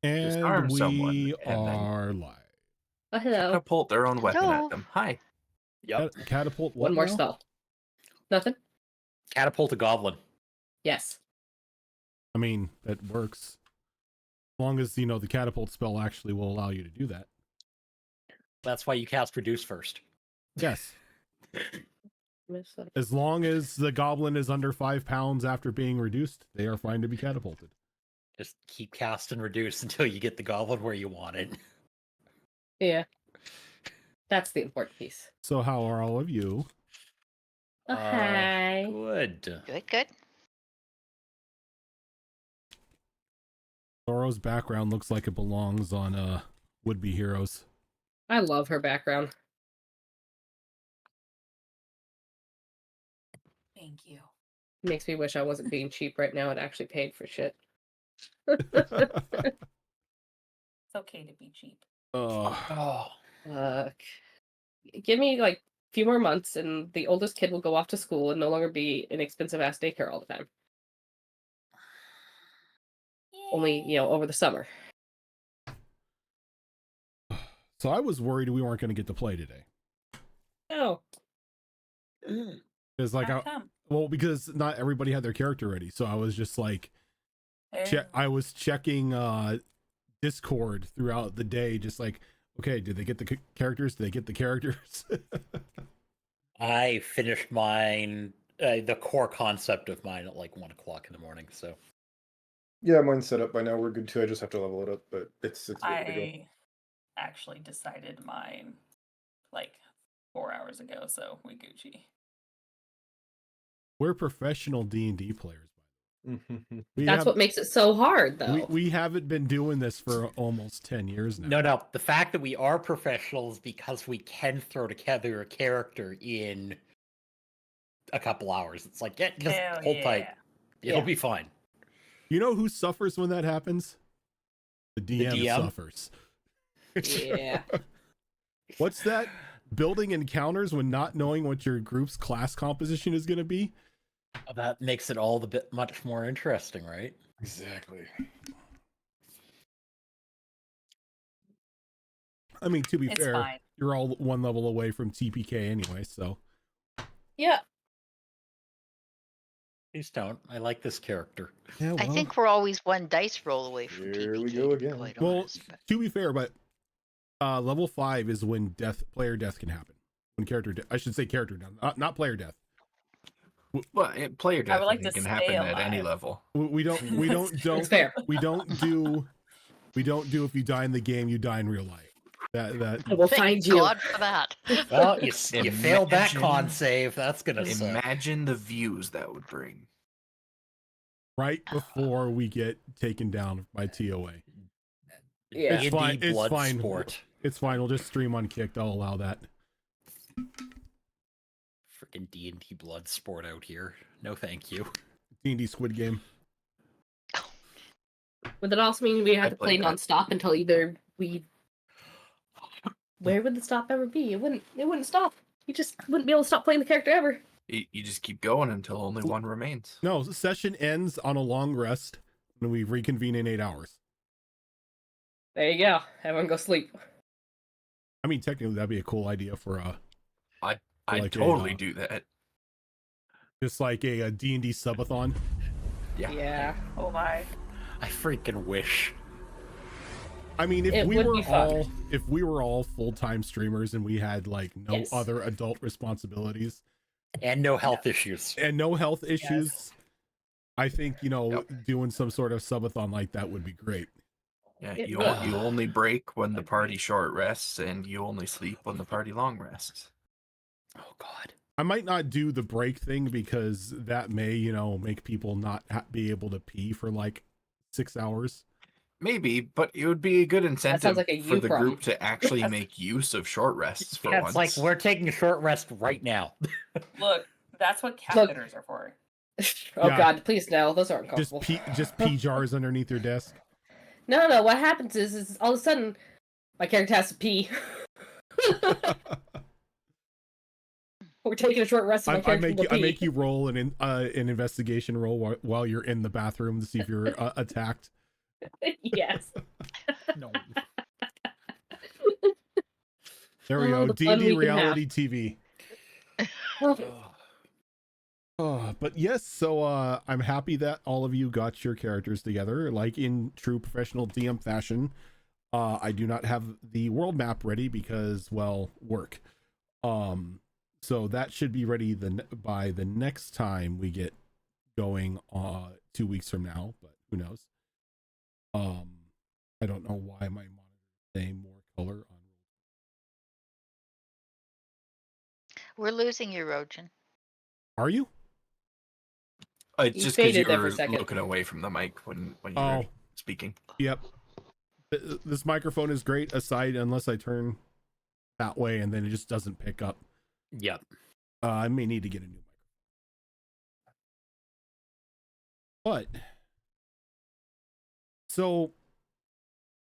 And disarm someone, we and then are live. Oh, hello. catapult their own weapon Hello. at them. Hi. Yep. Catapult what One more now? spell. Nothing? Catapult a goblin. Yes. I mean, that works. As long as, the catapult spell actually will allow you to do that. That's why you cast reduce first. Yes. Miss that. As long as the goblin is under 5 pounds after being reduced, they are fine to be catapulted. Just keep casting reduce until you get the goblin where you want it. Yeah. That's the important piece. So how are all of you? Hi. Good. Good. Zoro's background looks like it belongs on Would Be Heroes. I love her background. Thank you. Makes me wish I wasn't being cheap right now and actually paid for shit. It's okay to be cheap. Oh. Fuck. Give me like a few more months and the oldest kid will go off to school and no longer be an expensive ass daycare all the time. Only, over the summer. So I was worried we weren't going to get to play today. Oh. Because How come? because not everybody had their character ready. So I was just like, Oh. I was checking Discord throughout the day, just like, okay, did they get the characters? Did they get the characters? I finished mine, the core concept of mine at like 1 o'clock in the morning. So Yeah, mine's set up by now. We're good too. I just have to level it up, but it's ready to go. I actually decided mine like 4 hours ago, so we Gucci. We're professional D&D players. That's what makes it so hard, though. We haven't been doing this for almost 10 years now. no. The fact that we are professionals because we can throw together a character in a couple hours. It's like, just Hell hold tight. yeah. It'll Yeah. be fine. You know who suffers when that happens? The DM, DM? suffers. Yeah. What's that? Building encounters when not knowing what your group's class composition is going to be? That makes it all the bit much more interesting, right? Exactly. I mean, to be It's fair, fine. you're all one level away from TPK anyway, so. Yeah. Please don't. I like this character. Yeah, I think we're always one dice roll away from Here TPK, we go to be again. quite well, honest, but- to be fair, but level 5 is when player death can happen. When I should say character death, not player death. Well, player death like to can stay happen at any alive. level. We don't It's fair. we don't do if you die in the game, you die in real life. That I will Thank find you. God for that. Well, you failed that con Imagine- save. That's gonna suck. Imagine the views that would bring. right before we get taken down by TOA. Yeah. It's fine. D&D It's blood fine. sport. It's fine. We'll just stream unkicked. I'll allow that. Freaking D&D blood sport out here. No, thank you. D&D Squid Game. Would that also mean we have I'd to play play that. non-stop until either we... Where would the stop ever be? It wouldn't stop. You just wouldn't be able to stop playing the character ever. You just keep going until only one remains. No, the session ends on a long rest, and we reconvene in 8 hours. There you go. Everyone go sleep. I mean, technically, that'd be a cool idea for I'd like totally do that. just like a D&D subathon. Yeah. Oh my. I freaking wish. I mean, if It we would were be fun. all full-time streamers and we had like no Yes. other adult responsibilities And no health issues. and no health issues, I think, Yep. doing some sort of subathon like that would be great. Yeah, It you would. you only break when the party short rests, and you only sleep when the party long rests. Oh, God. I might not do the break thing because that may, make people not be able to pee for like 6 hours. Maybe, but it would be a good incentive like a for you the problem. group to actually make use of short rests for Yeah, once. it's like we're taking a short rest right now. Look, that's what cat Look. litters are for. Oh Yeah. God, please no, those aren't Just comfortable. just pee jars underneath your desk. No. What happens is all of a sudden my character has to pee. We're taking a short rest. And my I character will I pee. make you roll an investigation roll while you're in the bathroom to see if you're attacked. Yes. No. There we Oh, go. the fun D&D we can have. reality TV. Oh, But yes, so I'm happy that all of you got your characters together, like in true professional DM fashion. I do not have the world map ready because, well, work. So that should be ready by the next time we get going 2 weeks from now, but who knows. I don't know why my monitor is saying more color on. We're losing you, Rojan. Are you? It's You just because faded there for you're a second. looking away from the mic when you're Oh, speaking. yep. This microphone is great aside unless I turn that way and then it just doesn't pick up. Yep. I may need to get a new microphone. But so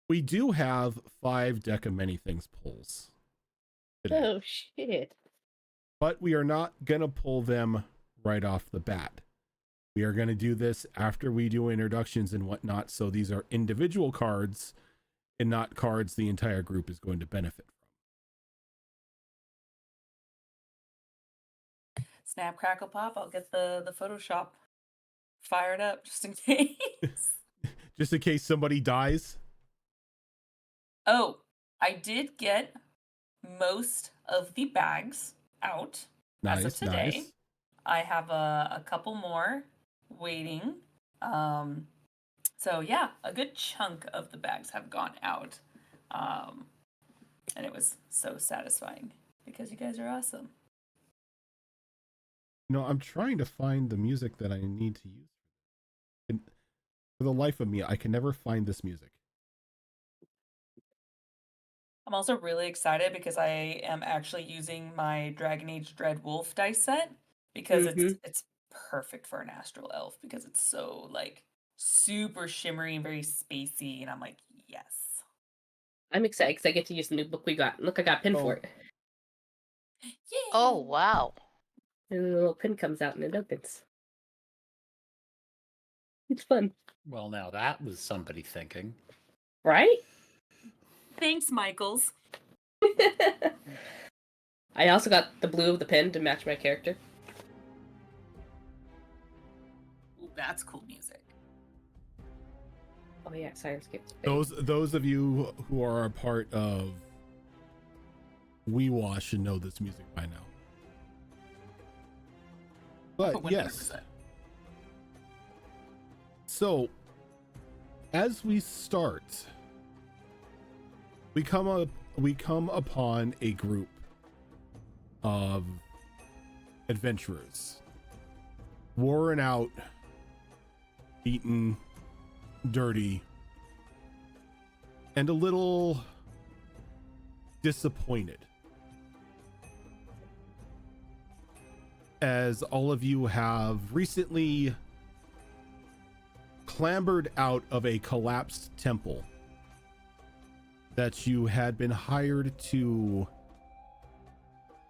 we do have 5 deck of many things pulls today, oh shit. but we are not gonna pull them right off the bat. We are going to do this after we do introductions and whatnot. So these are individual cards and not cards the entire group is going to benefit from. Snap, crackle, pop. I'll get the Photoshop fired up just in case. Just in case somebody dies. Oh, I did get most of the bags out as of Nice, today. nice. I have a couple more waiting. So yeah, a good chunk of the bags have gone out. And it was so satisfying because you guys are awesome. No, I'm trying to find the music that I need to use. And for the life of me, I can never find this music. I'm also really excited because I am actually using my Dragon Age Dread Wolf dice set because it's perfect for an astral elf because it's so like super shimmery and very spacey, and I'm like, yes. I'm excited because I get to use the new book we got. Look, I got a pin Oh. for it. Yay! Oh, wow. And the little pin comes out and it opens. It's fun. Well, now that was somebody thinking. Right? Thanks, Michaels. I also got the blue of the pen to match my character. Ooh, that's cool music. Oh yeah, sorry, I skipped. Those of you who are a part of WeWash should know this music by now. But yes. 100%. So, as we start, we come upon a group of adventurers, worn out, beaten, dirty, and a little disappointed, as all of you have recently clambered out of a collapsed temple that you had been hired to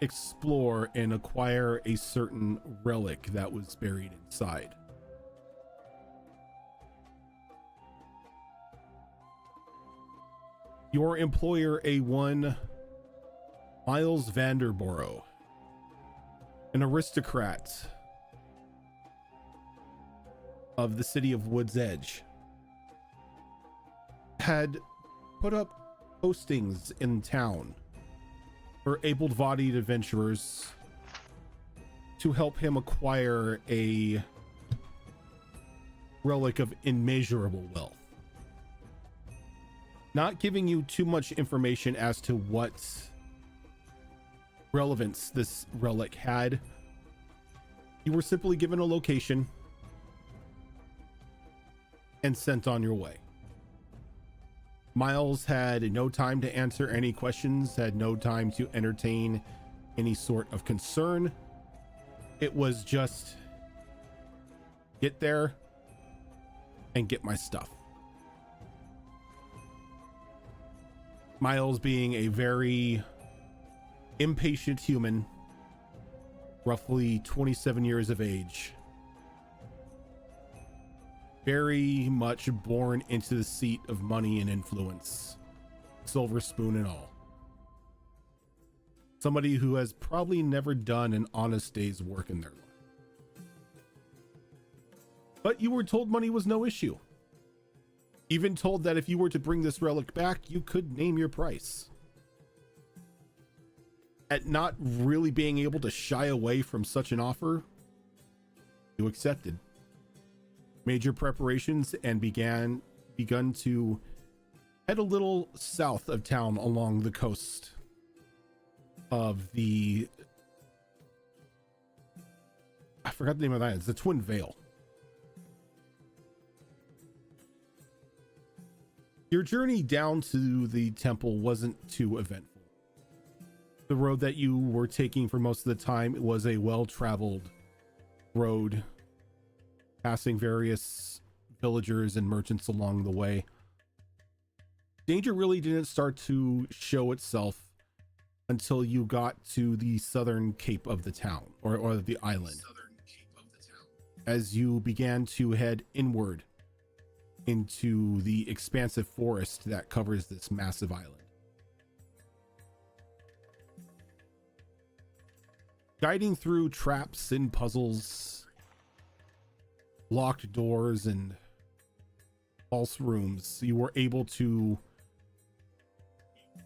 explore and acquire a certain relic that was buried inside. Your employer, A1, Miles Vanderborough, an aristocrat of the city of Wood's Edge, had put up postings in town for able-bodied adventurers to help him acquire a relic of immeasurable wealth. Not giving you too much information as to what relevance this relic had. You were simply given a location and sent on your way. Miles had no time to answer any questions, had no time to entertain any sort of concern. It was just get there and get my stuff. Miles, being a very impatient human, roughly 27 years of age, very much born into the seat of money and influence, silver spoon and all. Somebody who has probably never done an honest day's work in their life. But you were told money was no issue. Even told that if you were to bring this relic back, you could name your price. At not really being able to shy away from such an offer, you accepted. Made your preparations and begun to head a little south of town along the coast of the, I forgot the name of that. It's the Twin Vale. Your journey down to the temple wasn't too eventful. The road that you were taking for most of the time was a well-traveled road, passing various villagers and merchants along the way. Danger really didn't start to show itself until you got to the southern cape of the town, or the island. As you began to head inward into the expansive forest that covers this massive island. Guiding through traps and puzzles, locked doors and false rooms, you were able to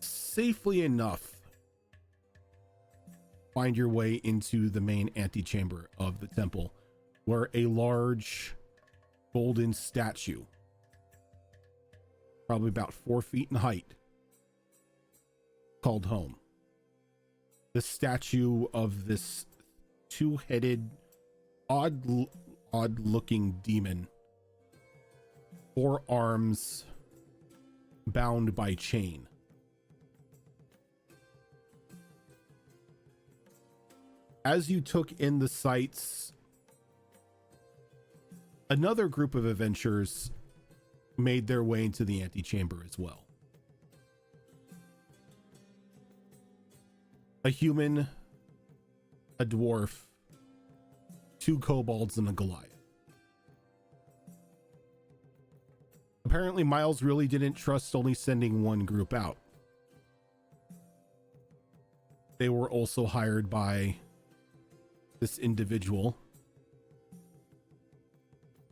safely enough find your way into the main antechamber of the temple, where a large golden statue, probably about 4 feet in height, called home. The statue of this two-headed, odd-looking demon, 4 arms, bound by chain. As you took in the sights, another group of adventurers made their way into the antechamber as well. A human, a dwarf, 2 kobolds, and a Goliath. Apparently, Miles really didn't trust only sending one group out. They were also hired by this individual.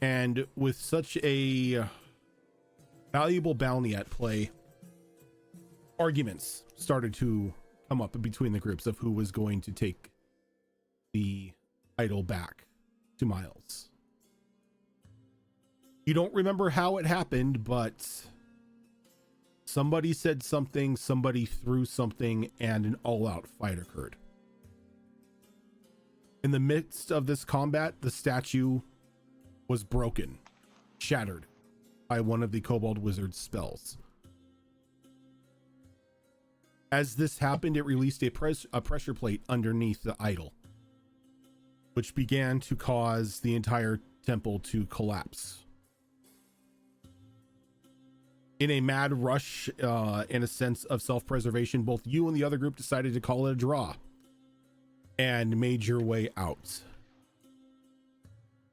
And with such a valuable bounty at play, arguments started to come up between the groups of who was going to take the idol back to Miles. You don't remember how it happened, but somebody said something, somebody threw something, and an all-out fight occurred. In the midst of this combat, the statue was broken, shattered by one of the Kobold Wizard's spells. As this happened, it released a pressure plate underneath the idol, which began to cause the entire temple to collapse. In a mad rush, in a sense of self-preservation, both you and the other group decided to call it a draw and made your way out.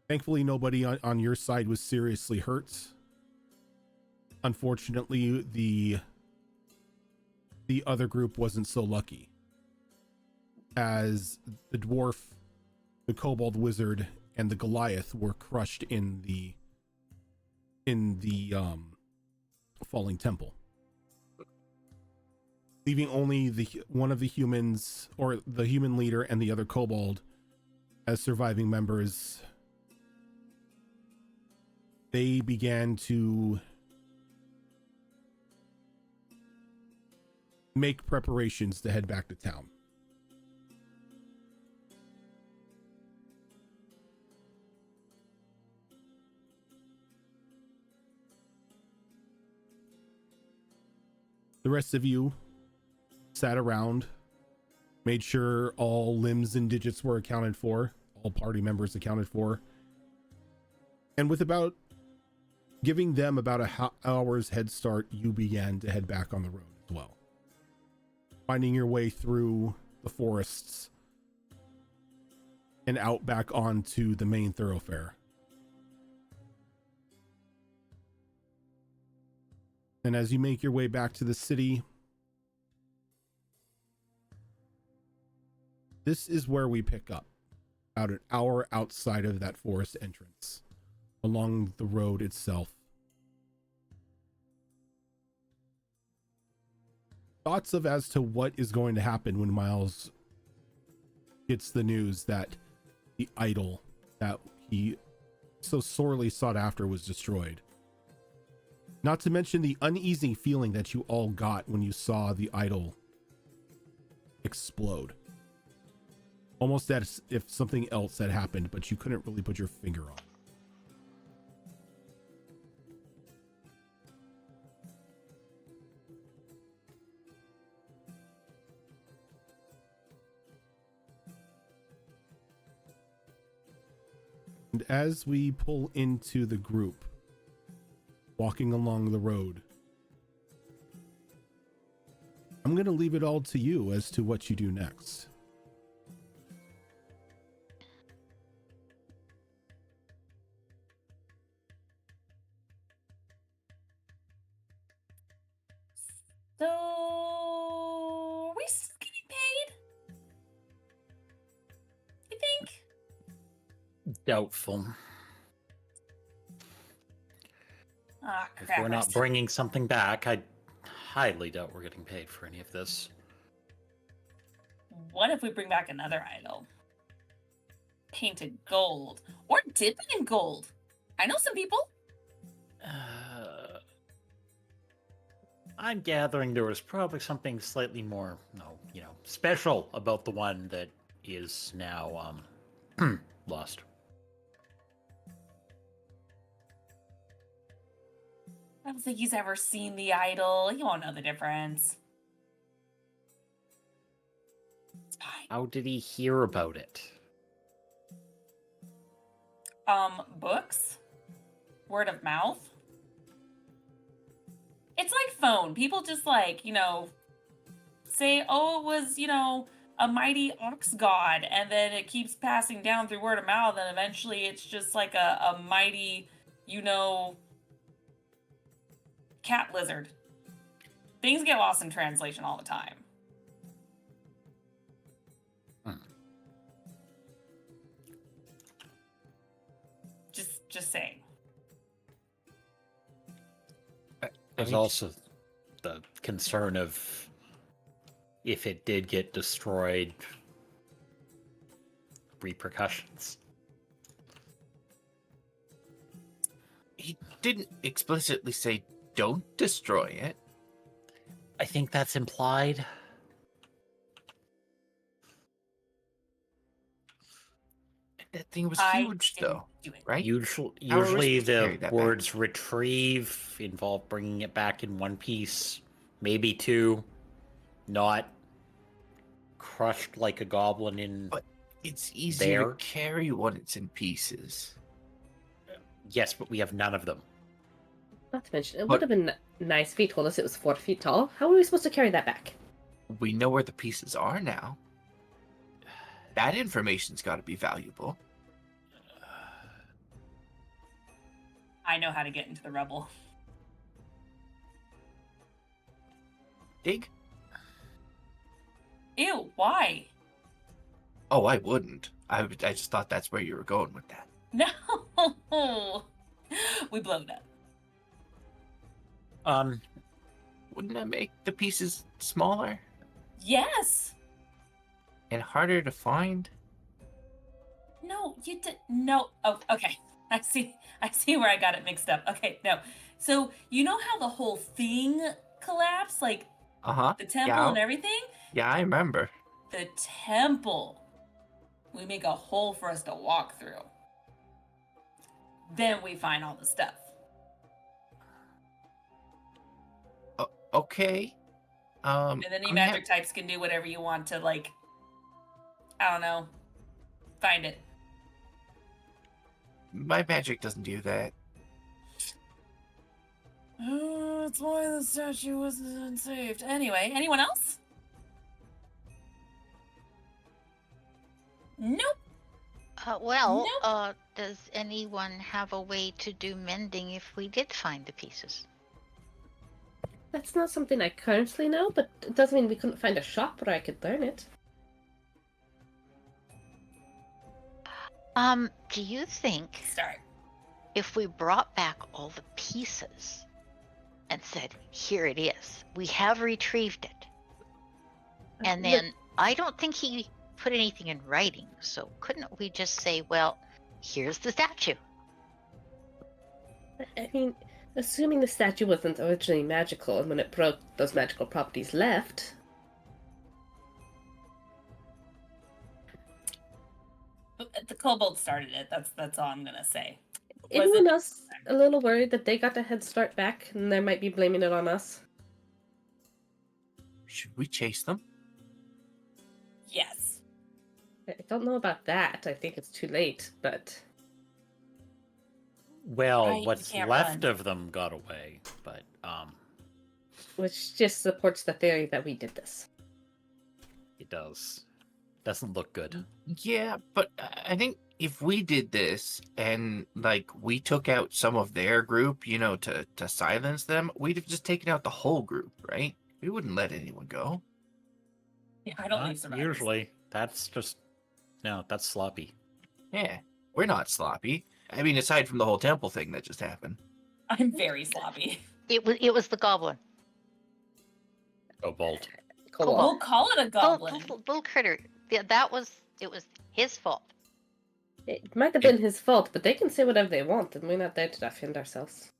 Thankfully, nobody on your side was seriously hurt. Unfortunately, the other group wasn't so lucky, as the dwarf, the kobold wizard, and the Goliath were crushed in the falling temple, leaving only one of the humans, or the human leader, and the other kobold as surviving members. They began to make preparations to head back to town. The rest of you sat around, made sure all limbs and digits were accounted for, all party members accounted for, and with giving them about an hour's head start, you began to head back on the road as well, finding your way through the forests and out back onto the main thoroughfare. And as you make your way back to the city, this is where we pick up, about an hour outside of that forest entrance, along the road itself. Thoughts of as to what is going to happen when Miles gets the news that the idol that he so sorely sought after was destroyed. Not to mention the uneasy feeling that you all got when you saw the idol explode. Almost as if something else had happened, but you couldn't really put your finger on. And as we pull into the group, walking along the road, I'm going to leave it all to you as to what you do next. So, are we still getting paid? You think? Doubtful. Ah, If crap. we're not bringing something back, I highly doubt we're getting paid for any of this. What if we bring back another idol? Painted gold. Or dipping in gold. I know some people. I'm gathering there was probably something slightly more, special about the one that is now, lost. I don't think he's ever seen the idol. He won't know the difference. It's fine. How did he hear about it? Books? Word of mouth? It's like phone. People just like, say, oh, it was, a mighty ox god, and then it keeps passing down through word of mouth, and eventually it's just like a mighty, cat lizard. Things get lost in translation all the time. Just saying. There's also the concern of if it did get destroyed, repercussions. He didn't explicitly say don't destroy it. I think that's implied. That thing was I huge, didn't though, do it. right? Usually How are we supposed to carry the that words retrieve involve bringing it back in one piece, maybe two, not crushed like a goblin in. But it's easier there. to carry when it's in pieces. Yes, but we have none of them. Not to mention, it But- would have been nice if he told us it was 4 feet tall. How are we supposed to carry that back? We know where the pieces are now. That information's got to be valuable. I know how to get into the rubble. Dig? Ew, why? Oh, I wouldn't. I just thought that's where you were going with that. No! We blow it up. Wouldn't that make the pieces smaller Yes! and harder to find? No, you did no. Oh, okay. I see where I got it mixed up. Okay, no. So you know how the whole thing collapsed, like Uh-huh. the temple Yeah. and everything? Yeah, I remember. The temple. We make a hole for us to walk through. Then we find all the stuff. Okay. And then you I'm magic types can do whatever you want to, like, I don't know, find it. My magic doesn't do that. That's why the statue wasn't unsaved. Anyway, anyone else? Nope. Does anyone have a way to do mending if we did find the pieces? That's not something I currently know, but it doesn't mean we couldn't find a shop where I could learn it. Do you think Start. if we brought back all the pieces and said, here it is, we have retrieved it, and Look, then I don't think he put anything in writing, so couldn't we just say, well, here's the statue? I mean, assuming the statue wasn't originally magical, and when it broke, those magical properties left. The kobold started it. That's all I'm gonna say. Anyone else a little worried that they got a head start back, and they might be blaming it on us? Should we chase them? Yes. I don't know about that. I think it's too late, but Well, Right, you what's can't left run. of them got away, but which just supports the theory that we did this. it doesn't look good. Yeah, but I think if we did this and like we took out some of their group, you know, to silence them, we'd have just taken out the whole group, right? We wouldn't let anyone go. Yeah, I don't Not leave survivors. usually. That's just that's sloppy. Yeah, we're not sloppy. I mean, aside from the whole temple thing that just happened. I'm very sloppy. It was the goblin. Kobold. Kobold. We'll call it a goblin. Little critter. Yeah, it was his fault. It might have been his fault, but they can say whatever they want, and we're not there to defend ourselves.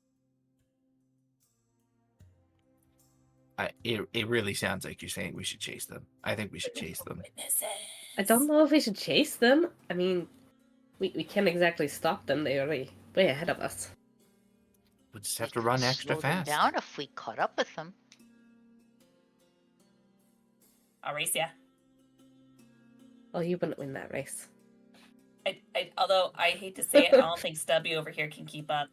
It really sounds like you're saying we should chase them. I think we should chase them. Witnesses. I don't know if we should chase them. I mean, we can't exactly stop them. They're already way ahead of us. We'll just have to run extra Slow them fast. down if we caught up with them. I'll race ya. Oh, you wouldn't win that race. Although I hate to say it, I don't think Stubby over here can keep up.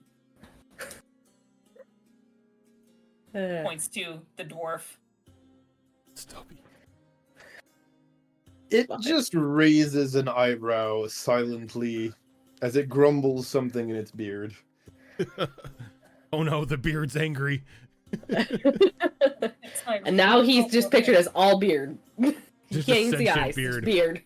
Points to the dwarf. Stubby. It Love it. just raises an eyebrow silently as it grumbles something in its beard. Oh no, the beard's angry. It's my And now he's real just pictured as all beard. You Just can't a even see sentient eyes. beard. Beard.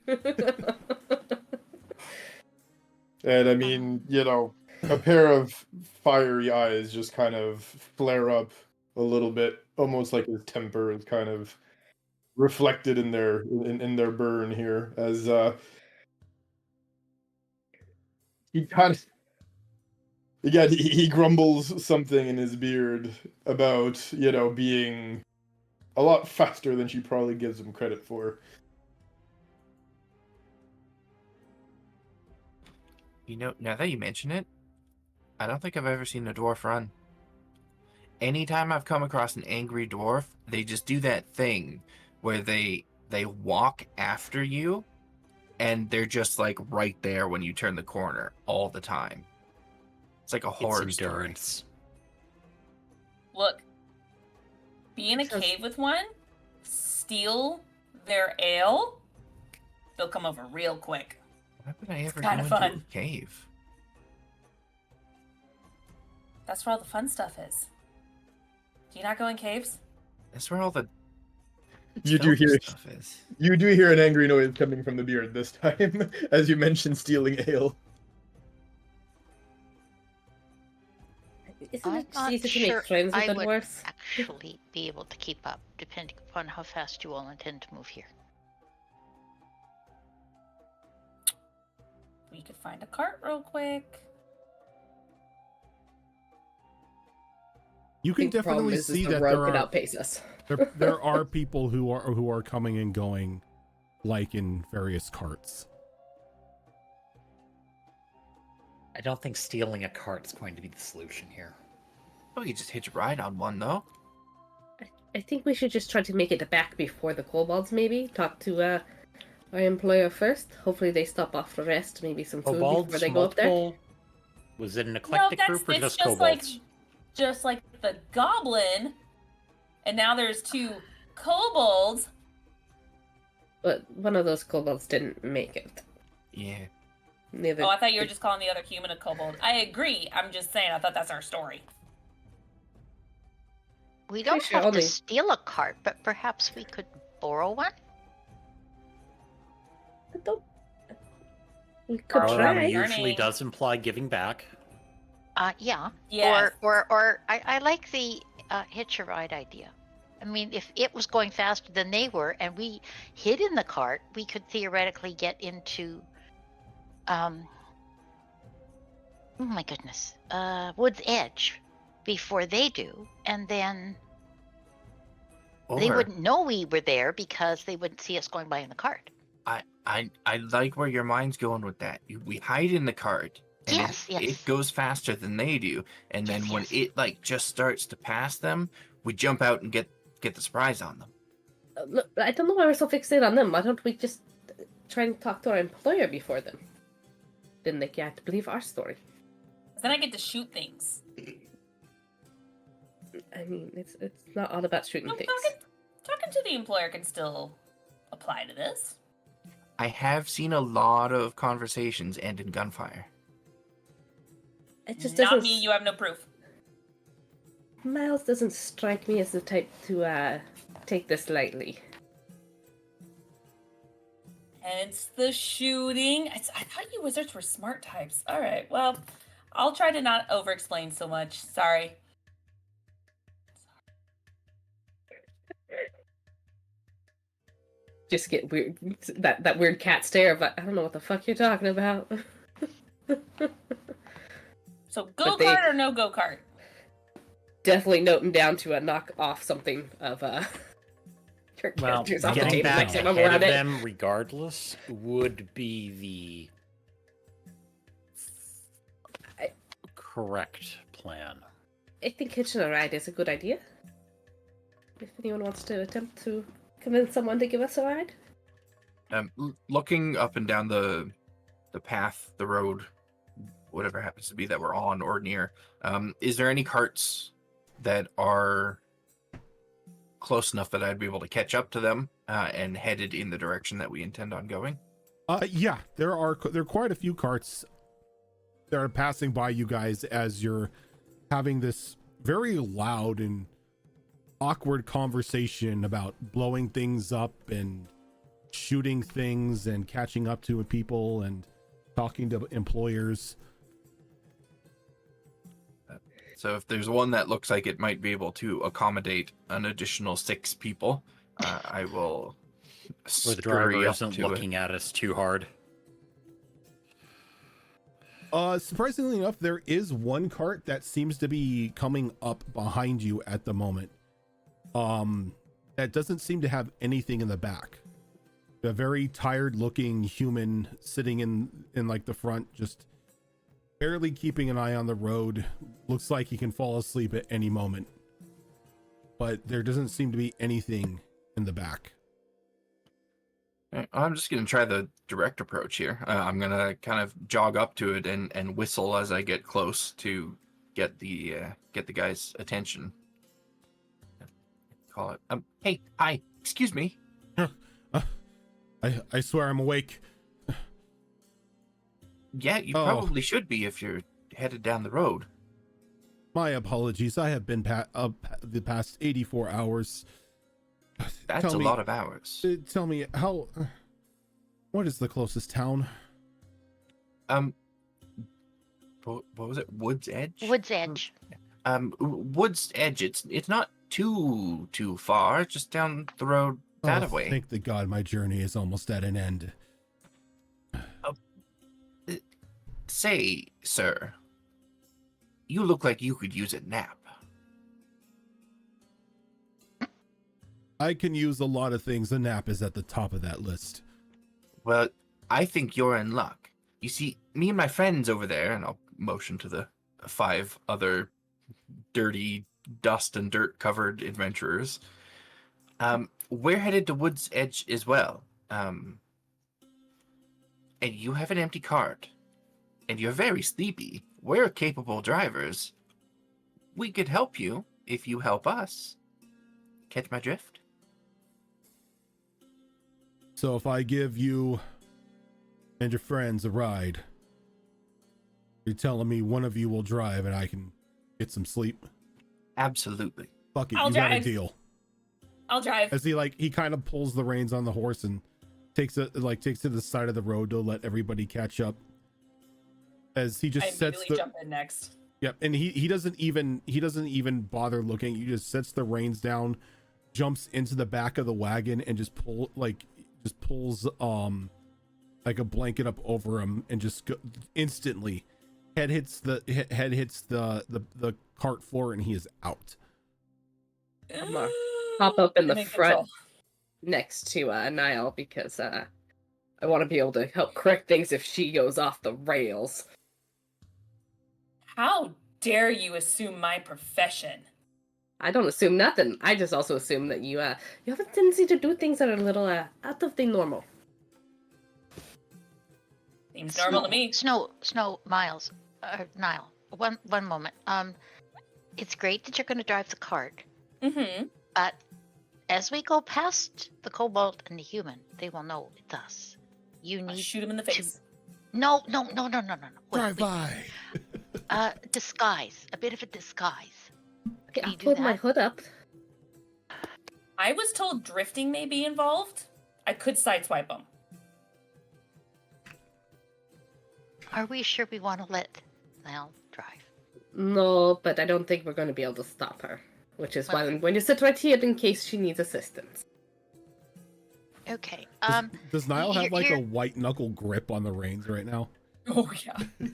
And I mean, you know, a pair of fiery eyes just kind of flare up a little bit, almost like his temper is kind of reflected in their burn here as he kind of again he grumbles something in his beard about, you know, being a lot faster than she probably gives him credit for. You know, now that you mention it, I don't think I've ever seen a dwarf run. Anytime I've come across an angry dwarf, they just do that thing where they walk after you, and they're just like right there when you turn the corner all the time. It's like a horror It's story. endurance. Look, be in a Sounds- cave with one, steal their ale, they'll come over real quick. Why would I ever go kinda into fun. a cave? That's where all the fun stuff is. Do you not go in caves? That's where all the You do stealthy hear stuff is. you do hear an angry noise coming from the beard this time, as you mentioned stealing ale. Isn't I'm it just not easy to sure make friends with I the would dwarfs? actually be able to keep up, depending upon how fast you all intend to move here. We could find a cart real quick. You can The problem definitely is see the that rogue there could are outpace us. there are people who are coming and going, like in various carts. I don't think stealing a cart is going to be the solution here. Oh, you just hitch a ride on one though. I think we should just try to make it back before the kobolds, maybe. Talk to our employer first. Hopefully they stop off for rest, maybe some food Kobolds, before they go up there. multiple. Was it an No, eclectic that's group or it's just just like kobolds? the goblin, and now there's two kobolds. But one of those kobolds didn't make it. Yeah. Neither. Oh, I thought you were just calling the other human a kobold. I agree. I'm just saying. I thought that's our story. We don't sure have to only- steal a cart, but perhaps we could borrow one? I don't. We could Borrow try. one. Usually Journey. does imply giving back. Yeah. Yes. Or I like the hitch a ride idea. I mean, if it was going faster than they were and we hid in the cart, we could theoretically get into, oh my goodness, Wood's Edge before they do, and then they Or wouldn't know we were there because they wouldn't see us going by in the cart. I like where your mind's going with that. We hide in the cart. And Yes, yes. it goes faster than they do, and then Yes, when yes. it like just starts to pass them, we jump out and get the surprise on them. Look, I don't know why we're so fixated on them. Why don't we just try and talk to our employer before them? Then they can't believe our story. Then I get to shoot things. I mean, it's not all about shooting No, things. talking to the employer can still apply to this. I have seen a lot of conversations end in gunfire. It just Not doesn't. me. You have no proof. Miles doesn't strike me as the type to take this lightly. Hence the shooting. I thought you wizards were smart types. All right. Well, I'll try to not over-explain so much. Sorry. Just get weird. That weird cat stare of I don't know what the fuck you're talking about. So But go-kart or no go-kart? Definitely noting down to knock off something of your Well, characters off the getting table back next time I'm ahead around of it. them regardless would be the correct plan. I think hitching a ride is a good idea. If anyone wants to attempt to convince someone to give us a ride. Looking up and down the path, the road, whatever happens to be that we're on or near, is there any carts that are close enough that I'd be able to catch up to them and headed in the direction that we intend on going? Yeah, there are quite a few carts that are passing by you guys as you're having this very loud and awkward conversation about blowing things up and shooting things and catching up to people and talking to employers. So if there's one that looks like it might be able to accommodate an additional 6 people, I will Where the driver scurry up isn't to it. looking at us too hard. Surprisingly enough, there is one cart that seems to be coming up behind you at the moment. That doesn't seem to have anything in the back. A very tired looking human sitting in like the front, just barely keeping an eye on the road. Looks like he can fall asleep at any moment, but there doesn't seem to be anything in the back. I'm just going to try the direct approach here. I'm going to kind of jog up to it and whistle as I get close to get the guy's attention. Call it. Hey, hi, excuse me. I swear I'm awake. Yeah, you Oh. probably should be if you're headed down the road. My apologies. I have been up the past 84 hours. That's Tell a me- lot of hours. Tell me what is the closest town? What was it? Wood's Edge? Wood's Edge. Wood's Edge. It's not too far. Just down the road that way. Thank the God my journey is almost at an end. Say, sir, you look like you could use a nap. I can use a lot of things. A nap is at the top of that list. Well, I think you're in luck. You see, me and my friends over there, and I'll motion to the 5 other dirty, dust and dirt covered adventurers. We're headed to Wood's Edge as well. And you have an empty cart. And you're very sleepy. We're capable drivers. We could help you if you help us. Catch my drift? So if I give you and your friends a ride, you're telling me one of you will drive and I can get some sleep? Absolutely. fuck it, I'll you got a drive. deal. I'll drive. As he kind of pulls the reins on the horse and takes to the side of the road to let everybody catch up. As he I just sets immediately jump in next. Yep, and he doesn't even bother looking. He just sets the reins down, jumps into the back of the wagon, and just pulls like a blanket up over him, and just instantly head hits the cart floor, and he is out. I'm gonna hop up in the I'm front control. next to Niall because I want to be able to help correct things if she goes off the rails. How dare you assume my profession? I don't assume nothing. I just also assume that you have a tendency to do things that are a little out of the normal. Seems normal to me. Snow, Miles, Niall. One moment. It's great that you're going to drive the cart, Mm-hmm. but as we go past the kobold and the human, they will know it's us. You I'll need shoot him in the face. no. Wait. Bye. Disguise. A bit of a disguise. Okay, Can I'll you do put my that? hood up. I was told drifting may be involved. I could sideswipe him. Are we sure we want to let Niall drive? No, but I don't think we're going to be able to stop her. Which is why I'm going to sit right here in case she needs assistance. Okay. Does Niall have like you're- a white knuckle grip on the reins right now? Oh yeah.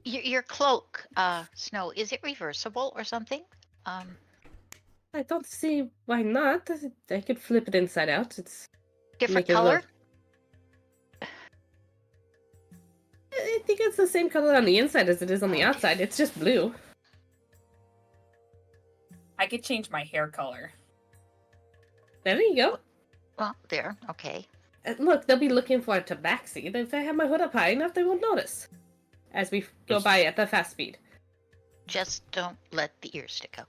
Your cloak, Snow, is it reversible or something? I don't see why not. I could flip it inside out. It's Different make it color? look- I think it's the same color on the inside as it is on the outside. It's just blue. I could change my hair color. There you go. Well, there. Okay. Look, they'll be looking for a tabaxi. If I have my hood up high enough, they won't notice. As we go by at the fast speed. Just don't let the ears stick out.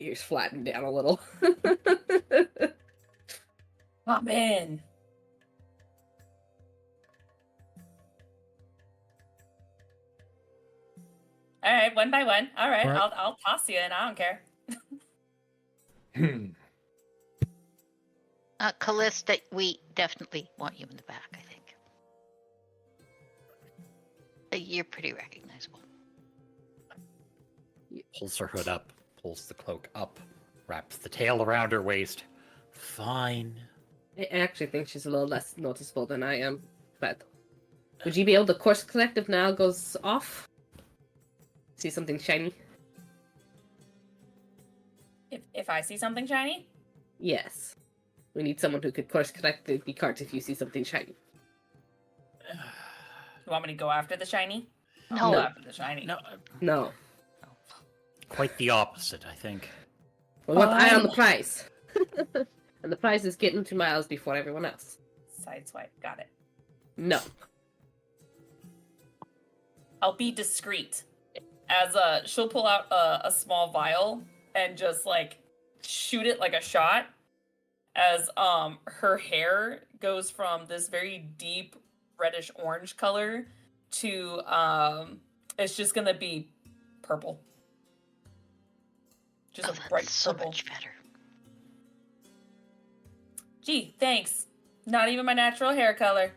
Ears flatten down a little. Pop in. All right, one by one. All right, All right. I'll toss you in. I don't care. Callista, we definitely want you in the back, I think. You're pretty recognizable. Pulls her hood up, pulls the cloak up, wraps the tail around her waist. Fine. I actually think she's a little less noticeable than I am. But would you be able to course correct if Niall goes off? See something shiny? If I see something shiny, Yes. We need someone who could course correct the cart if you see something shiny. you want me to go after the shiny? I'll No. go after the shiny. No, No. quite the opposite, I think. We want eye on the Fine. prize. And the prize is getting 2 miles before everyone else. Sideswipe. Got it. No. I'll be discreet. As she'll pull out a small vial and just like shoot it like a shot. As her hair goes from this very deep reddish orange color to it's just gonna be purple. Just Oh, a that's bright so purple. much better. Gee, thanks. Not even my natural hair color.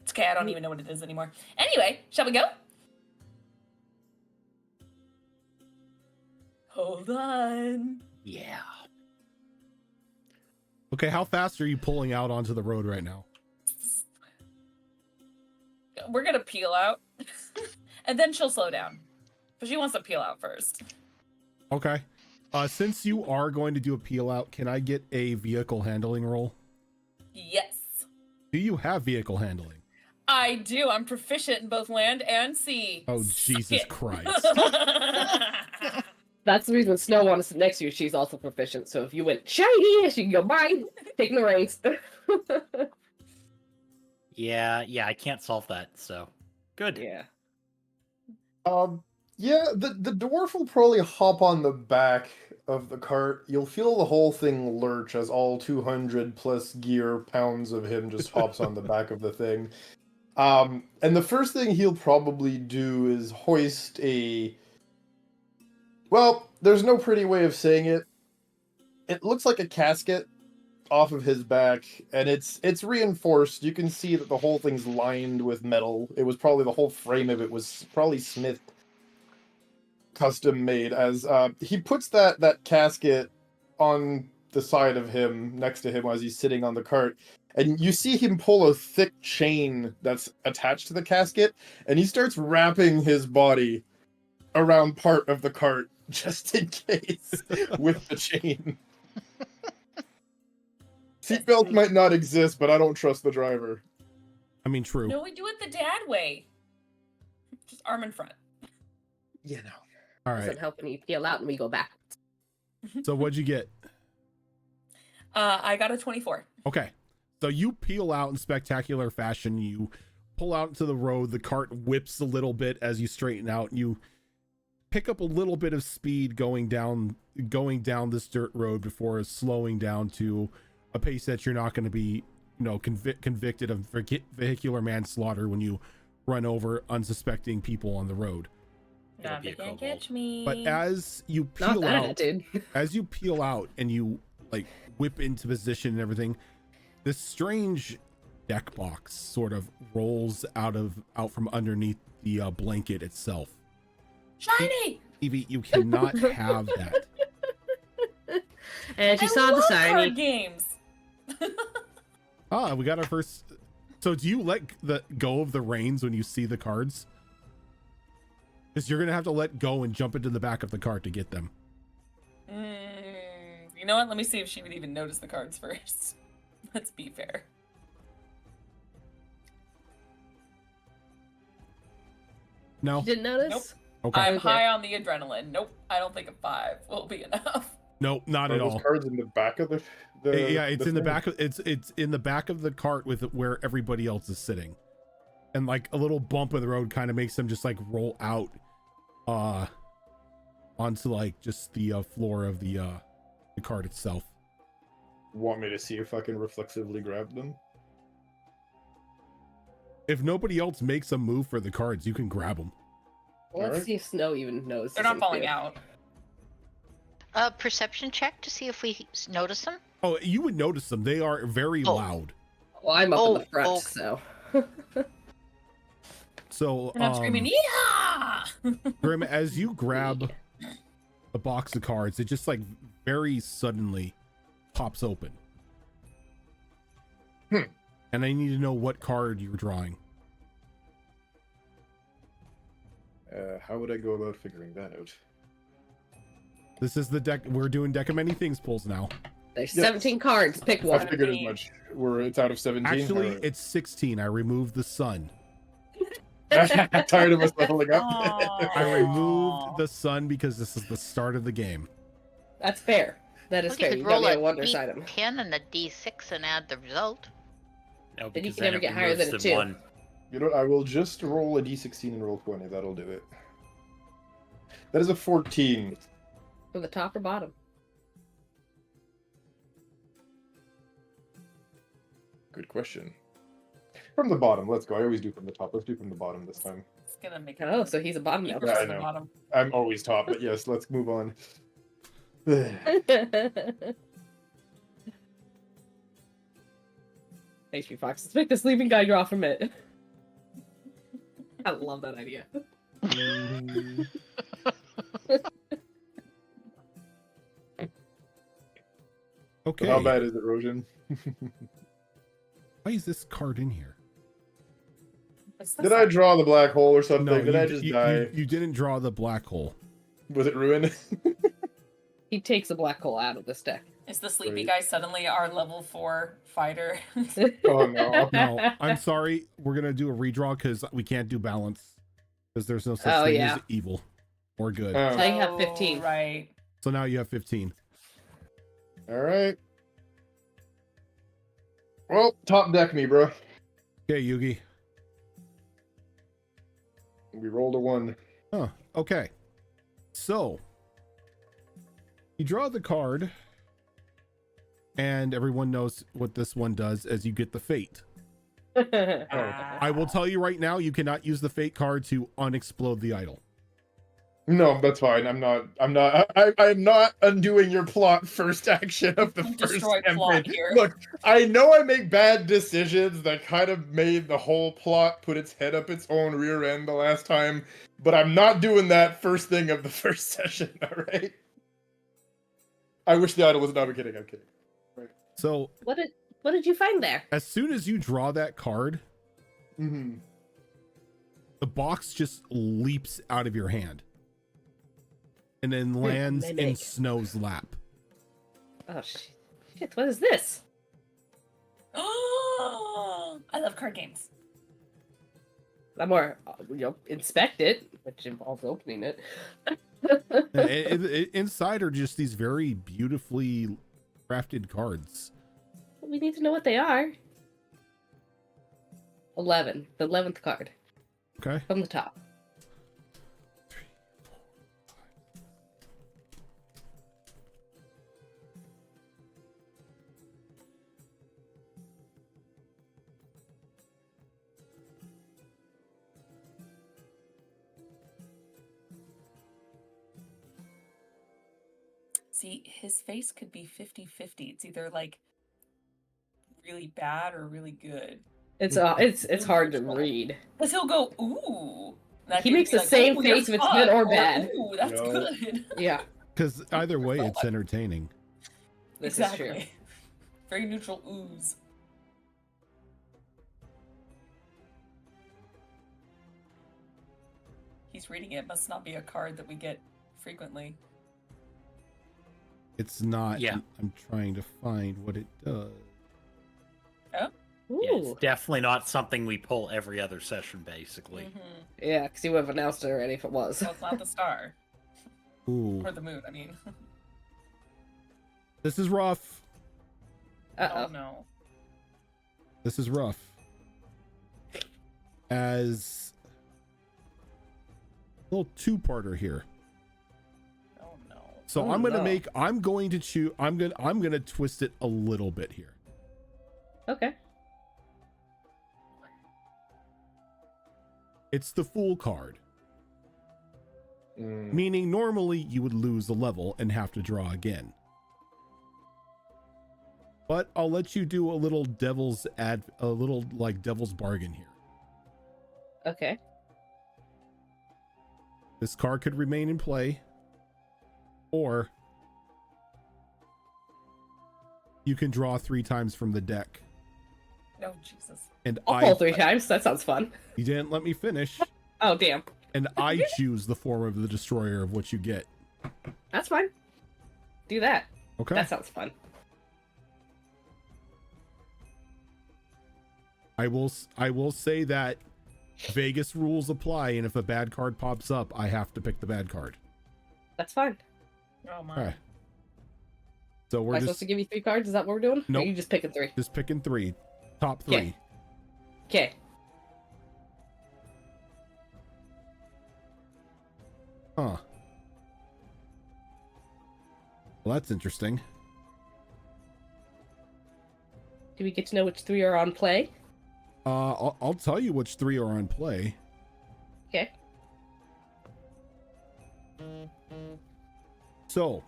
It's okay, I don't even know what it is anymore. Anyway, shall we go? Hold on. Yeah. Okay, how fast are you pulling out onto the road right now? We're gonna peel out. And then she'll slow down. But she wants to peel out first. Okay. Since you are going to do a peel out, can I get a vehicle handling roll? Yes. Do you have vehicle handling? I do. I'm proficient in both land and sea. Oh, Suck Jesus it. Christ. That's the reason Snow wants to sit next to you. She's also proficient. So if you went shiny, she can go bye. Taking the reins. Yeah, I can't solve that, so. Good. Yeah. Yeah, the dwarf will probably hop on the back of the cart. You'll feel the whole thing lurch as all 200 plus gear pounds of him just hops on the back of the thing. And the first thing he'll probably do is hoist a Well, there's no pretty way of saying it. It looks like a casket off of his back, and it's reinforced. You can see that the whole thing's lined with metal. It was probably the whole frame of it was probably Smith custom made. As he puts that casket on the side of him, next to him, as he's sitting on the cart, and you see him pull a thick chain that's attached to the casket, and he starts wrapping his body around part of the cart just in case with the chain. Seatbelts might not exist, but I don't trust the driver. I mean, true. No, we do it the dad way. Just arm in front. You know. All right. Doesn't help when you peel out and we go back. So what'd you get? I got a 24. Okay. So you peel out in spectacular fashion. You pull out into the road. The cart whips a little bit as you straighten out. You pick up a little bit of speed going down this dirt road before slowing down to a pace that you're not going to be, convicted of vehicular manslaughter when you run over unsuspecting people on the road. Yeah, they can't catch me. But as you peel out and you like whip into position and everything, this strange deck box sort of rolls out from underneath the blanket itself. Shiny! Evie, you cannot have that. And she I saw the love shiny. card games. We got our first. So do you let go of the reins when you see the cards? Because you're gonna have to let go and jump into the back of the cart to get them. You know what? Let me see if she would even notice the cards first. Let's be fair. No. You didn't notice? Nope. Okay. I'm high on the adrenaline. Nope. I don't think a 5 will be enough. Nope, not at Are those all. cards in the back of the Yeah, it's in the thing? back of it's in the back of the cart with where everybody else is sitting, and like a little bump in the road kind of makes them just like roll out onto like just the floor of the cart itself. Want me to see if I can reflexively grab them? If nobody else makes a move for the cards, you can grab them. Well, let's Alright. see if Snow even knows. They're not falling out. Perception check to see if we notice them. Oh, you would notice them. They are very loud. Well, I'm up in the front, okay. so. So And I'm screaming, yeah! Grim, as you grab a box of cards, it just like very suddenly pops open. And I need to know what card you're drawing. How would I go about figuring that out? This is the deck. We're doing deck of many things pulls now. There's Yes. 17 cards. Pick I one. figured as much. It's out of 17. Actually, Alright. it's 16. I removed the sun. Tired of us leveling up. I removed the sun because this is the start of the game. That's fair. That is Well, fair. you You could got roll me a a wondrous item. D10 and a D6 and add the result. No, Then you because can never it get higher than removes a the 2. one. You know what? I will just roll a d16 and roll 20. That'll do it. That is a 14. From the top or bottom? Good question. From the bottom. Let's go. I always do from the top. Let's do from the bottom this time. It's gonna make it. Oh, so he's a bottom He now. Yeah, I prefers the know. bottom. I'm always top, but yes, let's move on. HP Fox, let's make the sleeping guy draw from it. I love that idea. Okay. How bad is it, Rojan? Why is this card in here? Did I draw the black hole or something? No, Did I just die? you didn't draw the black hole. Was it ruined? He takes a black hole out of this deck. Is the sleepy Right. guy suddenly our level 4 fighter? Oh no. No, I'm sorry. We're gonna do a redraw because we can't do balance because there's no such Oh, thing yeah. as evil or good. So Oh. you have 15. Right. So now you have 15. All right. Well, top deck me, bro. Okay, Yugi. We rolled a 1. Huh. Okay. So you draw the card, and everyone knows what this one does as you get the fate. I will tell you right now, you cannot use the fate card to unexplode the idol. No, that's fine. I'm not undoing your plot first action of the first Destroy campaign. plot here. Look, I know I make bad decisions that kind of made the whole plot put its head up its own rear end the last time, but I'm not doing that first thing of the first session, alright? I wish the idol was not. I'm kidding. Right. So What did you find there? as soon as you draw that card, Mm-hmm. the box just leaps out of your hand and then lands in Mimic. Snow's lap. Oh shit! What is this? Oh, I love card games. I'm more, inspect it, which involves opening it. Inside are just these very beautifully crafted cards. We need to know what they are. 11, the 11th card Okay. from the top. See, his face could be 50-50. It's either like really bad or really good. It's hard to read. Because he'll go, ooh. That He could makes be the like, same "Ooh, you're face if it's fun," good or bad. Ooh, that's Yo. good. Yeah, Because either way, it's entertaining. this exactly. is true. Very neutral ooze. He's reading it. Must not be a card that we get frequently. It's not. Yeah. I'm trying to find what it does. Ooh. Yeah, it's definitely not something we pull every other session, basically. Mm-hmm. Yeah, because you would have announced it already if it was. Well, it's not the star. Ooh. Or the moon, I mean. This is rough. Uh-oh. Oh no. This is rough. As a little two-parter here. Oh no. So Oh, I'm gonna no. I'm going to choose. I'm gonna twist it a little bit here. Okay. It's the Fool card, Mm. meaning normally you would lose a level and have to draw again. But I'll let you do a little devil's bargain here. Okay. This card could remain in play, or you can draw 3 times from the deck. No, Jesus. And I'll pull 3 times. That sounds fun. You didn't let me finish, Oh, damn. and I choose the form of the destroyer of what you get. That's fine. Do that. Okay. That sounds fun. I will say that Vegas rules apply, and if a bad card pops up, I have to pick the bad card. That's fine. Oh my. Okay. So Am we're I supposed just to give you 3 cards? Is that what we're doing? Or Nope. are you just picking 3? picking 3. Top 3. Okay. Okay. Huh. Well, that's interesting. Do we get to know which 3 are on play? I'll tell you which 3 are on play. Okay. So,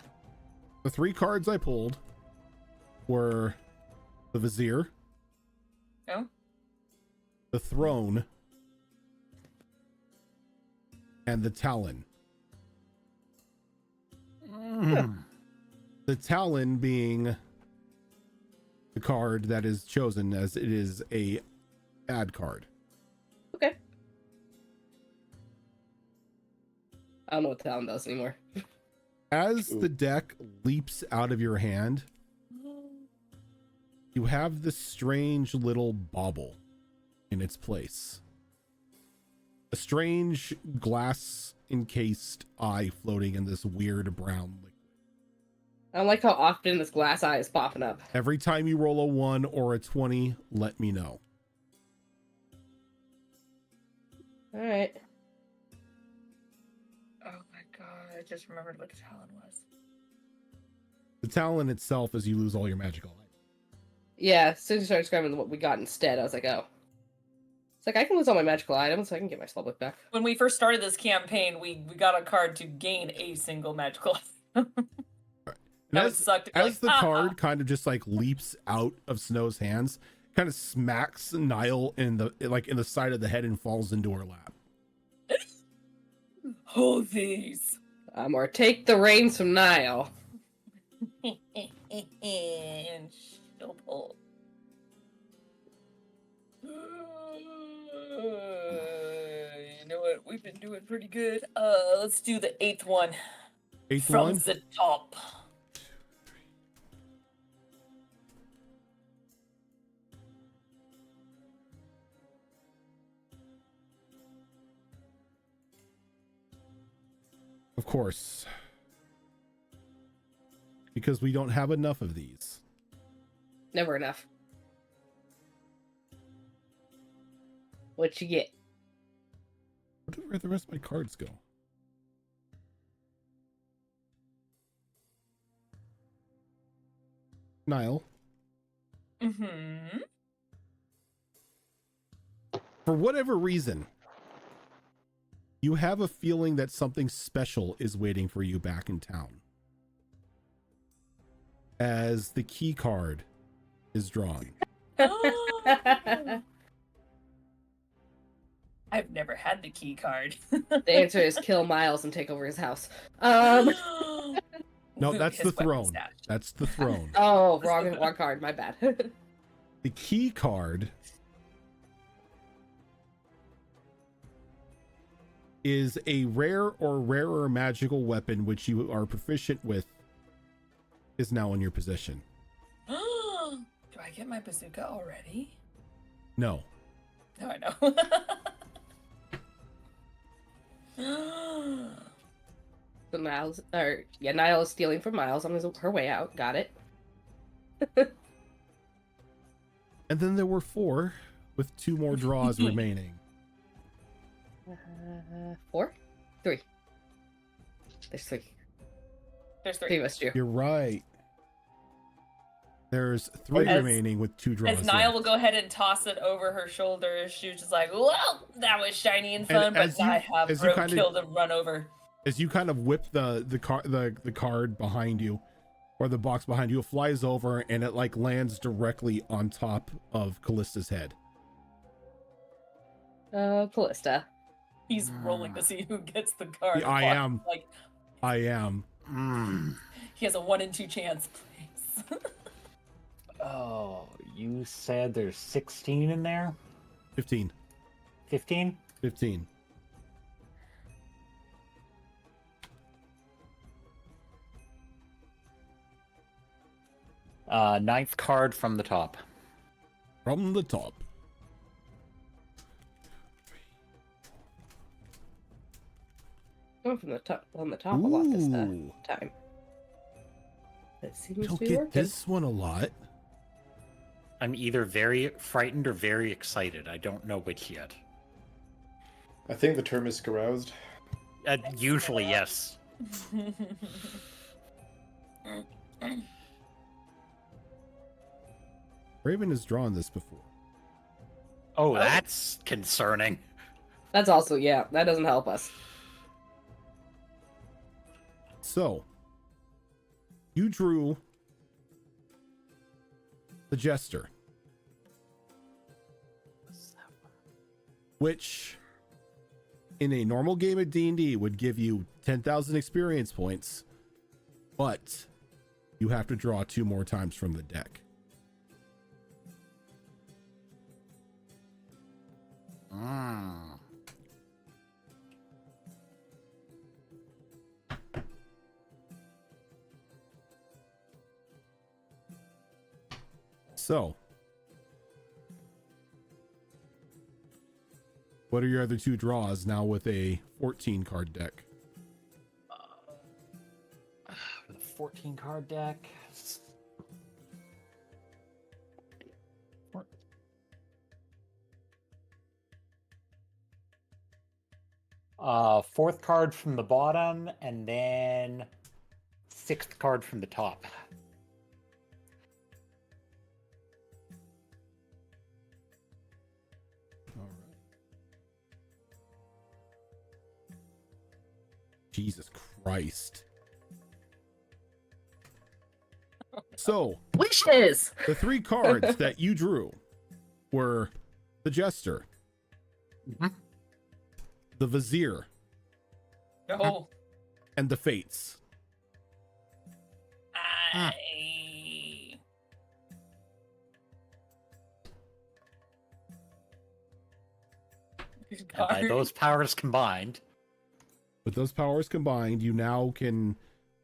the 3 cards I pulled were the Vizier, Oh? the Throne, and the Talon. The Talon being the card that is chosen, as it is a bad card. Okay. I don't know what Talon does anymore. As the deck leaps out of your hand, you have this strange little bauble in its place. A strange glass encased eye floating in this weird brown liquid. I don't like how often this glass eye is popping up. Every time you roll a 1 or a 20, let me know. Alright. Oh my god, I just remembered what the Talon was. The Talon itself is you lose all your magical items. Yeah, as soon as you started describing what we got instead, I was like, oh. It's like I can lose all my magical items, so I can get my spellbook back. When we first started this campaign, we got a card to gain a single magical item. That would suck to be As like, the card kind of just like leaps out of Snow's hands, kind of smacks Niall in the side of the head and falls into her lap. Hold these. Or take the reins from Niall. And she'll pull. You know what? We've been doing pretty good. Let's do the 8th one. Eighth From one? the top. Of course. Because we don't have enough of these. Never enough. What you get? Where'd the rest of my cards go? Niall. Mm-hmm. For whatever reason, you have a feeling that something special is waiting for you back in town. As the key card is drawn. I've never had the key card. The answer is kill Miles and take over his house. No, Loot that's his the weapon throne. stash. That's the throne. Oh, wrong card. My bad. The key card is a rare or rarer magical weapon which you are proficient with is now in your possession. Do I get my bazooka already? No. No, I know. So Niall is stealing from Miles on her way out. Got it. And then there were 4 with 2 more draws remaining. 4? 3. There's 3. There's 3 3. of us do. You're right. There's 3 As- remaining with 2 draws. As Niall left. will go ahead and toss it over her shoulder, she was just like, well, that was shiny and fun, as but you- I have as you kinda- killed and run over. As you kind of whip the card behind you, or the box behind you, it flies over and it like lands directly on top of Callista's head. Callista. He's rolling to see who gets the card. Yeah, I Fuck, am. Like, I am. he has a 1 in 2 chance, please. Oh, you said there's 16 in there? 15. 15? 15. Ninth card from the top. From the top. Going from the top on the top a lot this Ooh. time. That seems Don't to be get working. this one a lot. I'm either very frightened or very excited. I don't know which yet. I think the term is caroused. Usually, yes. Raven has drawn this before. Oh, that's concerning. That's also, yeah, that doesn't help us. So, you drew the Jester, which in a normal game of D&D would give you 10,000 experience points, but you have to draw 2 more times from the deck. So, what are your other 2 draws now with a 14 card deck? With a 14 card deck. Fourth card from the bottom, and then 6th card from the top. All right. Jesus Christ. So, Wishes! the 3 cards that you drew were the Jester, the Vizier, Oh. and the Fates. And by those powers combined, With those powers combined, you now can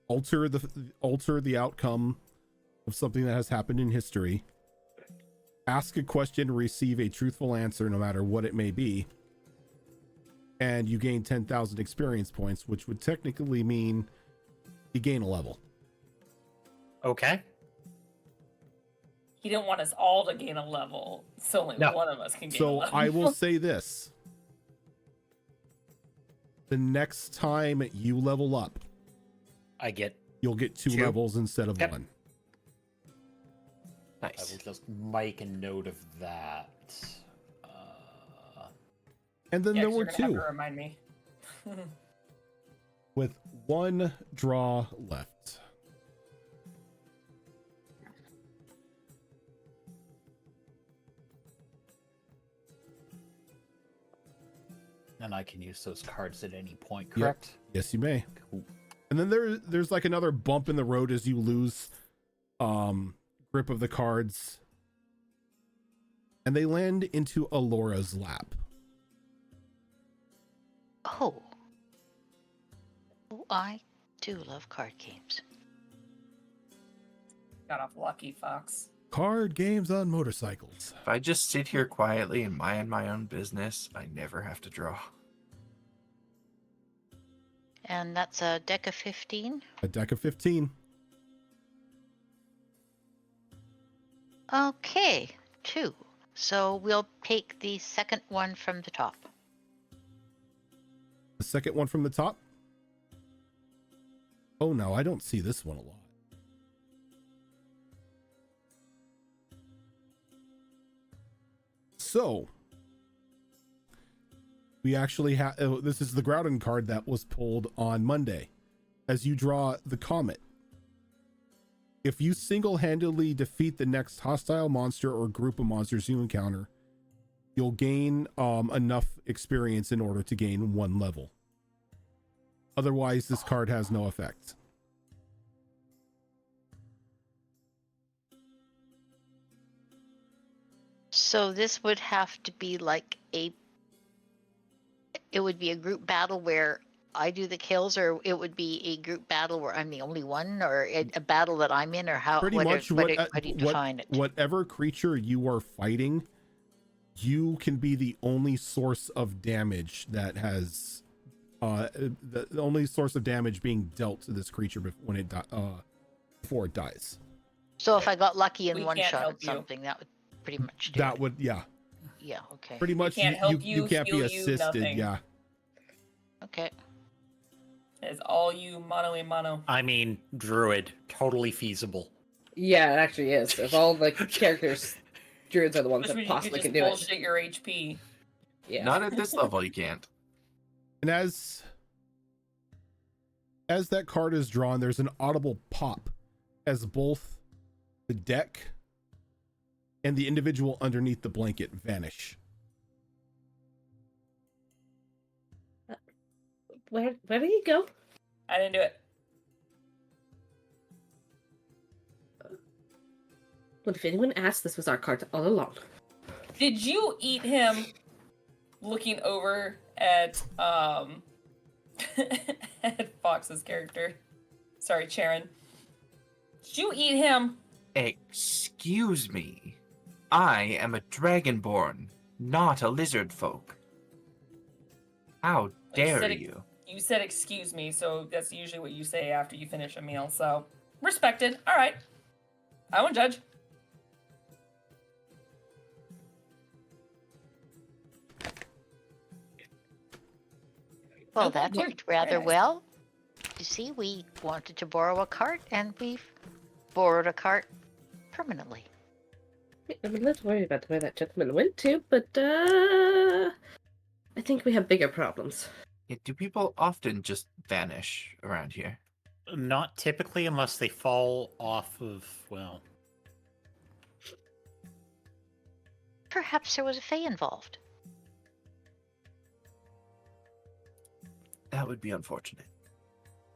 alter the outcome of something that has happened in history. Ask a question, receive a truthful answer, no matter what it may be. And you gain 10,000 experience points, which would technically mean you gain a level. okay. He didn't want us all to gain a level, so only No. one of us can gain a So level. I will say this. The next time you level up, you'll get 2 2? levels instead of Yep. 1. I Nice. will just make a note of that. And then Yeah, there 'cause were you're gonna have 2 to remind me. with 1 draw left. And I can use those cards at any point, correct? Yes, you may. Cool. And then there's like another bump in the road as you lose grip of the cards. And they land into Alora's lap. Oh. Oh, I do love card games. Got off lucky, Fox. Card games on motorcycles. If I just sit here quietly and mind my own business, I never have to draw. And that's a deck of 15. A deck of 15. Okay, 2. So we'll take the second one from the top. The second one from the top. Oh no, I don't see this one a lot. So, we actually have, this is the Groudon card that was pulled on Monday. As you draw the Comet. If you single-handedly defeat the next hostile monster or group of monsters you encounter, you'll gain enough experience in order to gain 1 level. Otherwise, this card has no effect. So this would have to be like it would be a group battle where I do the kills, or it would be a group battle where I'm the only one, or a battle that I'm in, or how? Pretty what much do you define it? whatever creature you are fighting, you can be the only source of damage that has the only source of damage being dealt to this creature when it before it dies. So if I got lucky in We one can't shot help at you. something, that would pretty much do That it. would, yeah, Yeah. Okay. pretty much. can't help you, can't be heal you, assisted. nothing. Yeah, Okay. It's all you mano a mano. I mean, Druid, totally feasible. Yeah, it actually is. Of all the characters, druids are the ones Which that means you possibly could can just do bullshit your HP. it. Yeah. Not at this level, you can't. and as that card is drawn, there's an audible pop as both the deck and the individual underneath the blanket vanish. Where did he go? I didn't do it. Well, if anyone asked, this was our card all along. Did you eat him looking over at at Fox's character? Sorry, Charon. Did you eat him? Excuse me. I am a dragonborn, not a lizard folk. How dare said you? You said excuse me, so that's usually what you say after you finish a meal, so respected. Alright. I won't judge. Well, Okay, that yeah, worked rather very nice. well. You see, we wanted to borrow a cart, and we've borrowed a cart permanently. I'm a little worried about where that gentleman went to, but I think we have bigger problems. Yeah, do people often just vanish around here? Not typically unless they fall off of, well... Perhaps there was a fae involved. That would be unfortunate.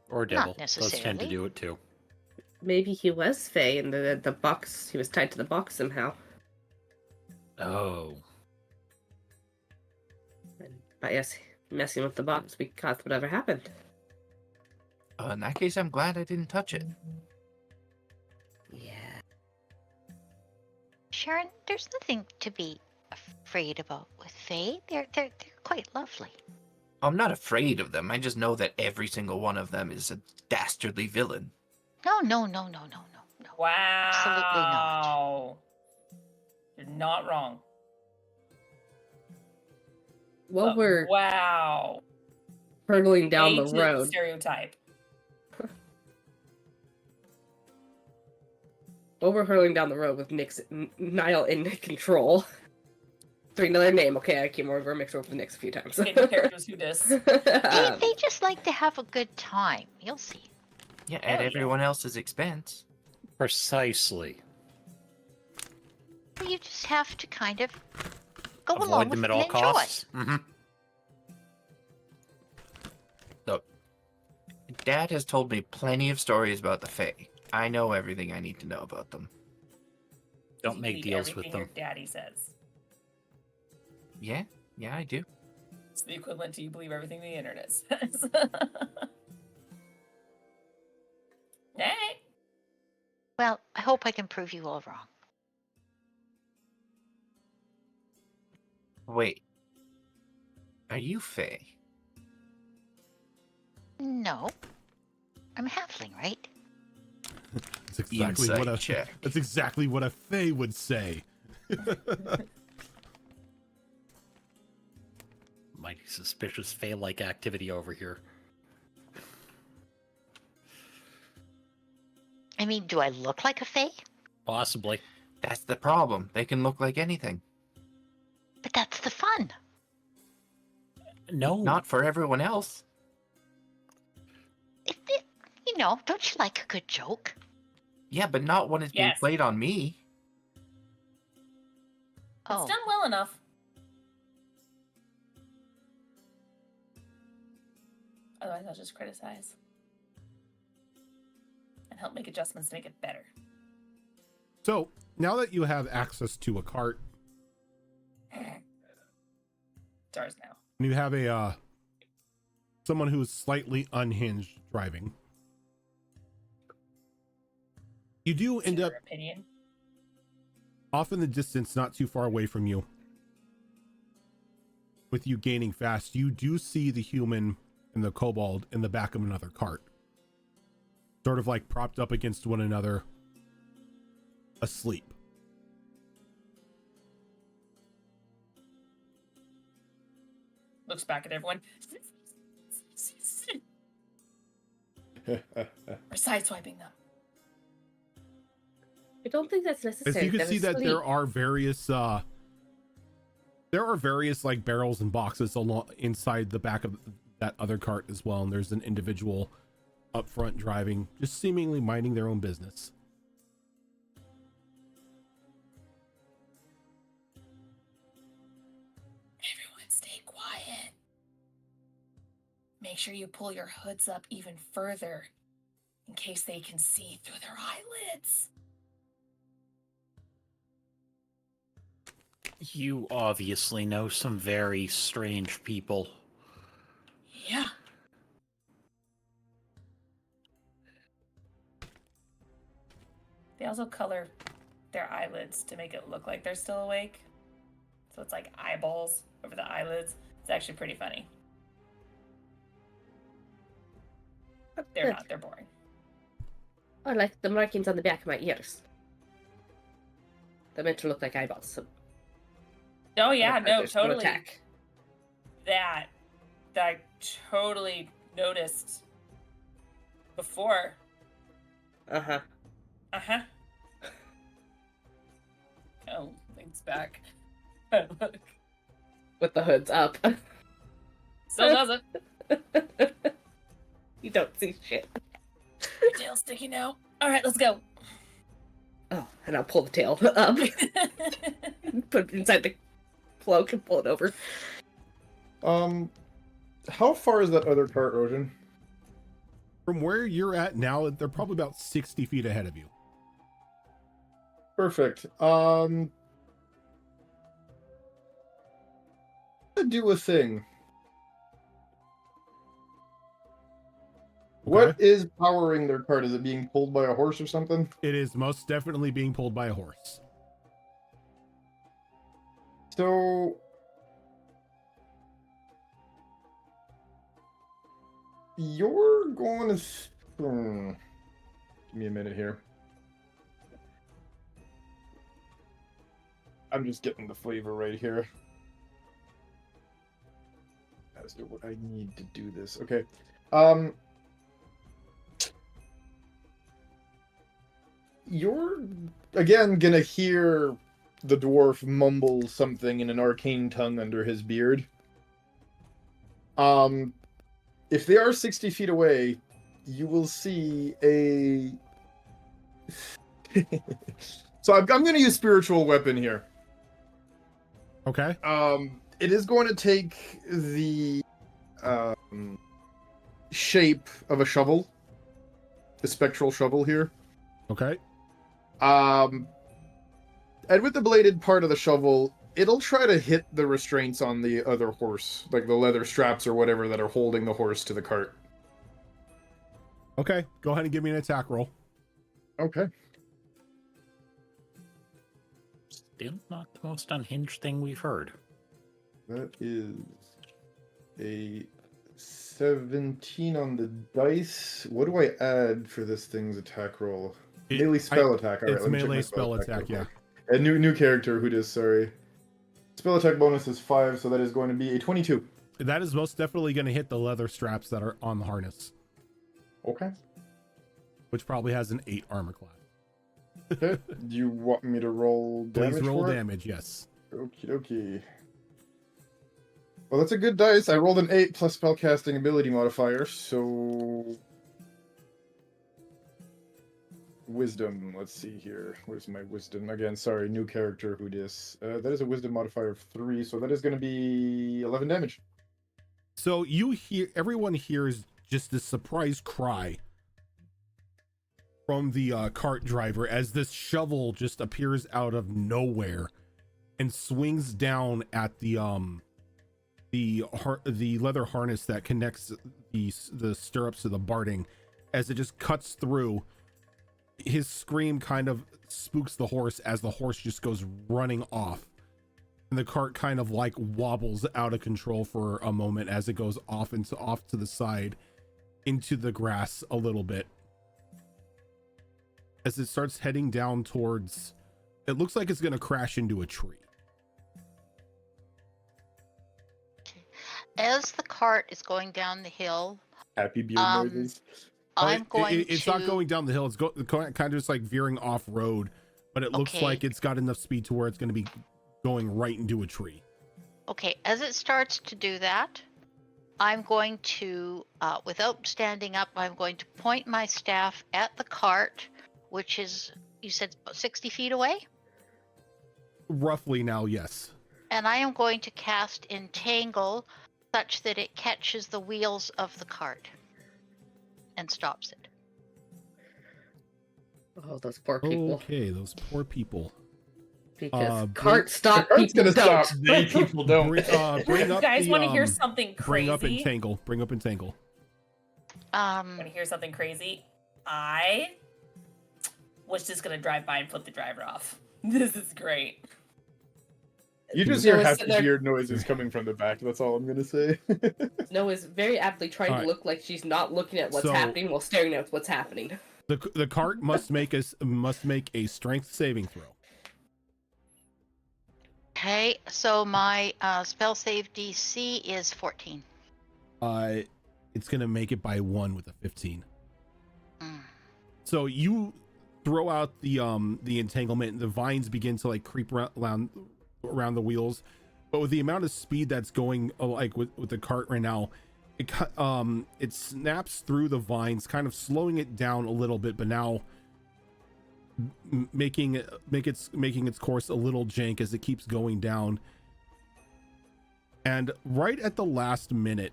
Or devil. Not Those tend to necessarily. do it too. Maybe he was Fae and the box, he was tied to the box somehow. Oh. And by us messing with the box, we caused whatever happened. In that case, I'm glad I didn't touch it. Yeah. Sharon, there's nothing to be afraid about with fae. They're quite lovely. I'm not afraid of them. I just know that every single one of them is a dastardly villain. No. Wow. Absolutely not. You're not wrong. While But we're wow. hurtling down A the to road, stereotype. with Niall in control. Three another name. Okay, I came over mixed up with Nyx a few times. Hidden characters who dis. They just like to have a good time. You'll see. Yeah, Hell at yeah. everyone else's expense. Precisely. You just have to kind of go along Avoid with them it at all and enjoy. costs. Mm-hmm. Look, Dad has told me plenty of stories about the Fae. I know everything I need to know about them. Don't You make believe deals with everything them. Your daddy says. Yeah, I do. It's the equivalent to you believe everything the internet says. Hey. Well, I hope I can prove you all wrong. Wait. Are you Fae? No. I'm a halfling, right? That's exactly what Insight check. That's exactly what a fae would say. Mighty suspicious fae-like activity over here. I mean, do I look like a fae? Possibly. That's the problem. They can look like anything. But that's the fun. No. Not for everyone else. You know, don't you like a good joke? Yeah, but not when it's being Yes. played on me. Oh, It's done well enough. Otherwise, I'll just criticize. And help make adjustments to make it better. So now that you have access to a cart, It's ours now. and you have a someone who is slightly unhinged driving, you do end Your up opinion. off in the distance, not too far away from you. With you gaining fast, you do see the human and the kobold in the back of another cart, sort of like propped up against one another, asleep. Looks back at everyone. We're sideswiping them. I don't think that's As necessary. you can They're see that asleep. there are various like barrels and boxes along inside the back of that other cart as well, and there's an individual up front driving, just seemingly minding their own business. Everyone stay quiet. Make sure you pull your hoods up even further in case they can see through their eyelids. You obviously know some very strange people. Yeah. They also color their eyelids to make it look like they're still awake. So it's like eyeballs over the eyelids. It's actually pretty funny. They're not, they're boring. I like the markings on the back of my ears. They're meant to look like eyeballs. So Oh yeah, no, there's no totally. attack. That I totally noticed before. Uh-huh. Uh-huh. Oh, things back. Look. With the hoods up. Still doesn't. You don't see shit. Your tail's sticking out. All right, let's go. Oh, and I'll pull the tail up. Put it inside the cloak and pull it over. How far is that other cart, Rosian? From where you're at now, they're probably about 60 feet ahead of you. Perfect. Do a thing. Okay. What is powering their cart? Is it being pulled by a horse or something? It is most definitely being pulled by a horse. So you're going to give me a minute here. I'm just getting the flavor right here as to what I need to do this. Okay. You're again gonna hear the dwarf mumble something in an arcane tongue under his beard. If they are 60 feet away, you will see a... So I'm going to use spiritual weapon here. Okay. It is going to take the shape of a shovel, the spectral shovel here. Okay. And with the bladed part of the shovel, it'll try to hit the restraints on the other horse, like the leather straps or whatever that are holding the horse to the cart. Okay. Go ahead and give me an attack roll. Okay. Still not the most unhinged thing we've heard. That is a 17 on the dice. What do I add for this thing's attack roll? Melee spell attack. All right, It's let me check melee my spell attack, real yeah. quick. A new character who does, sorry. Spell attack bonus is 5, so that is going to be a 22. That is most definitely going to hit the leather straps that are on the harness, Okay. which probably has an 8 armor class. Okay. Do you want me to roll damage? Please roll for it? damage, yes. Okie dokie. Well, that's a good dice. I rolled an 8 plus spellcasting ability modifier, so... Wisdom. Let's see here. Where's my wisdom? Again, sorry, new character who dis. That is a wisdom modifier of 3, so that is going to be 11 damage. So you hear, everyone hears just this surprise cry from the cart driver as this shovel just appears out of nowhere and swings down at the leather harness that connects the stirrups to the barding. As it just cuts through, his scream kind of spooks the horse as the horse just goes running off, and the cart kind of like wobbles out of control for a moment as it goes off to the side into the grass a little bit. As it starts heading down towards, it looks like it's going to crash into a tree. As the cart is going down the hill, Happy beard noises. I'm going it's to... not going down the hill. It's kind of just like veering off road, but it looks Okay. like it's got enough speed to where it's going to be going right into a tree. Okay, as it starts to do that, I'm going to, without standing up, I'm going to point my staff at the cart, which is, you said, about 60 feet away? Roughly now, yes. And I am going to cast Entangle such that it catches the wheels of the cart and stops it. Oh, those poor people. Okay, those poor people. Because cart stop Cart's people gonna don't. stop. They people don't. Bring up You guys the, want to hear something bring crazy? up Entangle. Bring up Entangle. Want to hear something crazy? I was just gonna drive by and flip the driver off. This is great. You just Snow hear is happy sitting there- beard noises coming from the back. That's all I'm gonna say. Snow is very aptly trying Alright. to look like she's not looking at what's So- happening while staring at what's happening. The cart must make a strength saving throw. Okay, so my spell save DC is 14. It's gonna make it by 1 with a 15. Mm. So you throw out the entanglement, and the vines begin to like creep around the wheels, but with the amount of speed that's going like with the cart right now, it snaps through the vines, kind of slowing it down a little bit, but now making its course a little jank as it keeps going down. And right at the last minute,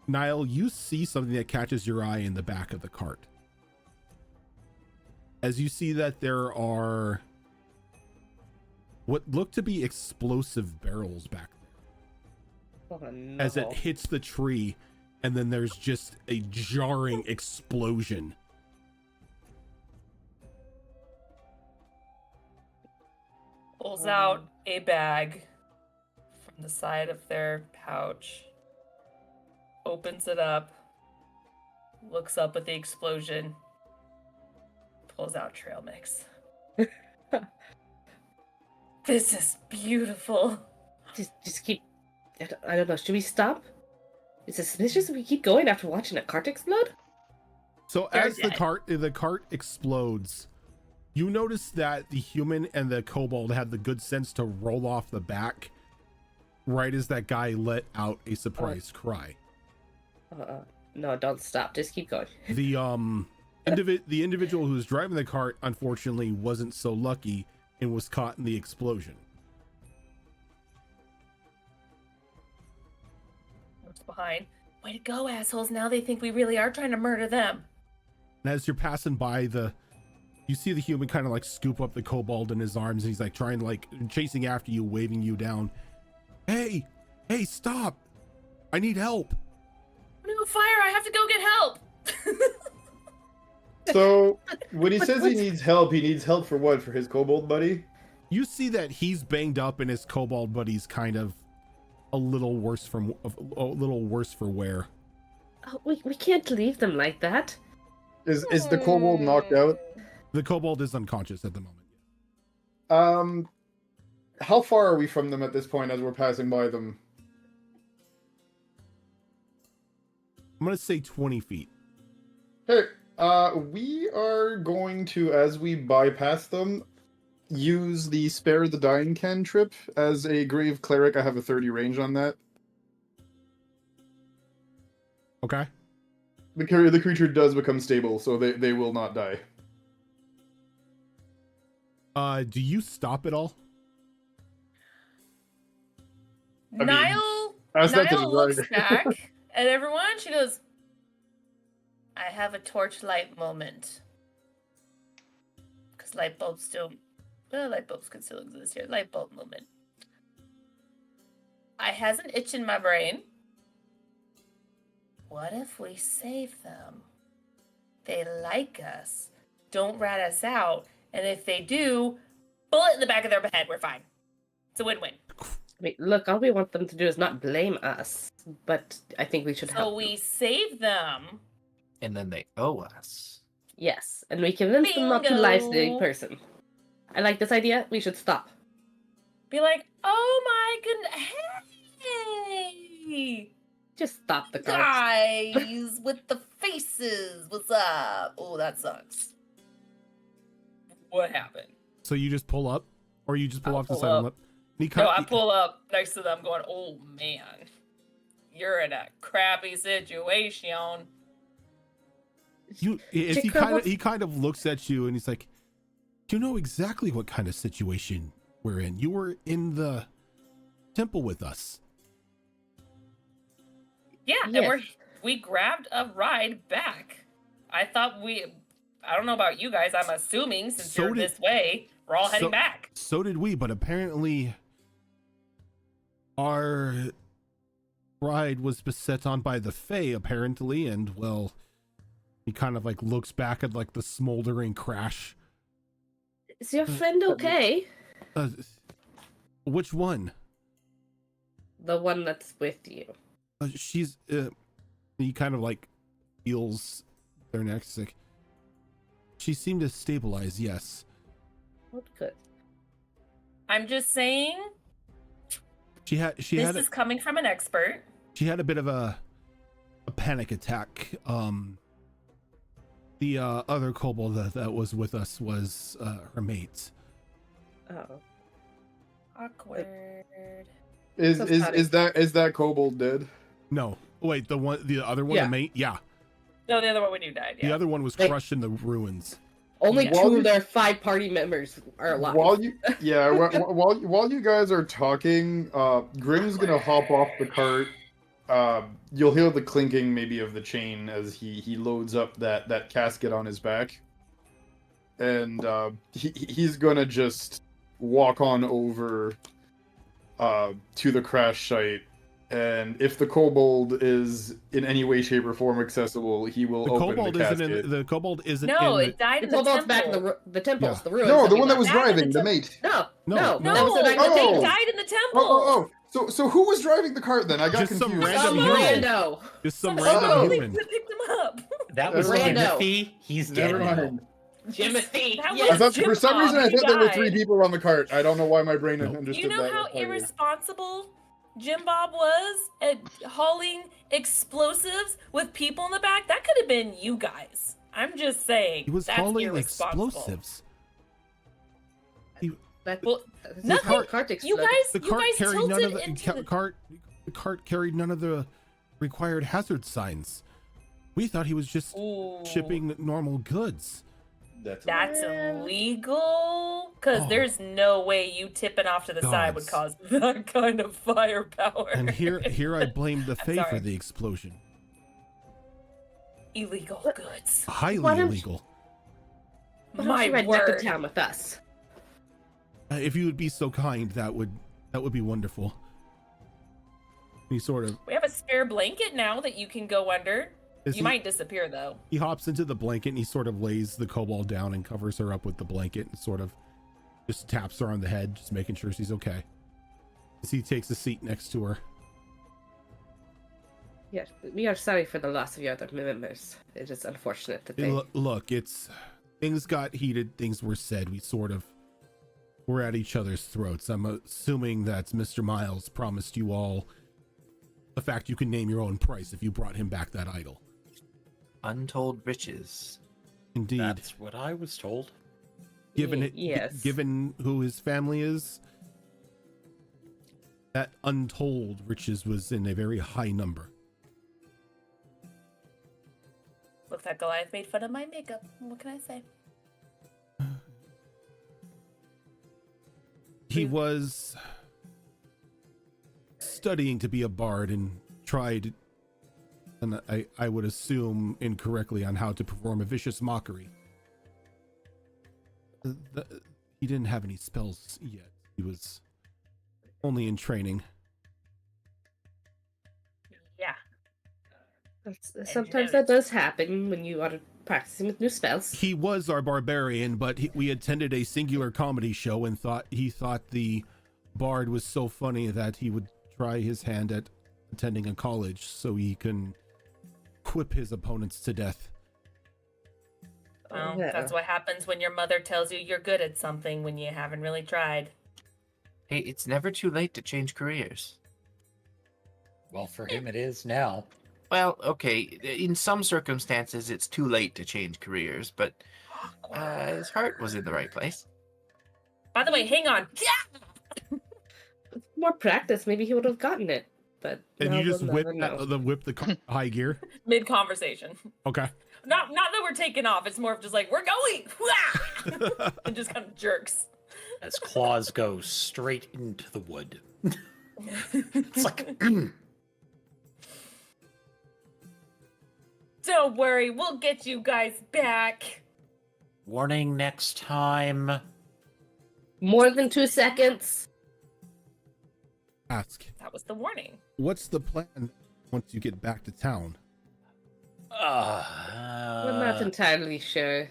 Niall, you see something that catches your eye in the back of the cart. As you see that there are what look to be explosive barrels back there. Oh, no. As it hits the tree, and then there's just a jarring explosion. Pulls out a bag from the side of their pouch, opens it up, looks up at the explosion, pulls out trail mix. This is beautiful. Just keep. I don't know. Should we stop? Is it suspicious if we keep going after watching a cart explode? So They're as the dead. cart explodes, you notice that the human and the kobold had the good sense to roll off the back right as that guy let out a surprised cry. No, don't stop. Just keep going. The the individual who was driving the cart unfortunately wasn't so lucky and was caught in the explosion. Looks behind. Way to go, assholes. Now they think we really are trying to murder them. And as you're passing by, you see the human kind of like scoop up the kobold in his arms, and he's like trying to like chasing after you, waving you down. Hey, stop! I need help. No, fire! I have to go get help. So when he says he needs help for what? For his kobold buddy? You see that he's banged up, and his kobold buddy's kind of a little worse for wear. Oh, we can't leave them like that. Is the kobold knocked out? The kobold is unconscious at the moment. How far are we from them at this point as we're passing by them? I'm gonna say 20 feet. Hey, we are going to, as we bypass them, use the Spare the Dying cantrip. As a Grave Cleric, I have a 30 range on that. Okay. The creature does become stable, so they will not die. Do you stop at all? Niall That's not Niall the looks design. back at everyone. She goes, I have a torchlight moment. Because light bulbs light bulbs can still exist here. Light bulb moment. I has an itch in my brain. What if we save them? They like us. Don't rat us out. And if they do, bullet in the back of their head. We're fine. It's a win-win. I mean, look, all we want them to do is not blame us, but I think we should help. So we save them. And then they owe us. Yes, and we convince them not to lie to the Bingo. person. I like this idea. We should stop. Be like, oh my goodness, hey, Just stop the cart. guys with the faces, what's up? Oh, that sucks. What happened? So you just pull up, or you just pull I'll off the pull side and up. lip? No, I pull up next to them going, oh man, you're in a crappy situation. He kind of looks at you and he's like, you know exactly what kind of situation we're in. You were in the temple with us. Yeah, Yes. and we grabbed a ride back. I thought I don't know about you guys, I'm assuming since So you're did- this way, we're all heading back. So did we, but apparently our ride was beset on by the Fae, apparently, and well, he kind of like looks back at like the smoldering crash. Is your friend okay? Which one? The one that's with you. She's he kind of like feels their necks, like she seemed to stabilize. Yes, What good? I'm just saying, she had this is coming from an expert. she had a bit of a panic attack. The other kobold that was with us was her mate. Oh. Awkward. Is So is funny. is that kobold dead? No. Wait, the other one, Yeah. the main, yeah. No, the other one when you died. The Yeah. other one was Wait. crushed in the ruins. Only Yeah. 2 of their 5 party members are alive. While you guys are talking, Grim's gonna hop off the cart. You'll hear the clinking maybe of the chain as he loads up that casket on his back, and he's gonna just walk on over to the crash site. And if the kobold is in any way, shape, or form accessible, he will The open kobold the casket. the kobold isn't No, in it died The in the kobold's back in temple. the temples, Yeah. the ruins. No, the we one that left. was Back in driving, the the mate. No, No, no, no. that was the back in the No, Oh. they temples. died in the temple. So who was driving the cart then? I got Just some confused. random Some human. rando. Just some Some random Oh. human. that picked him up. That was Never mind. Timothy. He's dead Never now. mind. Timothy. That Yes. I thought Jim for some reason I Bob, he thought there were 3 died. people on the cart. I don't know why my brain Nope. understood You know that. how That's funny. irresponsible Jim Bob was at hauling explosives with people in the back? That could have been you guys. I'm just saying. He was that's hauling irresponsible. explosives. That, Well, that's nothing. how the cart You exploded. guys, The you cart guys carried none tilted of the into the... cart carried none of the required hazard signs. We thought he was just Ooh, shipping normal goods. That's illegal. Because Oh. there's no way you tipping off to the side would cause Gods. that kind of firepower. And here I blamed the Fae for Sorry. the explosion. Illegal goods. Highly Why don't illegal. Why don't My you ride back to word. town with us? If you would be so kind, that would be wonderful. He sort of We have a spare blanket now that you can go under. is You he, might disappear though. he hops into the blanket and he sort of lays the kobold down and covers her up with the blanket and sort of just taps her on the head, just making sure she's okay. As he takes a seat next to her. Yes, we are sorry for the loss of your other members. It is unfortunate that they. Look, it's things got heated, things were said. We sort of were at each other's throats. I'm assuming that Mr. Miles promised you all the fact you can name your own price if you brought him back that idol. Untold riches. Indeed. That's what I was told. Yes. Given who his family is, that untold riches was in a very high number. Looks like Goliath made fun of my makeup. What can I say? He was studying to be a bard and tried, and I would assume incorrectly, on how to perform a vicious mockery. He didn't have any spells yet. He was only in training. Yeah. Sometimes that does happen when you are practicing with new spells. He was our barbarian, but we attended a singular comedy show and he thought the bard was so funny that he would try his hand at attending a college so he can whip his opponents to death. Well, Yeah. that's what happens when your mother tells you you're good at something when you haven't really tried. Hey, it's never too late to change careers. Well, for him it is now. Well, okay, in some circumstances it's too late to change careers, but his heart was in the right place. By the way, hang on. With more practice, maybe he would have gotten it. But And no, you just we'll never know. whip the high gear. Mid conversation. Okay. Not that we're taking off. It's more of just like we're going, Wah! And just kind of jerks. As claws go straight into the wood. It's like, Don't worry, we'll get you guys back. warning next time. More than 2 seconds. Ask, That was the warning. what's the plan once you get back to town? I'm not entirely sure.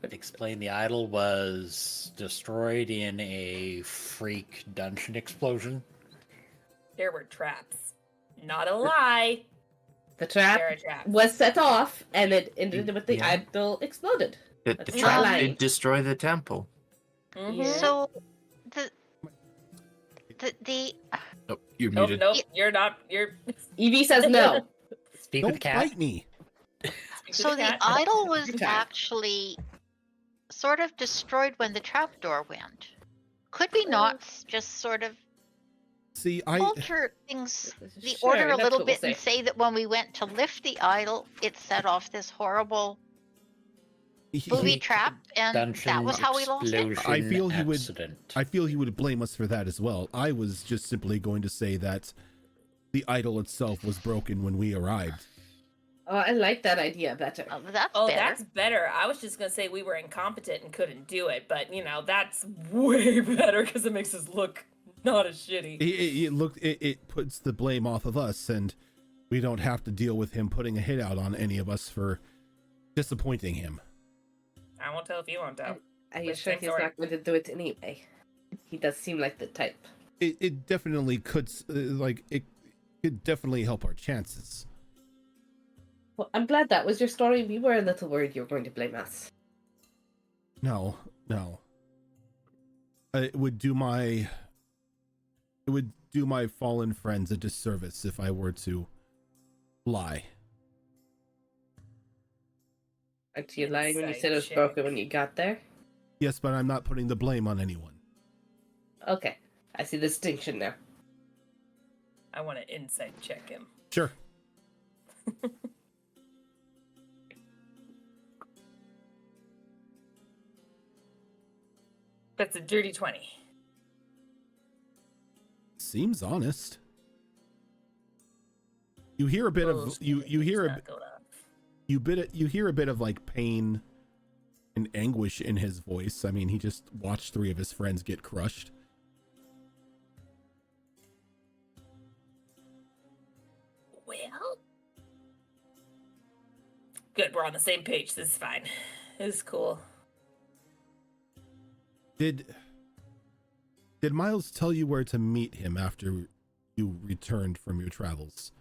Explain the idol was destroyed in a freak dungeon explosion. There were traps. Not a lie. The trap There are traps. was set off, and it ended with the Yeah. idol exploded. The That's trap not lying. did destroy the temple. Mhm. Yeah. So the Oh, you're Nope, muted. nope, you're not. You're. Evie says no. Speak with Don't cat. bite me. so the idol was Good time. actually sort of destroyed when the trapdoor went. Could we not just sort of See, alter things, the Sure, order a that's little what we'll bit, and say. say that when we went to lift the idol, it set off this horrible booby trap, and that was how we lost it. I feel he would. accident. I feel he would blame us for that as well. I was just simply going to say that the idol itself was broken when we arrived. Oh, I like that idea better. That's Oh, better. that's better. I was just gonna say we were incompetent and couldn't do it, but you know that's way better because it makes us look not as shitty. It puts the blame off of us, and we don't have to deal with him putting a hit out on any of us for disappointing him. I won't tell if you won't tell. Are you Which sure thing's he's right? not going to do it anyway? He does seem like the type. It definitely could, it could definitely help our chances. Well, I'm glad that was your story. We were a little worried you were going to blame us. No. It would do my fallen friends a disservice if I were to lie. Aren't you lying when you Insight said it was check. broken when you got there? Yes, but I'm not putting the blame on anyone. Okay, I see the distinction now. I want to insight check him. Sure. That's a dirty 20. Seems honest. You hear a bit of you hear a you hear a bit of like pain and anguish in his voice. I mean, he just watched 3 of his friends get crushed. Well, good. We're on the same page. This is fine. This is cool. Did Miles tell you where to meet him after you returned from your travels?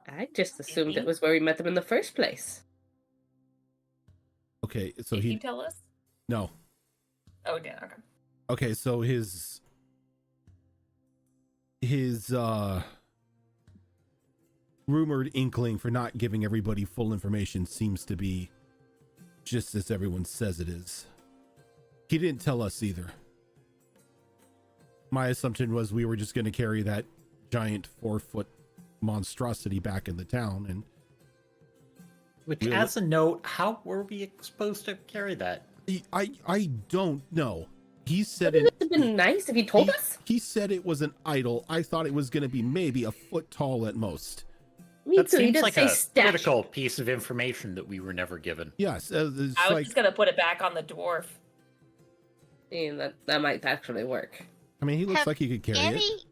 I just assumed he? it was where we met them in the first place. Okay, so Did he you tell us? no. Oh, yeah. Okay. Okay, so his rumored inkling for not giving everybody full information seems to be just as everyone says it is. He didn't tell us either. My assumption was we were just going to carry that giant 4-foot monstrosity back in the town, and Which, as a note, how were we supposed to carry that? I don't know. He said Wouldn't it. it have been nice if he told us? He said it was an idol. I thought it was going to be maybe a foot tall at most. Me That too. He seems didn't like say a statue. critical piece of information that we were never given. Yes, it's I was like just gonna put it back on the dwarf. And that might actually work. I mean, he looks Have like he could carry it.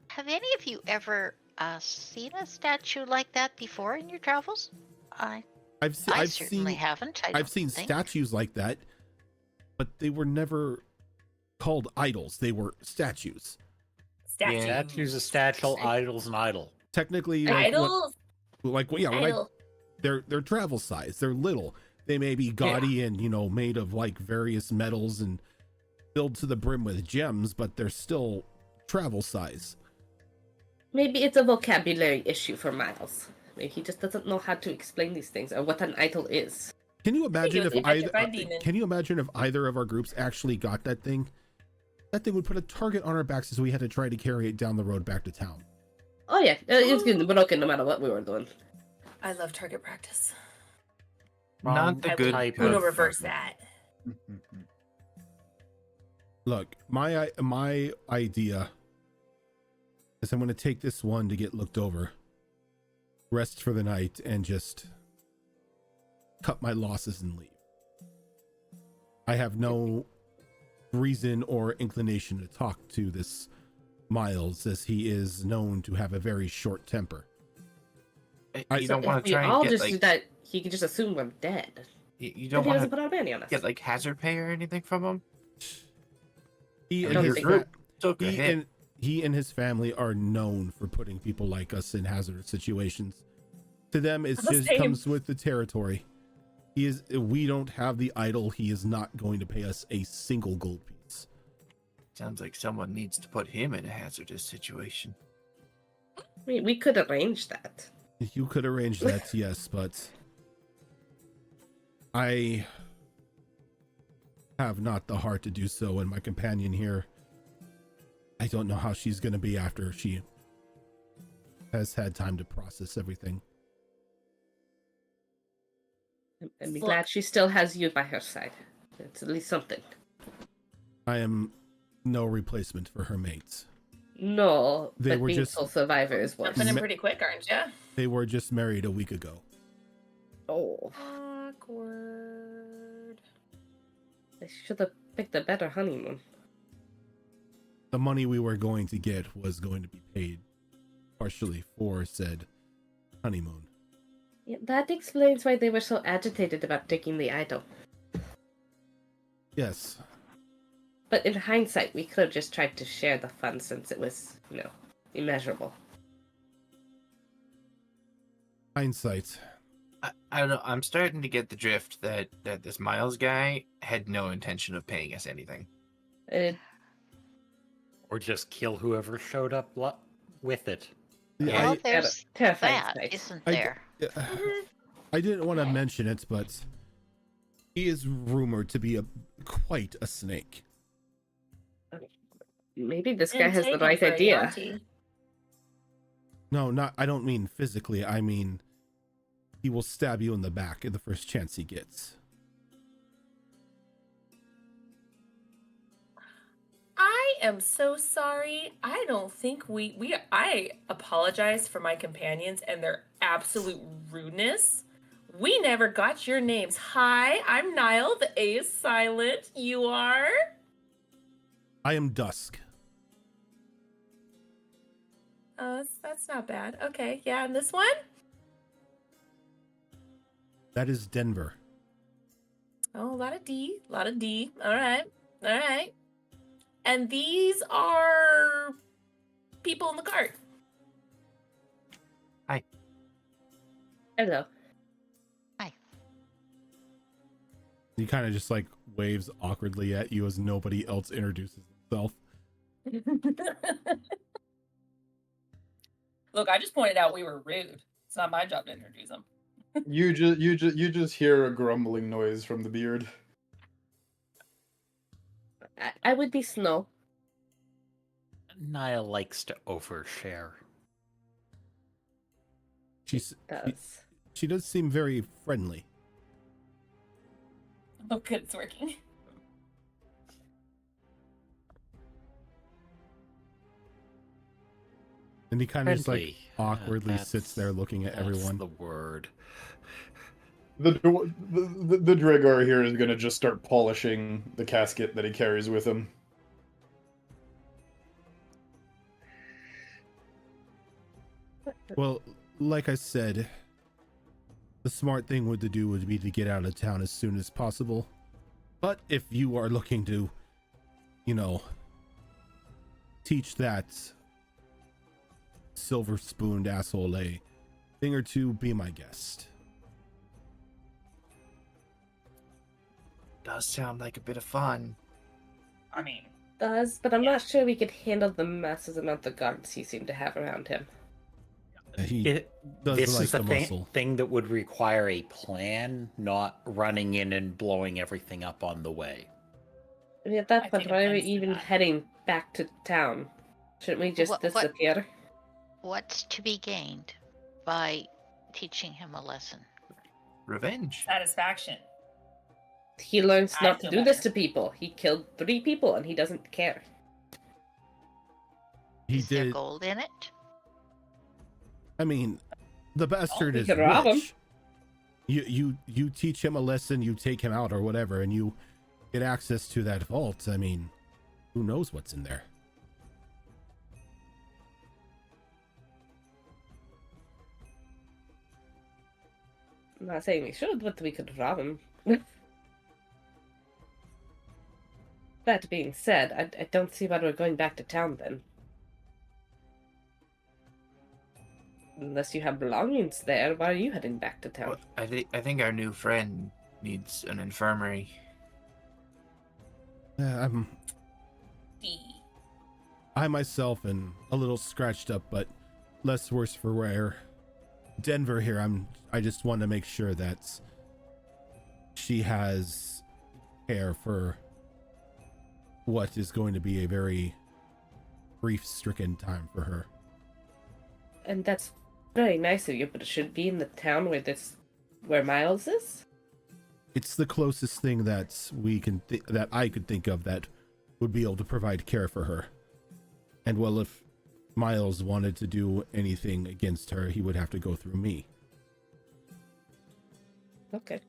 Have any of you ever seen a statue like that before in your travels? I I've certainly seen haven't. I've seen statues like that, but they were never called idols. They were statues. Statue. Statue's a statue, idol's an idol. Technically, Idols. Idol. They're travel size. They're little. They may be gaudy and made of like various metals and filled to the brim with gems, but they're still travel size. Maybe it's a vocabulary issue for Miles. Maybe he just doesn't know how to explain these things or what an idol is. Can you imagine was if invented by a demon. Can you imagine if either of our groups actually got that thing? That thing would put a target on our backs as we had to try to carry it down the road back to town. Oh yeah, it's good, but okay, no matter what we were doing. I love target practice. Not the I good would type Uno of reverse that. Look, my idea is I'm going to take this one to get looked over, rest for the night, and just cut my losses and leave. I have no reason or inclination to talk to this Miles, as he is known to have a very short temper. You don't want If to we try all and get just do that, he could just assume we're dead. you Then don't he want doesn't to put our bounty on us. get like hazard pay or anything from him. He I and mean, his your group fa- took a he hit. and he and his family are known for putting people like us in hazardous situations. To them, it just Same. comes with the territory. We don't have the idol. He is not going to pay us a single gold piece. Sounds like someone needs to put him in a hazardous situation. We could arrange that. You could arrange that, yes, but I have not the heart to do so, and my companion here I don't know how she's going to be after she has had time to process everything. And be glad she still has you by her side. It's at least something. I am no replacement for her mates. No, They but were being just sole survivor is worse. Jumping in pretty quick, aren't you? They were just married a week ago. Oh, Awkward. they should have picked a better honeymoon. The money we were going to get was going to be paid partially for said honeymoon. Yeah, that explains why they were so agitated about taking the idol. Yes. But in hindsight, we could have just tried to share the funds since it was, immeasurable. Hindsight. I don't know. I'm starting to get the drift that this Miles guy had no intention of paying us anything. Or just kill whoever showed up with it. Yeah, Well, there's terrifying that, sight. isn't there? I didn't want to mention it, but he is rumored to be quite a snake. Maybe this guy has the right idea. No, I don't mean physically. I mean, he will stab you in the back at the first chance he gets. I am so sorry. I don't think I apologize for my companions and their absolute rudeness. We never got your names. Hi, I'm Niall. The A is silent. You are? I am Dusk. Oh, that's not bad. Okay, yeah, and this one? That is Denver. Oh, a lot of D. All right. And these are people in the cart. Hi. Hello. He kind of just like waves awkwardly at you as nobody else introduces himself. Look, I just pointed out we were rude. It's not my job to introduce them. You just hear a grumbling noise from the beard. I would be Snow. Niall likes to overshare. She does seem very friendly. Oh, good, it's working. And he kind of just like Friendly. awkwardly sits there looking at everyone. That's the word. The Dragar here is gonna just start polishing the casket that he carries with him. Well, like I said, the smart thing to do would be to get out of town as soon as possible. But if you are looking to, teach that silver-spooned asshole a thing or two, be my guest. Does sound like a bit of fun. I mean, But I'm not sure we could handle the massive amount of guards he seemed to have around him. He does This like is the the muscle. thing that would require a plan, not running in and blowing everything up on the way. I mean, at that I point, take why are we offense to even that. heading back to town? Shouldn't we just What- disappear? What's to be gained by teaching him a lesson? Revenge. satisfaction. He learns I not to feel do this better. to people. He killed 3 people and he doesn't care. He Is there did. gold in it? I mean, the bastard we is could rob him. rich. You teach him a lesson, you take him out or whatever, and you get access to that vault. I mean, who knows what's in there? I'm not saying we should, but we could rob him. That being said, I don't see why we're going back to town then. Unless you have belongings there, why are you heading back to town? Well, I think our new friend needs an infirmary. I myself am a little scratched up, but less worse for wear. Denver here, I just want to make sure that she has care for what is going to be a very grief-stricken time for her. And that's very nice of you, but it should be in the town where Miles is? It's the closest thing that that I could think of that would be able to provide care for her. And well, if Miles wanted to do anything against her, he would have to go through me. Okay.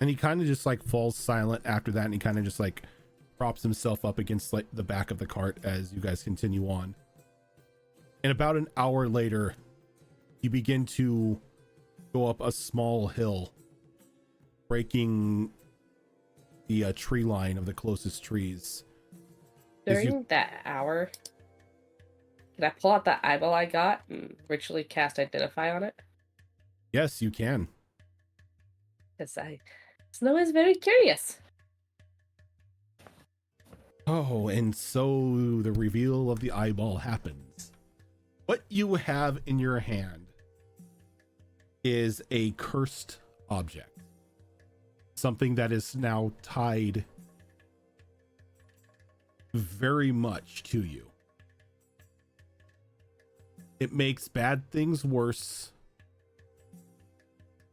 And he kind of just like falls silent after that, and he kind of just like props himself up against like the back of the cart as you guys continue on. And about an hour later, you begin to go up a small hill, breaking the tree line of the closest trees. During that hour, can I pull out that eyeball I got and ritually cast Identify on it? Yes, you can. Because Snow is very curious. Oh, and so the reveal of the eyeball happens. What you have in your hand is a cursed object. Something that is now tied very much to you. It makes bad things worse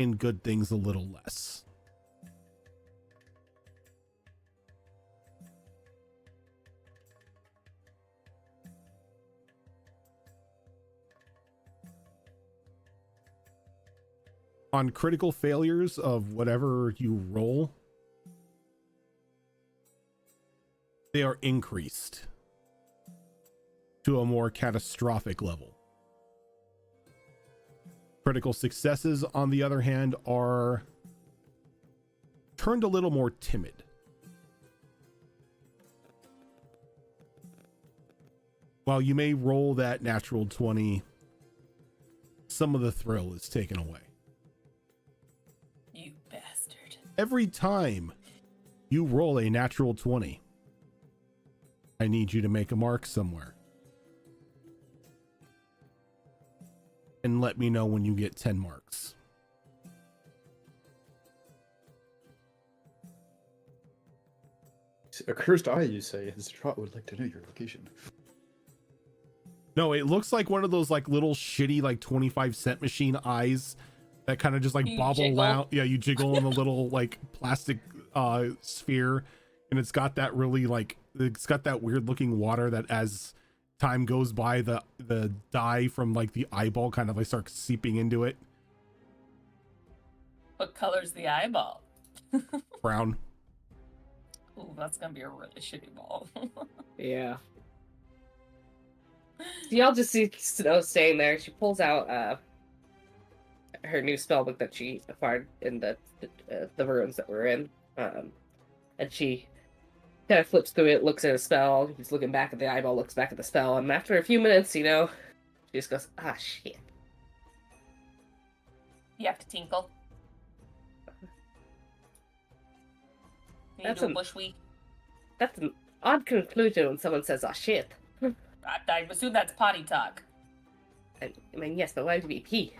and good things a little less. On critical failures of whatever you roll, they are increased to a more catastrophic level. Critical successes, on the other hand, are turned a little more timid. While you may roll that natural 20, some of the thrill is taken away. You bastard. Every time you roll a natural 20, I need you to make a mark somewhere. And let me know when you get 10 marks. A cursed eye, you say? His Trot would like to know your location. No, it looks like one of those like little shitty like 25-cent machine eyes that kind of just like You bobble jiggle? out. Yeah, you jiggle in the little like plastic sphere, and it's got that really like, it's got that weird looking water that as time goes by, the dye from like the eyeball kind of like starts seeping into it. What color's the eyeball? Brown. Ooh, that's gonna be a really shitty ball. Yeah. Y'all just see Snow staying there. She pulls out her new spellbook that she acquired in the ruins that we're in, and she kind of flips through it, looks at a spell. She's looking back at the eyeball, looks back at the spell, and after a few minutes, she just goes, "Ah, shit." You have to tinkle. You That's do a an- bush week. That's an odd conclusion when someone says, "Ah, shit." I assume that's potty talk. I mean, yes, but why would it be pee?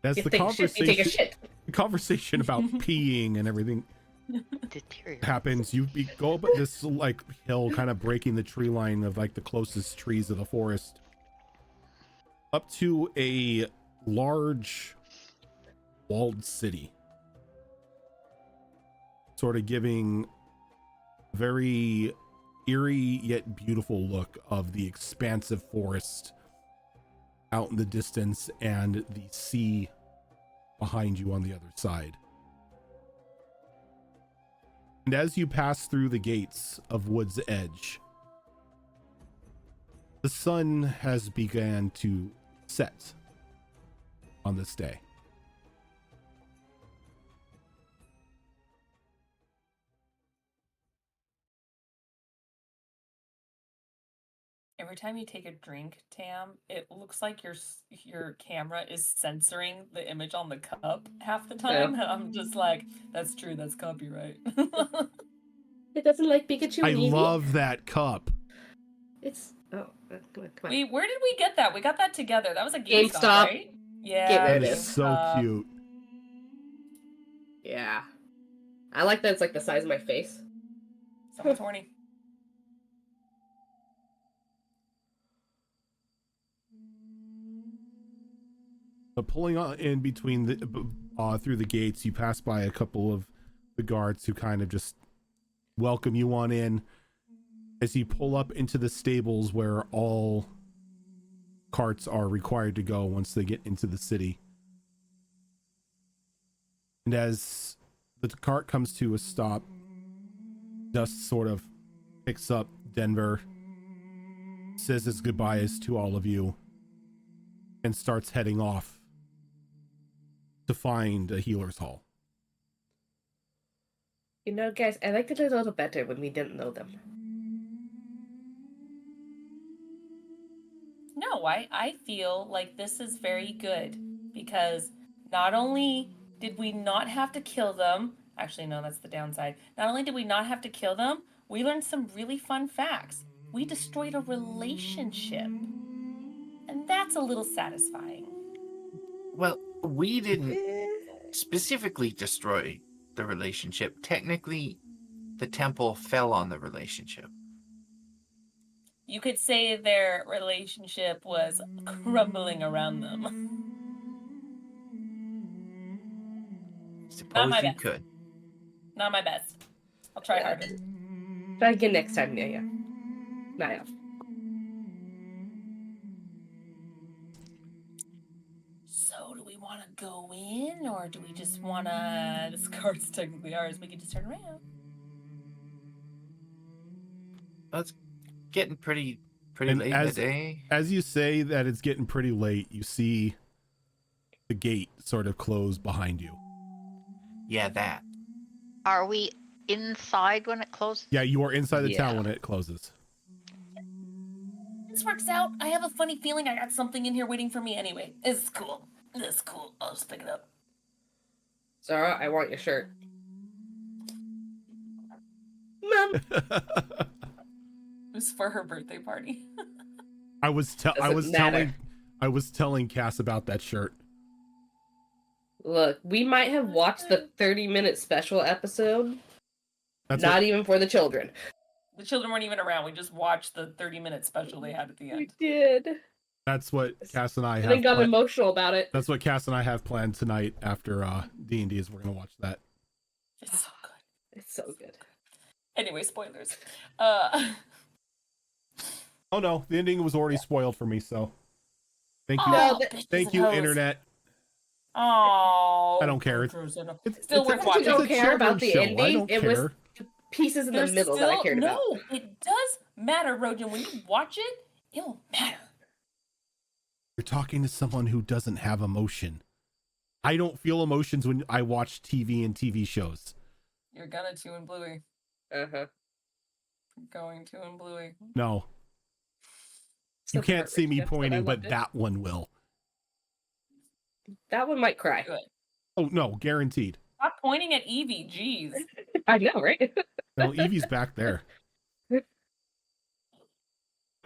That's You the take a shit, you take a conversation. shit. The conversation about peeing and everything Deteriorate. happens. You go up this like hill, kind of breaking the tree line of like the closest trees of the forest, up to a large walled city, sort of giving very eerie yet beautiful look of the expansive forest out in the distance and the sea behind you on the other side. And as you pass through the gates of Wood's Edge, the sun has begun to set on this day. Every time you take a drink, Tam, it looks like your camera is censoring the image on the cup half the time. And I'm just like, that's true, that's copyright. It doesn't like Pikachu. I and Eevee? love that cup. It's come on. Where did we get that? We got that together. That was a GameStop. GameStop, right? Yeah. Get rid That of is it. so cute. Yeah. I like that it's like the size of my face. Someone's horny. But pulling on in between the through the gates, you pass by a couple of the guards who kind of just welcome you on in as you pull up into the stables where all carts are required to go once they get into the city. And as the cart comes to a stop, Dust sort of picks up Denver, says his goodbyes to all of you, and starts heading off to find a healer's hall. You know, guys, I liked it a little better when we didn't know them. No, I feel like this is very good because not only did we not have to kill them, actually, no, that's the downside. Not only did we not have to kill them, we learned some really fun facts. We destroyed a relationship. And that's a little satisfying. Well, we didn't specifically destroy the relationship. Technically, the temple fell on the relationship. You could say their relationship was crumbling around them. Suppose my you best. could. Not my best. I'll try harder. Try again next time, Naya. Naya. So do we want to go in, or do we just want to... This card's technically ours. We can just turn around. Well, it's getting pretty late in the day. As you say that it's getting pretty late, you see the gate sort of close behind you. Yeah, that. Are we inside when it closes? Yeah, you are inside the town when it closes. This works out. I have a funny feeling I got something in here waiting for me anyway. This is cool. This is cool. I'll just pick it up. Zara, I want your shirt. Mom. It was for her birthday party. I was telling Cass about that shirt. Look, we might have watched the 30-minute special episode. That's not even for the children. The children weren't even around. We just watched the 30-minute special they had at the end. We did. That's what Cass and I have. They got emotional about it. That's what Cass and I have planned tonight after D&D is we're gonna watch that. It's so good. It's so good. Anyway, spoilers. Oh no, the ending was already spoiled for me, so thank you. Oh, thank you, internet. Oh, I don't care. It's still worth watching. I don't care about the ending. It was pieces in the middle that I cared about. No, it does matter, Rojan. When you watch it, it'll matter. You're talking to someone who doesn't have emotion. I don't feel emotions when I watch TV and TV shows. You're gonna to and Bluey. Uh-huh. Going to and Bluey. No. You can't see me pointing, but that one will. That one might cry. Good. Oh no, guaranteed. Stop pointing at Evie, jeez. I know, right? No, Evie's back there. But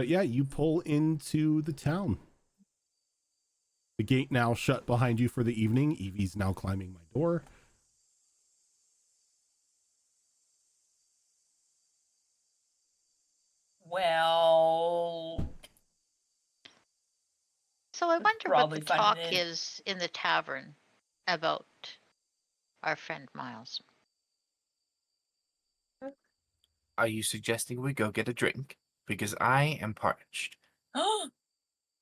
yeah, you pull into the town. The gate now shut behind you for the evening. Evie's now climbing my door. Well... So I wonder what Probably the talk finding it. is in the tavern about our friend Miles. Are you suggesting we go get a drink? Because I am parched. Oh,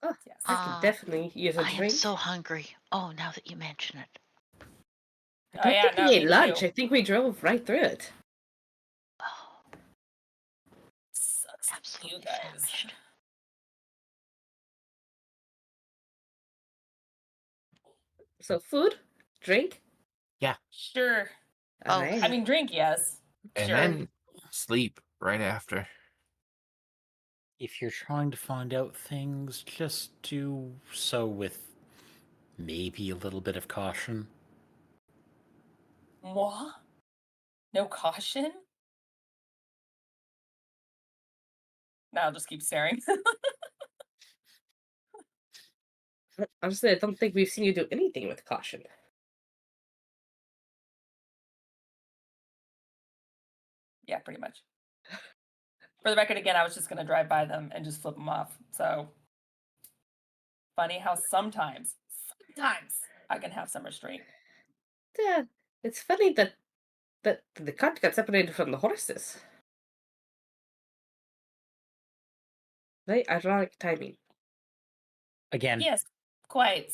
Yes. I can definitely use a I am drink. so hungry. Oh, now that you mention it. I don't think no, we ate me lunch. too. I think we drove right through it. Oh, Sucks. absolutely You guys. famished. So food, drink. Sure. Oh, Alright. I mean, drink, yes. And Sure. then sleep right after. If you're trying to find out things, just do so with maybe a little bit of caution. Moi? No caution? No, I'll just keep staring. Honestly, I don't think we've seen you do anything with caution. Yeah, pretty much. For the record, again, I was just going to drive by them and just flip them off. So funny how sometimes I can have some restraint. Yeah, it's funny that the cart got separated from the horses. Very ironic timing. Again, Yes, quite.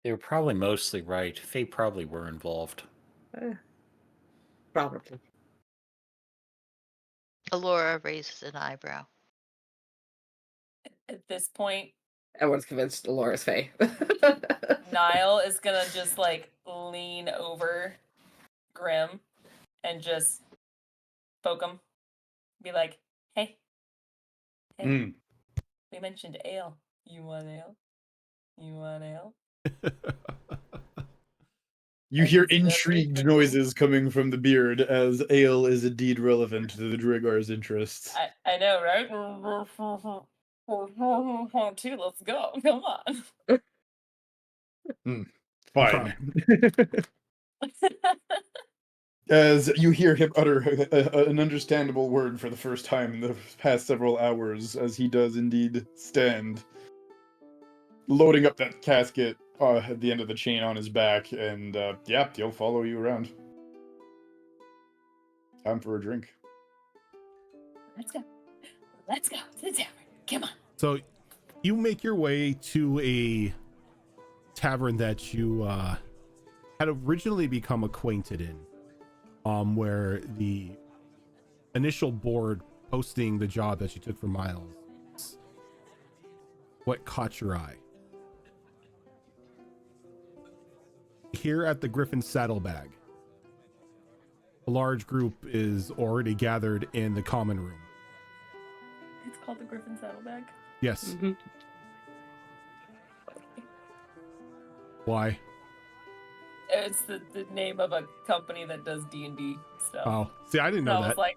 they were probably mostly right. They probably were involved. Probably. Alora raises an eyebrow. At this point, Everyone's convinced Laura's Faye. Niall is gonna just like lean over Grim and just poke him. Be like, hey, Mm. we mentioned ale. You want ale? You want ale? You I hear can see that intrigued very noises coming from the beard as ale is indeed relevant to the Drigar's interests. I know, right? Two, let's go. Come on. Fine. As you hear him utter an understandable word for the first time in the past several hours, as he does indeed stand, loading up that casket at the end of the chain on his back, and yeah, he'll follow you around. Time for a drink. Let's go. Let's go to the tavern. Come on. So you make your way to a tavern that you had originally become acquainted in, where the initial board posting the job that you took for Miles, what caught your eye? Here at the Griffin Saddlebag, a large group is already gathered in the common room. It's called the Griffin Saddlebag. Yes. Mhm. Why? It's the name of a company that does D&D stuff. Oh, see, I didn't So know I was that. like,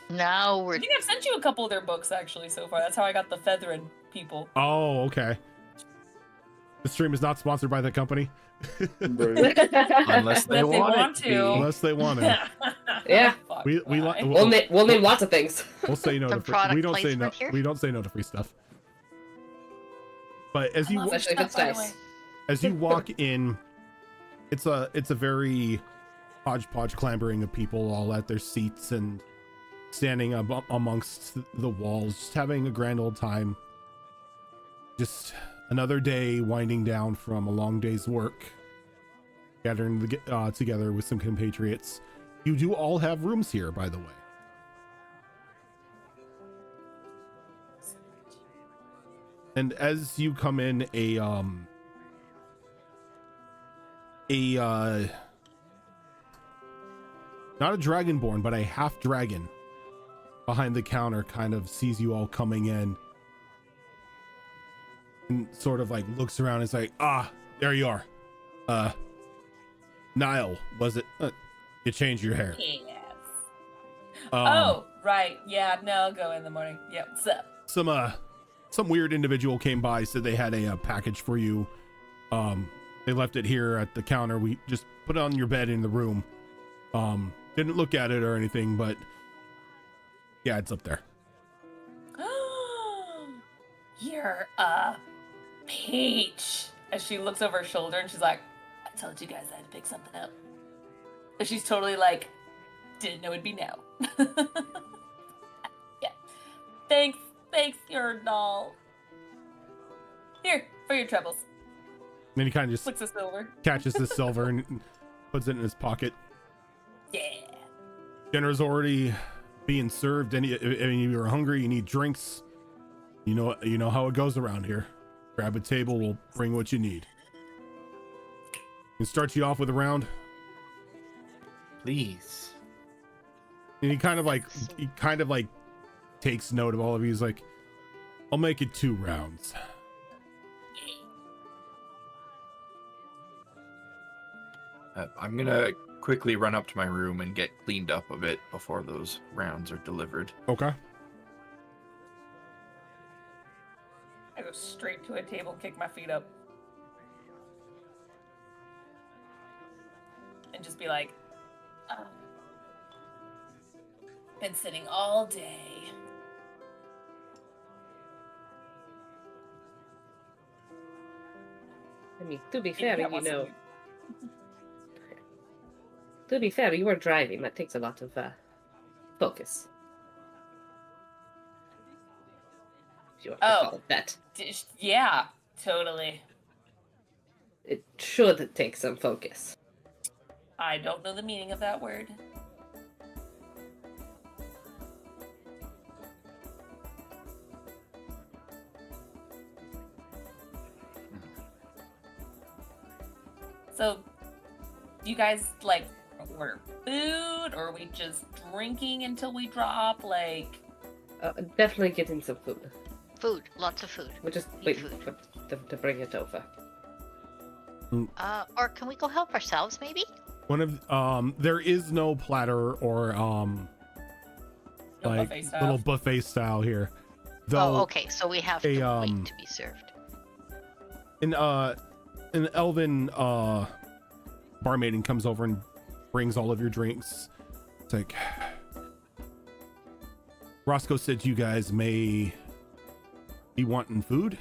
Now I we're think I've sent you a couple of their books actually so far. That's how I got the Featherin people. Oh, okay. The stream is not sponsored by that company. Right. Unless they If they want, want it to. to. Unless they want to. Yeah. Fuck, We why? li- We'll name lots of things. We'll say no Some to free. product We don't say no. placement here? We don't say no to free stuff. But as I you love your Especially if stuff, it's by the nice. way. as you walk in, it's a very hodgepodge clambering of people all at their seats and standing amongst the walls, just having a grand old time. Just another day winding down from a long day's work, gathering together with some compatriots. You do all have rooms here, by the way. And as you come in, not a dragonborn, but a half dragon behind the counter kind of sees you all coming in and sort of like looks around and is like, ah, there you are. Niall, was it? You changed your hair. Yes. Oh, right. Yeah, no, I'll go in the morning. Yep, what's up? Some weird individual came by, said they had a package for you. They left it here at the counter. We just put it on your bed in the room. Didn't look at it or anything, but yeah, it's up there. You're a peach. As she looks over her shoulder and she's like, I told you guys I had to pick something up. And she's totally like, didn't know it'd be now. Yeah. Thanks, you're a doll. Here, for your troubles. And then he kind of just Flicks the silver. catches the silver and puts it in his pocket. Yeah. Dinner's already being served. If you're hungry, you need drinks. You know how it goes around here. Grab a table, we'll bring what you need. And start you off with a round. Please. And he kind of like takes note of all of you. He's like, I'll make it 2 rounds. I'm gonna quickly run up to my room and get cleaned up a bit before those rounds are delivered. Okay. I go straight to a table, kick my feet up. And just be like, been sitting all day. I mean, to be Maybe fair, I you want know, some- to be fair, you were driving. That takes a lot of focus. If you want to Oh. call it that. Yeah, totally. It should take some focus. I don't know the meaning of that word. So, do you guys like order food, or are we just drinking until we drop? Like, Definitely getting some food. Food, lots of food. We'll just Eat wait food. for them to bring it over. Or can we go help ourselves, maybe? One of there is no platter or no like buffet style. little buffet style here. Though Oh, okay. So we have to wait to be served. an elven barmaiden comes over and brings all of your drinks. It's like, Roscoe said you guys may be wanting food.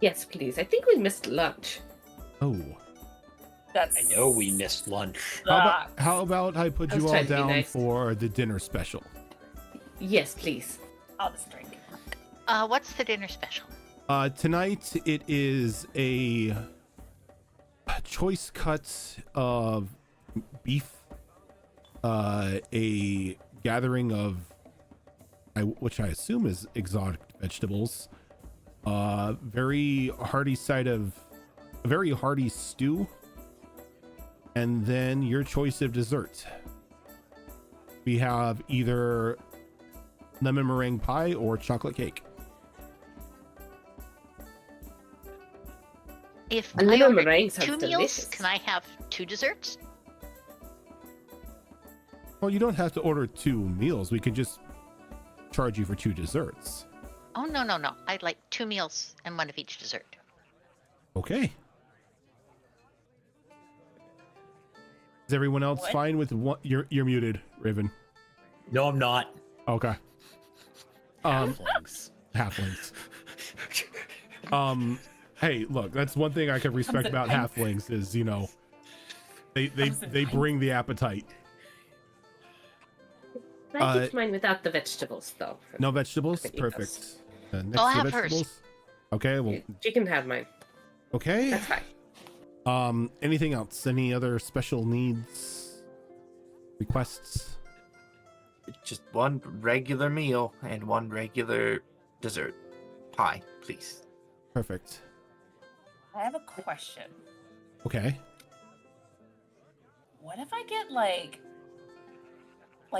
Yes, please. I think we missed lunch. Oh, That's I know we missed lunch. how about I put I was you all trying to be down nice. for the dinner special? Yes, please. I'll just drink. What's the dinner special? Tonight it is a choice cut of beef, a gathering of which I assume is exotic vegetables, very hearty a very hearty stew, and then your choice of dessert. We have either lemon meringue pie or chocolate cake. If A I lemon order meringue 2 sounds meals, delicious. can I have 2 desserts? Well, you don't have to order 2 meals. We could just charge you for 2 desserts. Oh, no. I'd like 2 meals and 1 of each dessert. Okay. Is everyone else What? fine with what? You're muted, Riven. No, I'm not. Okay. Halflings. Halflings. Hey, look, that's one thing I can respect about halflings is, you know, they bring the appetite. I get mine without the vegetables, though. No vegetables? I can eat Perfect. those. Next I'll to have hers. vegetables. Okay, well, You can have mine. okay. That's fine. Anything else? Any other special needs? Requests? Just 1 regular meal and 1 regular dessert. Pie, please. Perfect. I have a question. Okay. What if I get like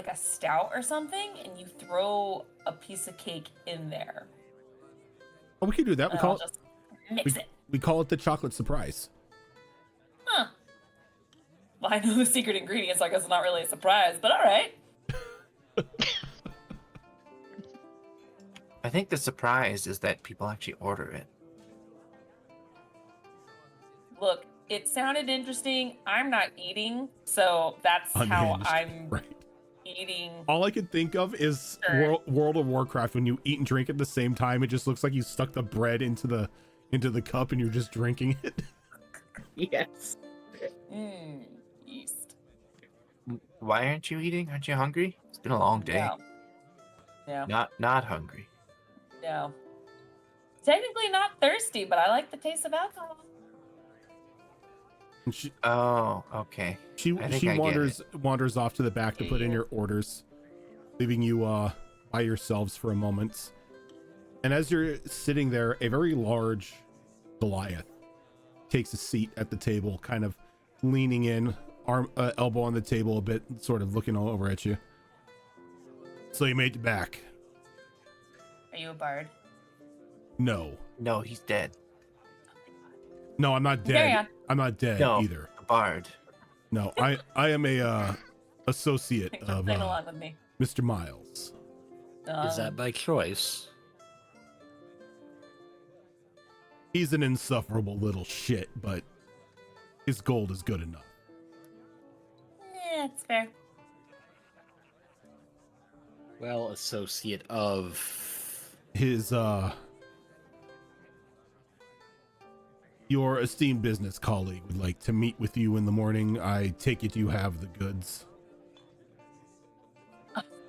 a stout or something, and you throw a piece of cake in there? Oh, we can do that. We And call I'll it, just mix it. we call it the chocolate surprise. Huh. Well, I know the secret ingredients, so I guess it's not really a surprise, but all right. I think the surprise is that people actually order it. Look, it sounded interesting. I'm not eating, so that's how Unhinged. I'm Right. eating. All I can think of is Sure. World of Warcraft. When you eat and drink at the same time, it just looks like you stuck the bread into the cup and you're just drinking it. Yes. Yeast. Why aren't you eating? Aren't you hungry? It's been a long day. No. Not hungry. No. Technically not thirsty, but I like the taste of alcohol. And she Oh, okay. she, I think she I get wanders off to the back to put in Yeah. your orders, leaving you by yourselves for a moment. And as you're sitting there, a very large Goliath takes a seat at the table, kind of leaning in, arm elbow on the table a bit, sort of looking all over at you. So you made it back. Are you a bard? No, No, he's dead. no, I'm not Carry dead. on. I'm not dead No. either. A bard. No, I am a associate Thanks for of playing along with me. Mr. Miles. Is that by choice? He's an insufferable little shit, but his gold is good enough. That's fair. Well, associate of... His, your esteemed business colleague would like to meet with you in the morning. I take it you have the goods.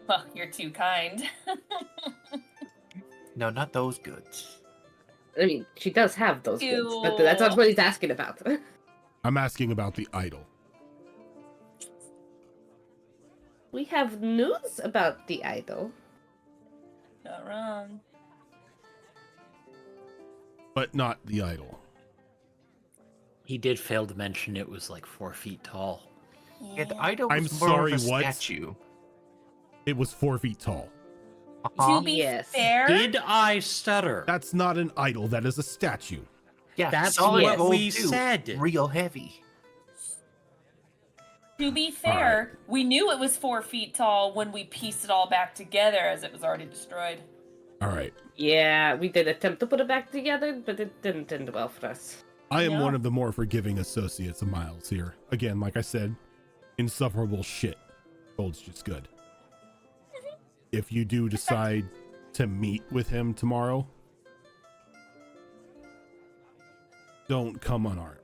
Well, you're too kind. No, not those goods. I mean, she does have those goods, but Ew. that's not what he's asking about. I'm asking about the idol. We have news about the idol. Not wrong. But not the idol. He did fail to mention it was like 4 feet tall. Yeah, the idol I'm was more sorry, of a what? statue. It was 4 feet tall. Uh-huh. To be Yes. fair, Did I stutter? That's not an idol, that is a statue. Yeah, That's solid what gold we too, said. Real heavy. to be fair, we knew it was 4 feet tall when we pieced it all back together, as it was already destroyed. All right. Yeah, we did attempt to put it back together, but it didn't end well for us. I am No. one of the more forgiving associates of Miles here. Again, like I said, insufferable shit. Gold's just good. If you do decide to meet with him tomorrow, don't come unarmed.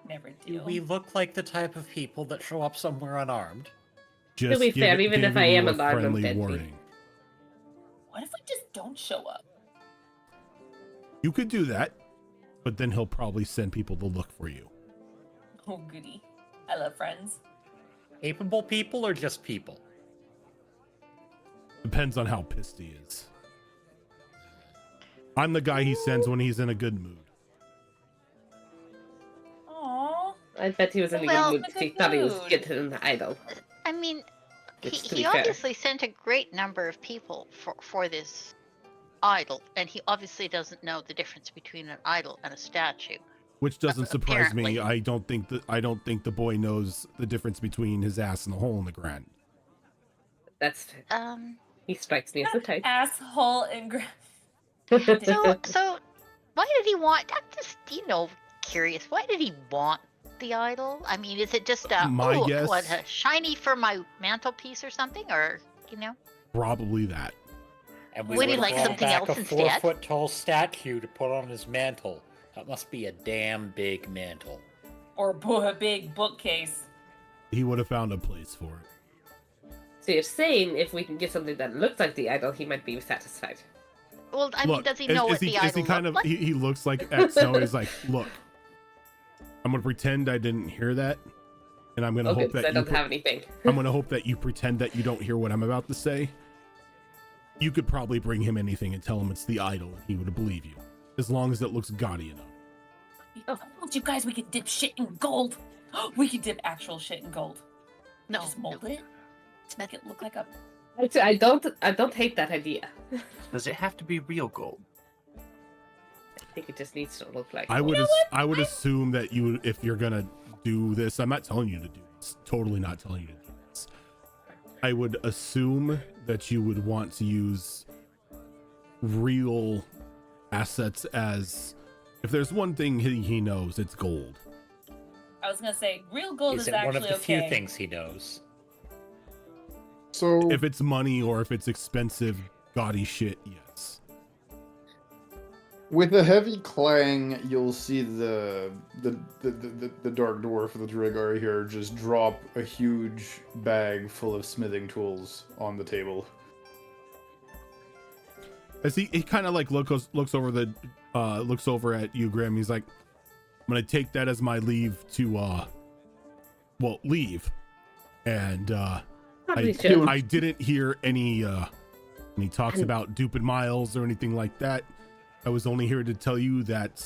Never Do do. we look like the type of people that show up somewhere unarmed? Just be fair, even if I giving am you a unarmed, I'm friendly dead. warning. What if we just don't show up? You could do that, but then he'll probably send people to look for you. Oh, goody. I love friends. Capable people or just people? Depends on how pissed he is. I'm the guy he sends when he's in a good mood. Aww. I bet he was in a Well- good mood because he thought he was Mood. getting the idol. I mean, Which, to he be fair, obviously sent a great number of people for this idol, and he obviously doesn't know the difference between an idol and a statue. Which doesn't surprise me. Apparently. I don't think the boy knows the difference between his ass and the hole in the ground. that's he strikes me as the type. Asshole and So why did he want? I'm just curious. Why did he want the idol? I mean, is it just My guess- what a shiny for my mantelpiece or something, or Probably that. And Would he would've like brought something back else a instead? 4-foot-tall statue to put on his mantle. That must be a damn big mantle. or a big bookcase. He would have found a place for it. So you're saying if we can get something that looks like the idol, he might be satisfied. well, I mean, does he know what the is idol he kind looked of like? he looks like at Snow, he's like, look, I'm gonna pretend I didn't hear that, and I'm gonna Okay, hope so I that don't have anything. I'm gonna hope that you pretend that you don't hear what I'm about to say. You could probably bring him anything and tell him it's the idol, and he would believe you, as long as it looks gaudy enough. I told you guys we could dip shit in gold. We could dip actual shit in gold. No, Just mold it to make it look like a. Actually, I don't hate that idea. Does it have to be real gold? I think it just needs to look like. I gold. would I would assume that you, if you're gonna do this, I'm not telling you to do this. Totally not telling you to do this. I would assume that you would want to use real assets as, if there's one thing he knows, it's gold. I was gonna say real gold Is is it actually one of the okay. few things he knows? So If it's money or if it's expensive, gaudy shit, yes. with a heavy clang, you'll see the dark dwarf, the Drigar here, just drop a huge bag full of smithing tools on the table. As he kind of like looks over at you, Graham. He's like, I'm gonna take that as my leave to leave. And Probably should. I didn't hear any talks about duping Miles or anything like that. I was only here to tell you that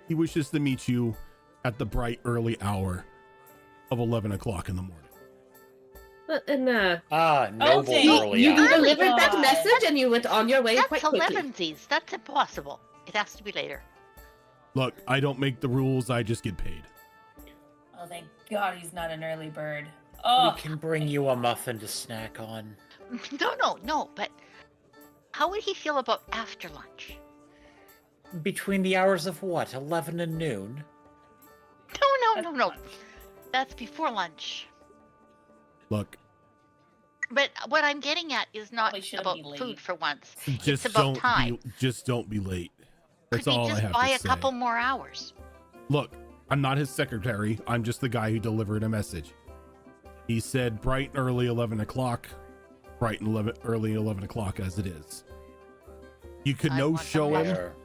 he wishes to meet you at the bright early hour of 11 o'clock in the morning. And Noble Okay. early you hour. delivered that God. message and you went on your way quite That's quickly. 11sies. That's impossible. It has to be later. Look, I don't make the rules. I just get paid. Oh, thank God he's not an early bird. We Oh, can bring you a muffin to snack on. No. But how would he feel about after lunch? Between the hours of what, 11 and noon? No. that's That's before lunch. Look, But what I'm getting at is not Probably shouldn't about be late. food for once. just It's about don't time. just don't be late. That's Could we all I just have buy to a say. couple more hours? Look, I'm not his secretary. I'm just the guy who delivered a message. He said bright and early 11 o'clock. Bright and early 11 o'clock as it is. You could I no want the show him. Where-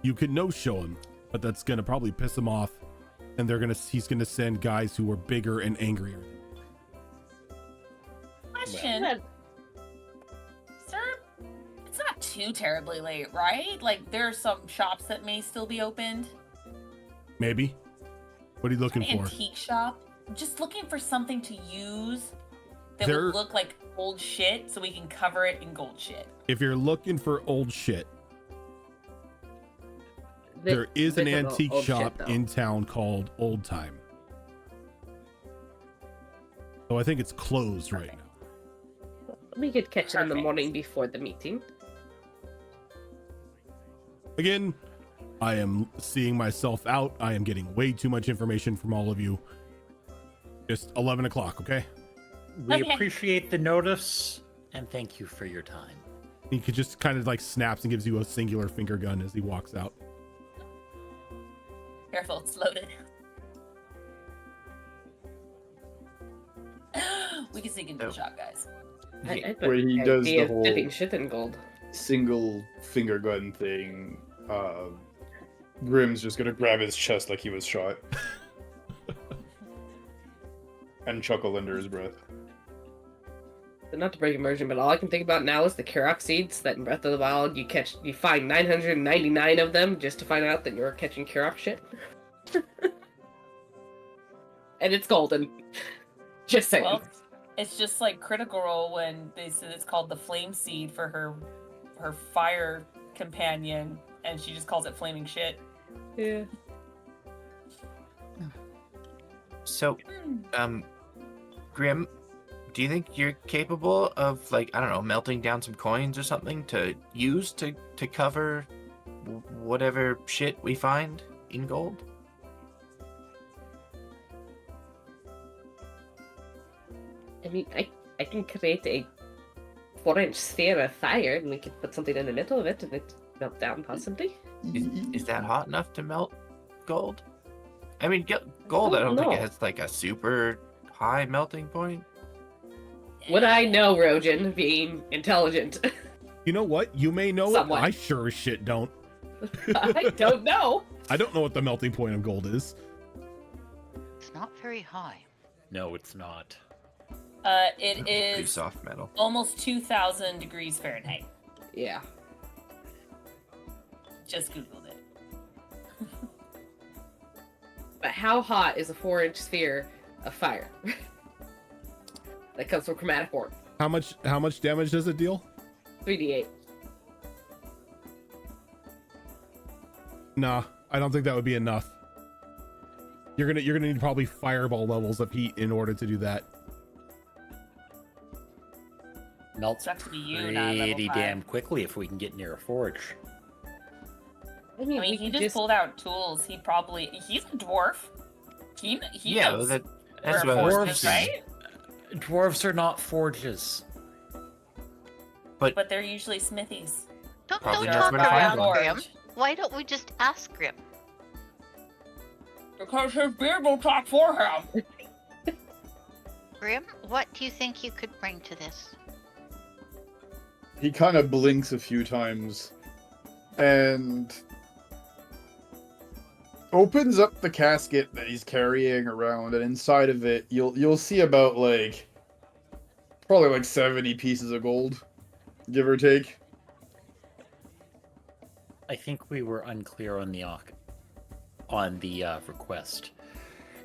You could no show him, but that's gonna probably piss him off, and he's gonna send guys who are bigger and angrier. Question. Well, Sir, it's not too terribly late, right? Like, there are some shops that may still be opened. Maybe. What are you looking An for? antique shop. I'm just looking for something to use that There- would look like old shit so we can cover it in gold shit. If you're looking for old shit, there is an bit of antique old shit, shop though. in town called Old Time. So I think it's closed right now. We could catch it in the Perfect. morning before the meeting. Again, I am seeing myself out. I am getting way too much information from all of you. Just 11 o'clock, okay? We Okay. appreciate the notice and thank you for your time. He could just kind of like snaps and gives you a singular finger gun as he walks out. Careful, it's loaded. We can sneak into the shop, guys. Where he does the idea of whole- dipping shit in gold. Single finger gun thing. Grim's just gonna grab his chest like he was shot. And chuckle under his breath. Not to break immersion, but all I can think about now is the Karok seeds that in Breath of the Wild you find 999 of them just to find out that you're catching Karok shit. And it's golden. Just saying. Well, it's just like Critical Role when they said it's called the Flame Seed for her fire companion, and she just calls it flaming shit. Yeah. So, Grim, do you think you're capable of, like, I don't know, melting down some coins or something to use to cover whatever shit we find in gold? I mean, I can create a 4-inch sphere of fire and we could put something in the middle of it and it melt down possibly. Is that hot enough to melt gold? I mean, gold, I don't think it has, like, a super high melting point. Would I know, Rojan, being intelligent? You know what? You may know Somewhat. it. I sure as shit don't. I don't know. I don't know what the melting point of gold is. It's not very high. No, it's not. It Pretty is soft metal. almost 2,000 degrees Fahrenheit. Yeah. Just Googled it. But how hot is a 4-inch sphere of fire? That comes from chromatic orb. How much damage does it deal? 3d8. Nah, I don't think that would be enough. You're gonna need probably fireball levels of heat in order to do that. Melts Sucks to be you, not level pretty 5. damn quickly if we can get near a forge. I mean, I mean, we he could just pulled out tools. He's a dwarf. He Yeah, knows that's where what I a was forge is, thinking. right? Dwarves are not forges. But they're usually smithies. Don't Probably talk knows where to find around, one. Grim. Why don't we just ask Grim? Because his beard will talk for him. Grim, what do you think you could bring to this? He kind of blinks a few times and opens up the casket that he's carrying around, and inside of it you'll see about probably like 70 pieces of gold, give or take. I think we were unclear on the request.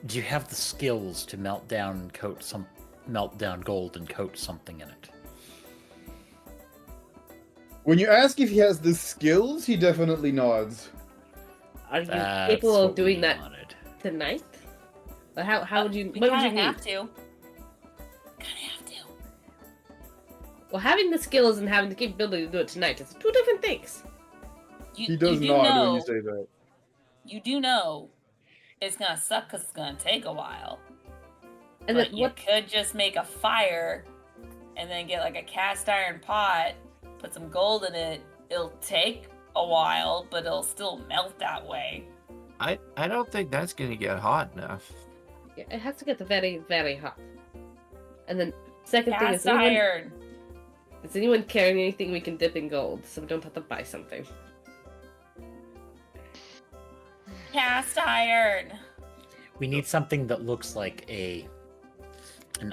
Do you have the skills to melt down gold and coat something in it? When you ask if he has the skills, he definitely nods. Are you That's capable of what doing we that wanted. tonight? But how would you? We What would you kinda need? have to. Kinda have to. Well, having the skills and having the capability to do it tonight is two different things. He does nod when you say that. You do know it's gonna suck because it's gonna take a while. And but then you what? could just make a fire and then get like a cast iron pot, put some gold in it. It'll take a while, but it'll still melt that way. I don't think that's gonna get hot enough. Yeah, it has to get very, very hot. And then second thing Cast iron. is anyone carrying anything we can dip in gold so we don't have to buy something? Cast iron. We need something that looks like an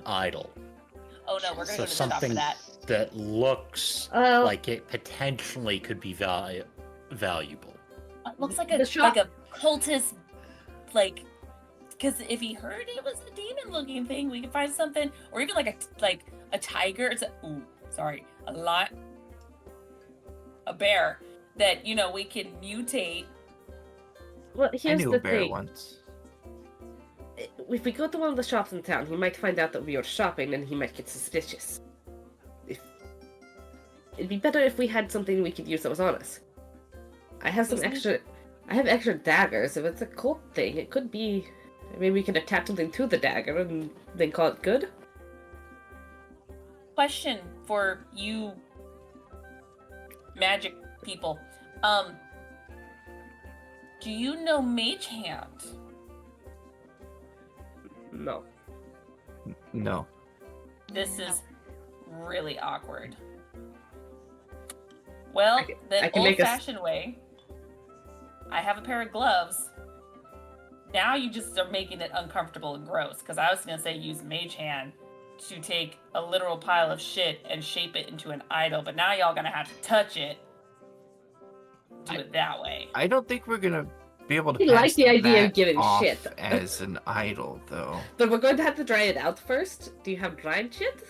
idol. Oh no, we're gonna So go to the shop for something that. that looks Oh. like it potentially could be valuable. It looks like The shop- like a cultist, like, because if he heard it was a demon-looking thing, we could find something, or even like a tiger. It's a bear that we can mutate. Well, I here's knew the a bear thing. once. If we go to one of the shops in town, he might find out that we are shopping and he might get suspicious. It'd be better if we had something we could use that was on us. I have extra daggers. If it's a cult thing, it could be. Maybe we can attach something to the dagger and then call it good. Question for you, magic people. Do you know Mage Hand? No. No. This is really awkward. Well, I the can make old-fashioned way. I have a pair of gloves. Now you just are making it uncomfortable and gross. Because I was gonna say use Mage Hand to take a literal pile of shit and shape it into an idol, but now y'all gonna have to touch it. Do it that way. I don't think we're gonna be able to. We like pass the idea of that giving off shit. as an idol, though. But we're going to have to dry it out first. Do you have dried shit?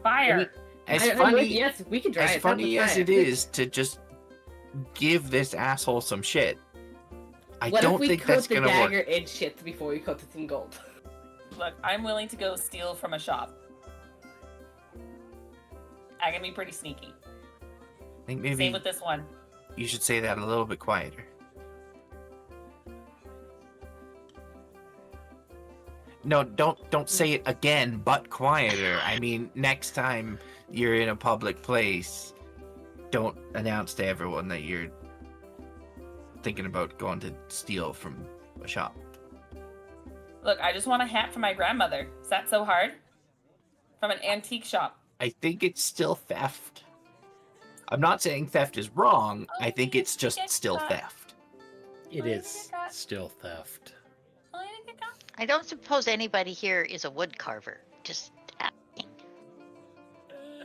Fire. As I'm funny, with- yes, we can dry as it. funny That's as fine. it is to just give this asshole some shit, I What don't if we think coat that's the gonna dagger work. in shit before we coat it in gold? Look, I'm willing to go steal from a shop. I can be pretty sneaky. I think maybe Same with this one. you should say that a little bit quieter. No, don't say it again, but quieter. I mean, next time you're in a public place, don't announce to everyone that you're thinking about going to steal from a shop. Look, I just want a hat for my grandmother. Is that so hard? From an antique shop. I think it's still theft. I'm not saying theft is wrong. I think it's just still theft. It is still theft. I don't suppose anybody here is a wood carver. Just asking.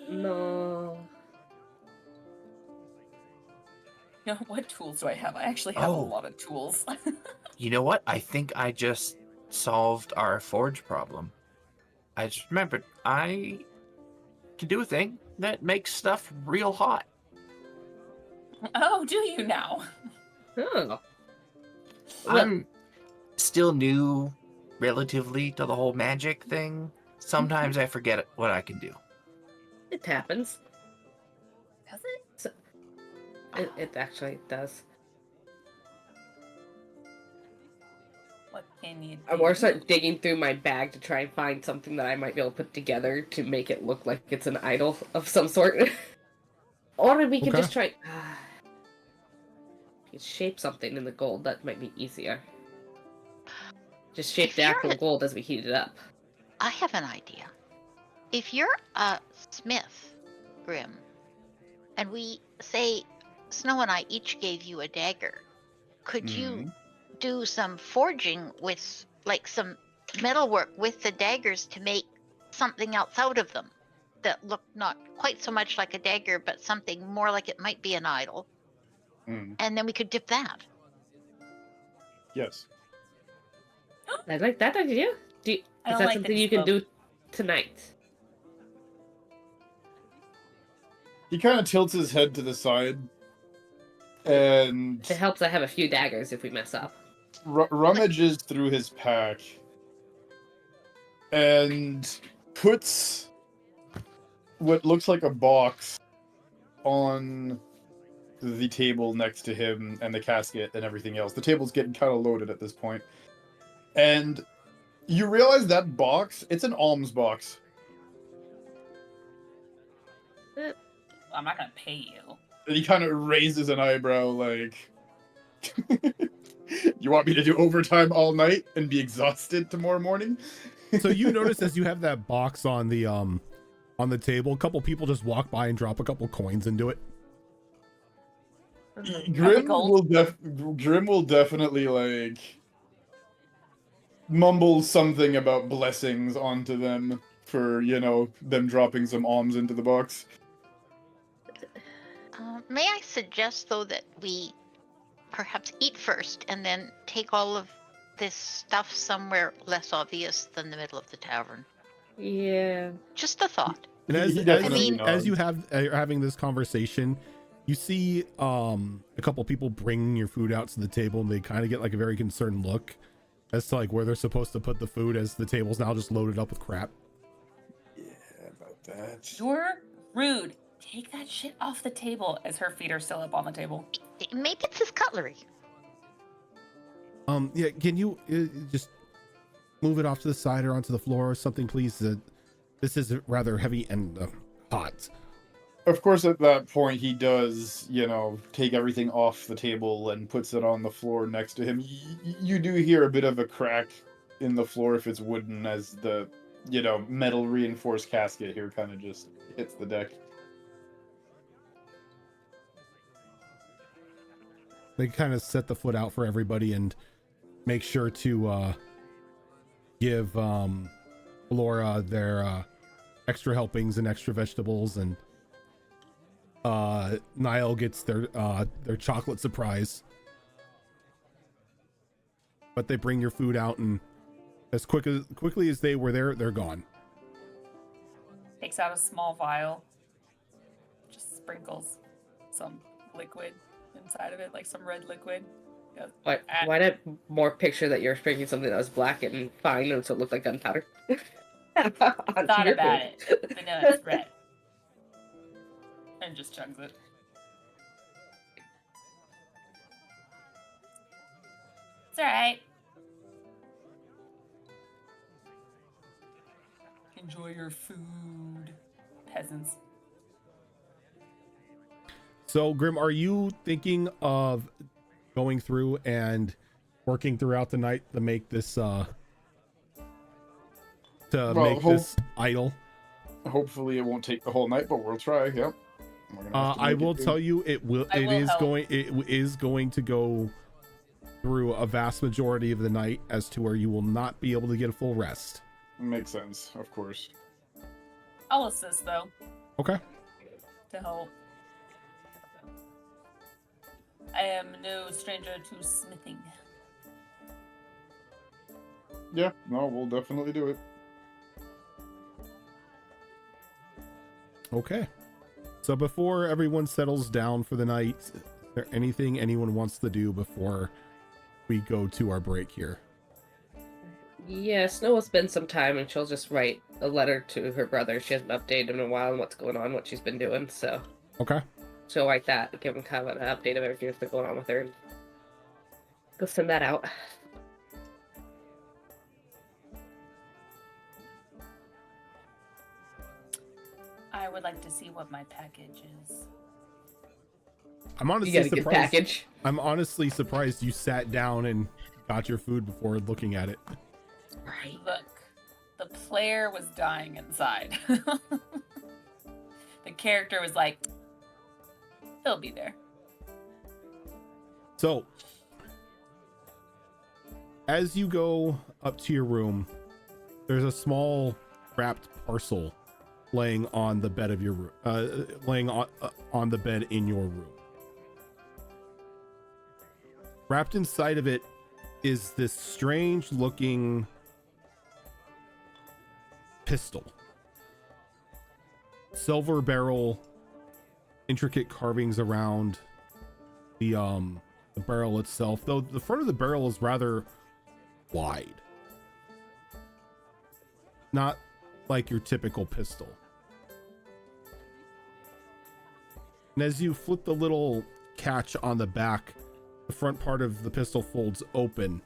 No. What tools do I have? I actually have a Oh. lot of tools. You know what? I think I just solved our forge problem. I just remembered I can do a thing that makes stuff real hot. Oh, do you now? Oh. I'm still new relatively to the whole magic thing. Sometimes I forget what I can do. It happens. Does it? It actually does. What can you do? I'm more start digging through my bag to try and find something that I might be able to put together to make it look like it's an idol of some sort. Or we can Okay. just try. You shape something in the gold. That might be easier. Just shape If the you're actual a- gold as we heat it up. I have an idea. If you're a smith, Grim, and we say Snow and I each gave you a dagger, could you do some forging with like some metalwork with the daggers to make something else out of them that looked not quite so much like a dagger, but something more like it might be an idol? And then we could dip that. Yes. I like that idea. I Is don't that like that something he you can spoke. do tonight? He kind of tilts his head to the side and It helps I have a few daggers if we mess up. rummages through his pack and puts what looks like a box on the table next to him and the casket and everything else. The table's getting kind of loaded at this point. And You realize that box? It's an alms box. I'm not gonna pay you. And he kind of raises an eyebrow, like, "You want me to do overtime all night and be exhausted tomorrow morning?" So you notice as you have that box on the table, a couple people just walk by and drop a couple coins into it. Grim will definitely like mumble something about blessings onto them for, you know, them dropping some alms into the box. May I suggest, though, that we perhaps eat first and then take all of this stuff somewhere less obvious than the middle of the tavern? Yeah. Just a thought. And as, He as, definitely mean- as you nods. are having this conversation, you see a couple people bringing your food out to the table, and they kind of get like a very concerned look as to like where they're supposed to put the food, as the table's now just loaded up with crap. Yeah, about that. You're rude. Take that shit off the table as her feet are still up on the table. Maybe it's his cutlery. Yeah, can you just move it off to the side or onto the floor or something, please? This is rather heavy and hot. Of course, at that point, he does, you know, take everything off the table and puts it on the floor next to him. You do hear a bit of a crack in the floor if it's wooden, as the, you know, metal reinforced casket here kind of just hits the deck. They kind of set the foot out for everybody and make sure to give Laura their extra helpings and extra vegetables, and Niall gets their chocolate surprise. But they bring your food out, and as quickly as they were there, they're gone. Takes out a small vial. Just sprinkles some liquid inside of it, like some red liquid. Goes, Why not more picture that you're drinking something that was black and fine, and so it looked like gunpowder? Thought about it, but no, it's red. And just chugs it. It's alright. Enjoy your food, peasants. So, Grim, are you thinking of going through and working throughout the night to make this this idol? Hopefully, it won't take the whole night, but we'll try. Yep. I will tell you, it is going to go through a vast majority of the night, as to where you will not be able to get a full rest. Makes sense, of course. I'll assist though, Okay. to help. I am no stranger to smithing. Yeah, no, we'll definitely do it. Okay. So before everyone settles down for the night, is there anything anyone wants to do before we go to our break here? Yeah, Snow will spend some time, and she'll just write a letter to her brother. She hasn't updated him in a while on what's going on, what she's been doing, so Okay. she'll write that, give him kind of an update of everything that's been going on with her, and go send that out. I would like to see what my package is. I'm You honestly got a good surprised. package. I'm honestly surprised you sat down and got your food before looking at it. Right. Look, the player was dying inside. The character was like, he'll be there. So, as you go up to your room, there's a small wrapped parcel laying on the bed of your room, laying on the bed in your room. Wrapped inside of it is this strange looking pistol. Silver barrel, intricate carvings around the barrel itself, though the front of the barrel is rather wide. Not like your typical pistol. And as you flip the little catch on the back, the front part of the pistol folds open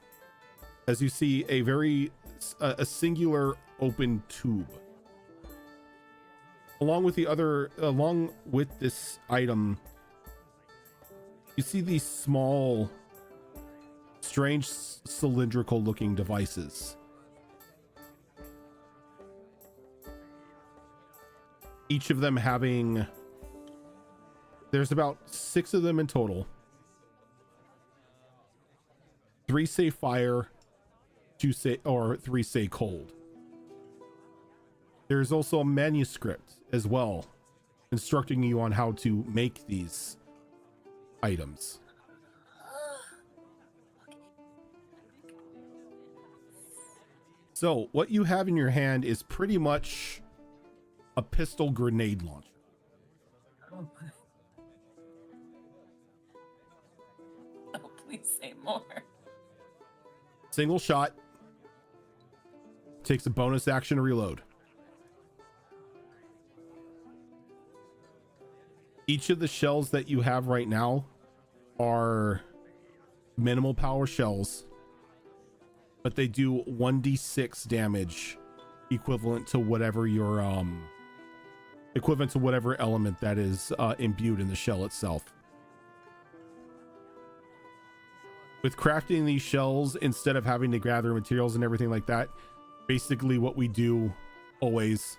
as you see a very a singular open tube. Along with this item, you see these small, strange cylindrical looking devices. Each of them having, there's about 6 of them in total. 3 say fire, 3 say cold. There's also a manuscript as well, instructing you on how to make these items. So what you have in your hand is pretty much a pistol grenade launcher. Oh, please say more. Single shot. Takes a bonus action to reload. Each of the shells that you have right now are minimal power shells, but they do 1d6 damage, equivalent to whatever your whatever element that is imbued in the shell itself. With crafting these shells, instead of having to gather materials and everything like that, basically what we do always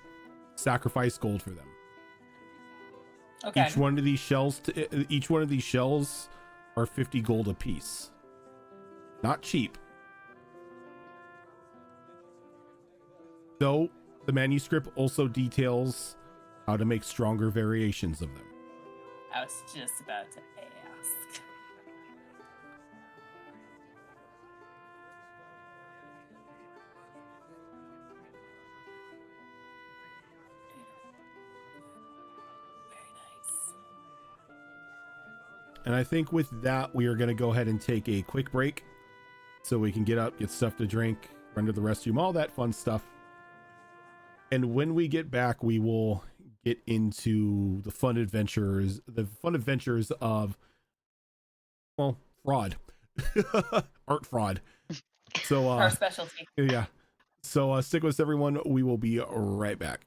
sacrifice gold for them. Okay. Each one of these shells are 50 gold a piece. Not cheap. Though the manuscript also details how to make stronger variations of them. I was just about to ask. Very nice. And I think with that, we are going to go ahead and take a quick break so we can get up, get stuff to drink, run to the restroom, all that fun stuff. And when we get back, we will get into the fun adventures of, well, fraud. Art fraud. So Our specialty. yeah. So stick with us, everyone. We will be right back.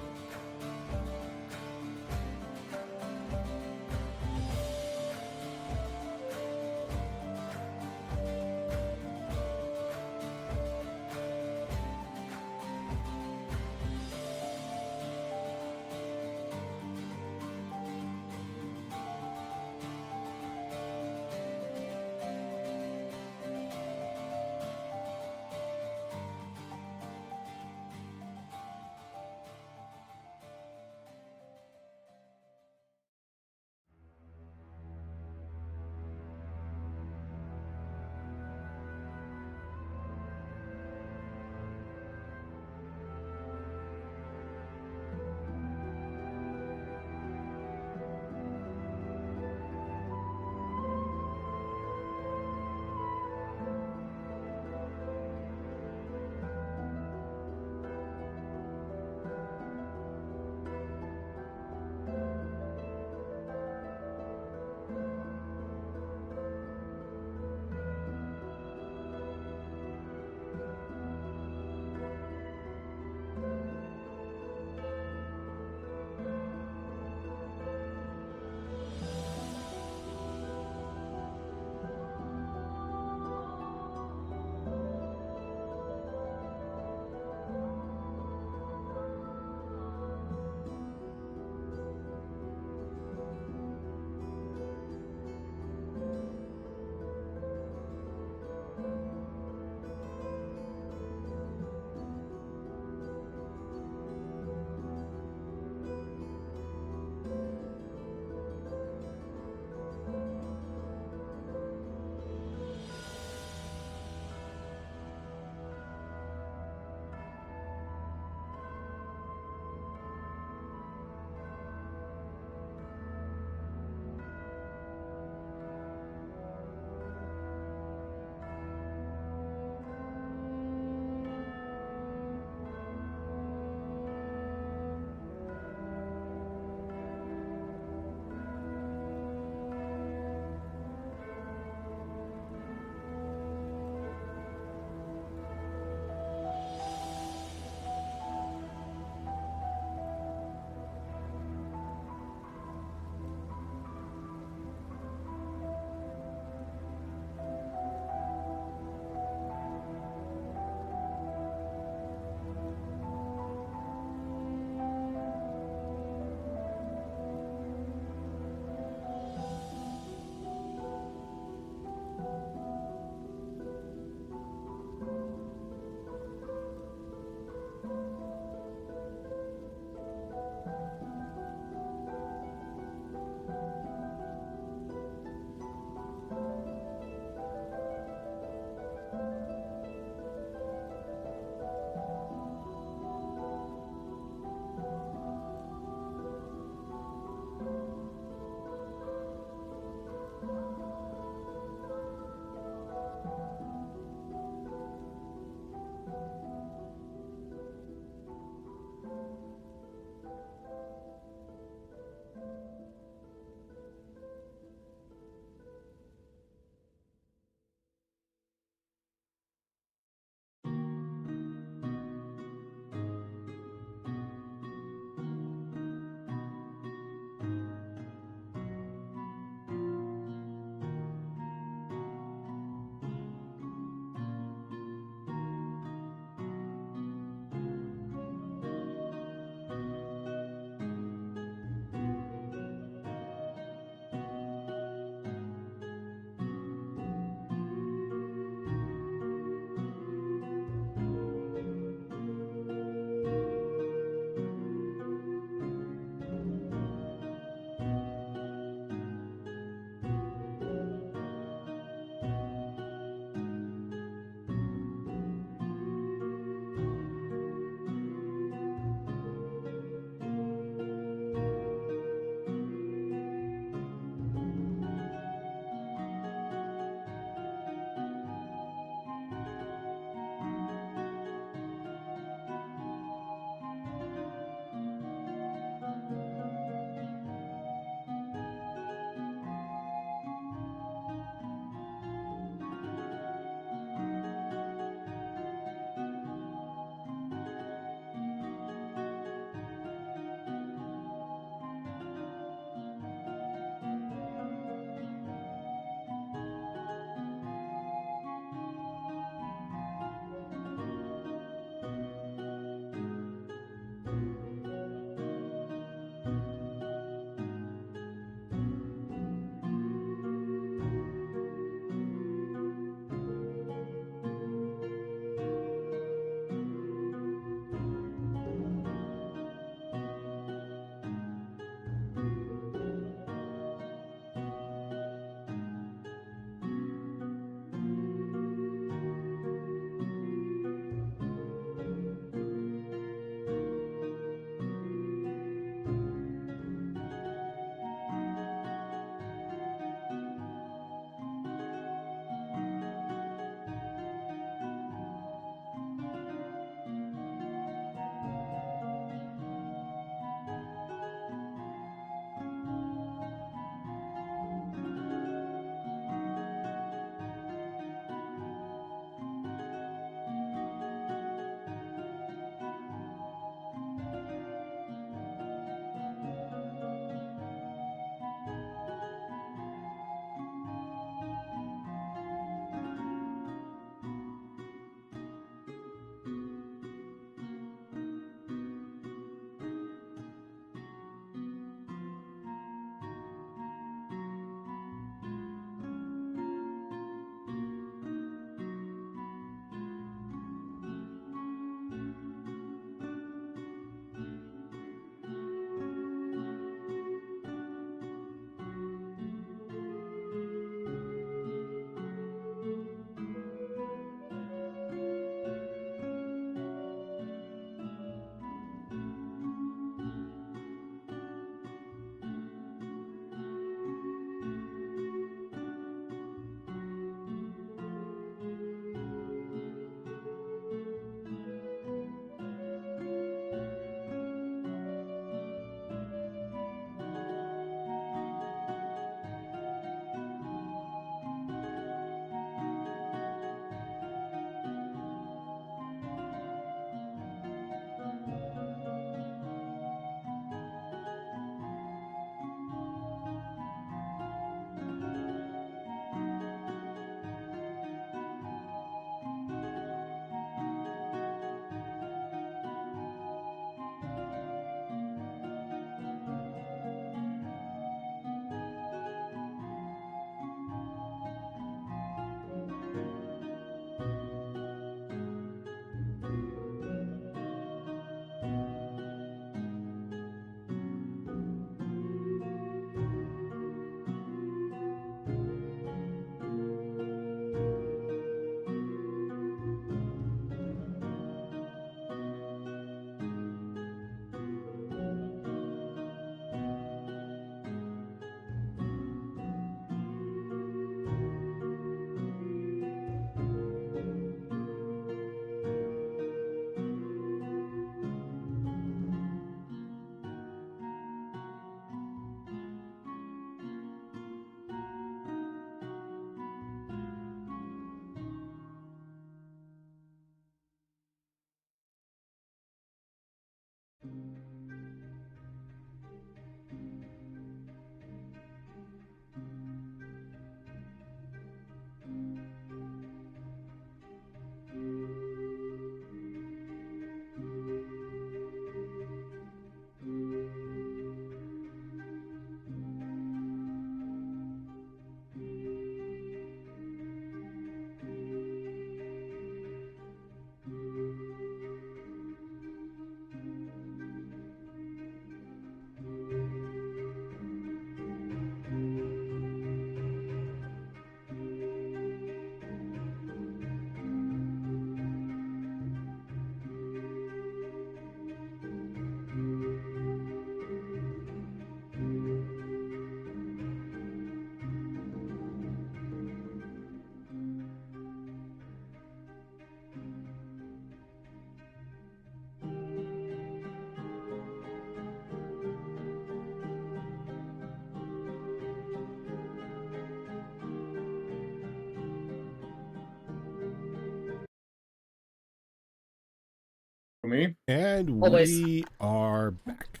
For me? And Always. we are back.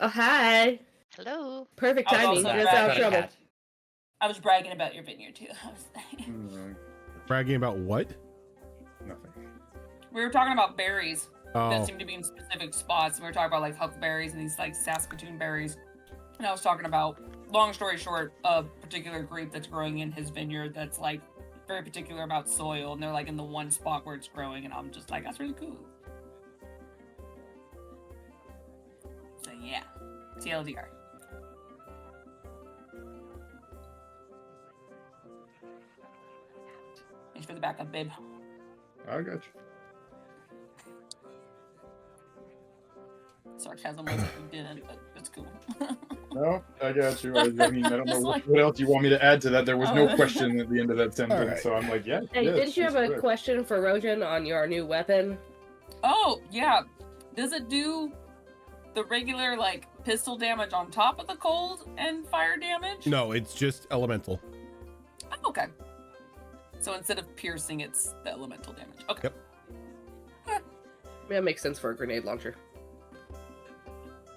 Oh, hi. Hello. Perfect I was timing. also You guys out of bragging. trouble. I was bragging about your vineyard too. Bragging about what? Nothing. We were talking about berries Oh, that seem to be in specific spots. We were talking about like huckleberries and these like Saskatoon berries. And I was talking about, long story short, a particular grape that's growing in his vineyard that's like very particular about soil, and they're like in the one spot where it's growing, and I'm just like, that's really cool. So yeah, TLDR. Thanks for the backup, babe. I got you. Sarcasm wasn't you didn't, but it's cool. No, I got you. I mean, I don't know Just like- what else you want me to add to that. There was no Oh. question at the end of that sentence, right. so I'm like, yeah. Hey, yes, didn't you she's have a correct. question for Rojan on your new weapon? Oh, yeah. Does it do the regular, like, pistol damage on top of the cold and fire damage? no, it's just elemental. Oh, okay. So instead of piercing, it's the elemental damage. Okay. Yep. Yeah, it makes sense for a grenade launcher.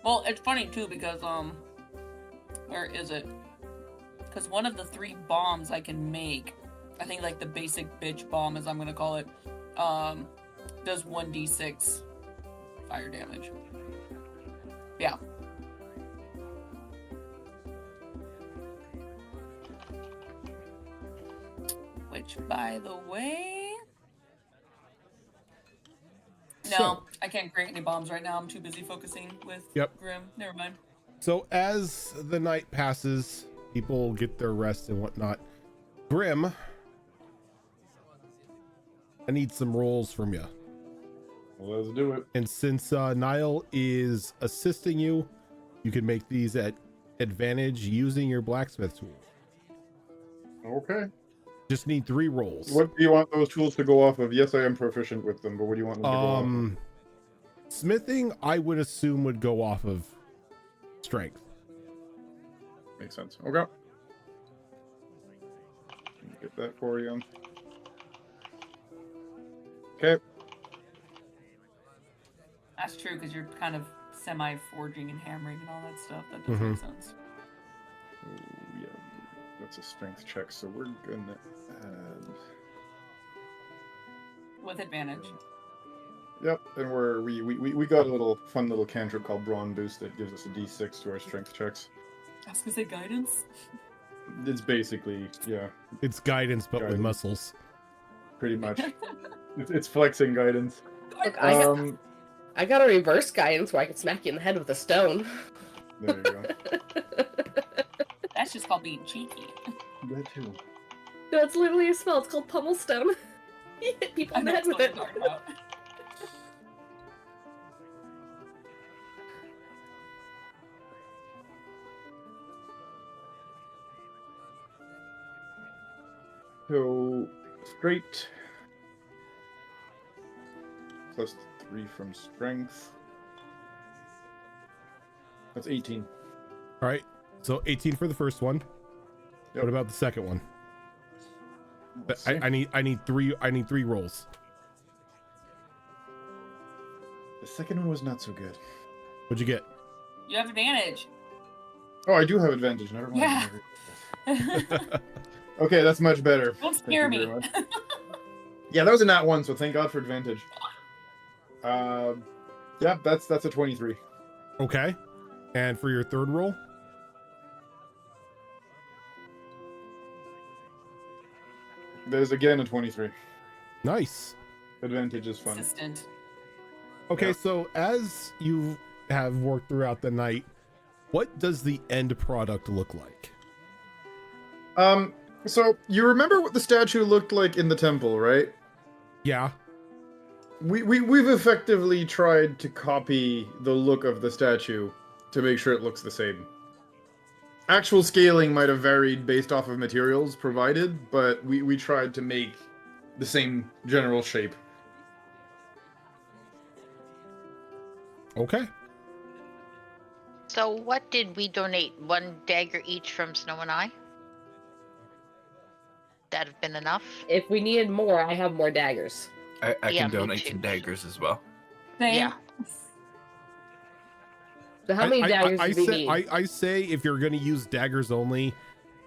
Well, it's funny, too, because, where is it? Because one of the 3 bombs I can make, I think, like, the basic bitch bomb, as I'm gonna call it, does 1d6 fire damage. Yeah. Which, by the way... No, So- I can't create any bombs right now. I'm too busy focusing with Yep. Grim. Never mind. So as the night passes, people get their rest and whatnot. Grim, I need some rolls from you. Well, let's do it. And since Niall is assisting you, you can make these at advantage using your blacksmith tool. Okay. Just need 3 rolls. What do you want those tools to go off of? Yes, I am proficient with them, but what do you want them to go off of? Smithing, I would assume, would go off of strength. Makes sense. Okay. Let me get that for you. Okay. That's true, because you're kind of semi-forging and hammering and all that stuff. That does make sense. Oh, yeah. That's a strength check, so we're gonna add... With advantage. Yep, and we got a little fun little cantrip called Brawn Boost that gives us a d6 to our strength checks. I was gonna say guidance. It's basically, yeah, It's guidance, but with Guidance. muscles. pretty much. It's flexing guidance. Look, I got a reverse guidance where I can smack you in the head with a stone. There you go. That's just called being cheeky. That too. No, it's literally a spell. It's called Pummel Stone. You hit people in the head That's with what it. I'm talking about. So, straight. Plus 3 from strength. That's 18. All right. So 18 for the first one. Yep. What about the second one? Let's I need 3 rolls. The second one was not so good. What'd you get? You have advantage. Oh, I do have advantage. Never mind. Yeah. Okay, that's much better. Don't Thank scare you me. very much. Yeah, that was a nat 1, so thank God for advantage. Yeah, that's a 23. Okay. And for your third roll? There's again a 23. Nice. Advantage is fun. Assistant. Okay, Yeah. so as you have worked throughout the night, what does the end product look like? So you remember what the statue looked like in the temple, right? Yeah. We've effectively tried to copy the look of the statue to make sure it looks the same. Actual scaling might have varied based off of materials provided, but we tried to make the same general shape. Okay. So what did we donate? 1 dagger each from Snow and I? That have been enough? If we needed more, I have more daggers. I Yeah, can me donate too. 2 daggers as well. Same. Yeah. So how many daggers do we need? I say if you're going to use daggers only,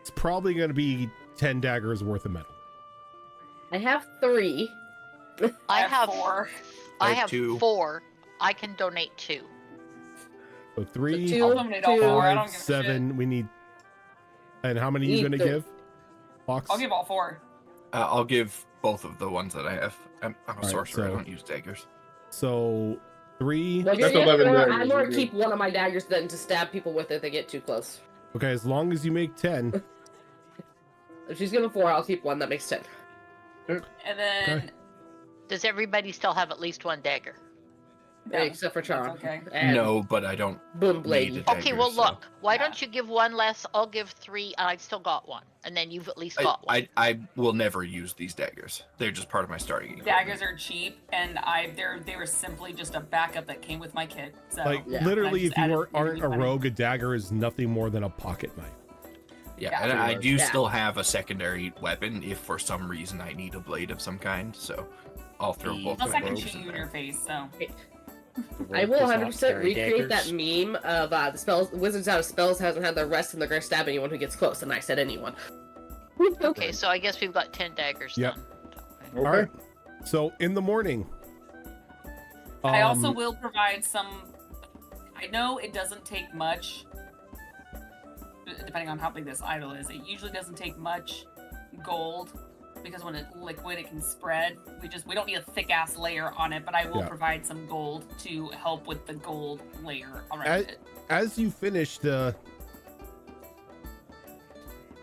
it's probably going to be 10 daggers worth of metal. I have 3. I have 4. I I have have 2. 4. I can donate 2. So 3, So I'll 2, donate all 4. I don't 5, give a 7. We need. And how many are you Need going to three. give? Fox? I'll give all 4. I'll give both of the ones that I have. I'm a Alright, sorcerer. I so- don't use daggers. So 3. Well, That's 11 daggers, I'm going we're to keep one of my daggers then to stab people with if they get too close. Okay, as long as you make 10. If she's given 4, I'll keep one. That makes 10. And then Okay. Does everybody still have at least 1 dagger? Yeah, Except for Charm. that's okay. And No, but I don't. Boom need Blade. a Okay, dagger, well so- look. Why Yeah. don't you give 1 less? I'll give 3, and I've still got 1, and then you've at least got 1. I will never use these daggers. They're just part of my starting equipment. Daggers are cheap, and they were simply just a backup that came with my kit. So Like, Yeah. literally, I just if you added aren't a really rogue, a dagger is nothing more than a pocket knife. Yeah, Yeah, and I pretty do much. Yeah. still have a secondary weapon if for some reason I need a blade of some kind. So I'll throw The- both Plus, my I can rogues shoot in you in there. your face. So I will Rogue does not 100% carry recreate that daggers. meme of the spells. Wizards out of spells hasn't had their rest and they're going to stab anyone who gets close. And I said anyone. Okay, so I guess we've got 10 daggers Yep. then. Okay. All right. So in the morning. I also um, will provide some. I know it doesn't take much, depending on how big this idol is. It usually doesn't take much gold because when it's liquid, it can spread. We don't need a thick ass layer on it, but I will Yeah. provide some gold to help with the gold layer around As, it. as you finish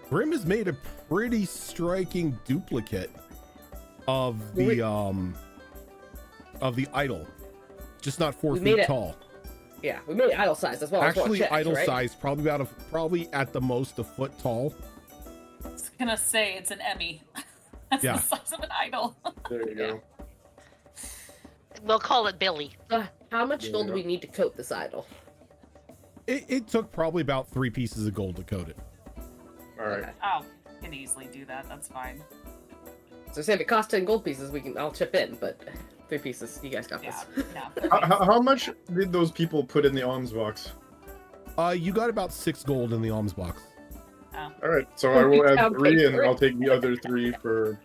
Grim has made a pretty striking duplicate of the idol, just not 4 We made feet it- tall. Yeah, we made it idle size as well. Actually, idol right? size, probably at the most a foot tall. I was gonna say it's an Emmy. That's Yeah. the size of an idol. There you go. We'll call it Billy. How much gold do Yeah. we need to coat this idol? It took probably about 3 pieces of gold to coat it. All right. Okay. Oh, can easily do that. That's fine. So say if it costs 10 gold pieces, I'll chip in, but 3 pieces, you guys got Yeah, this. no. How much did those people put in the alms box? You got about 6 gold in the alms box. All right, so I will add Sound 3, and paper. I'll take the other 3 for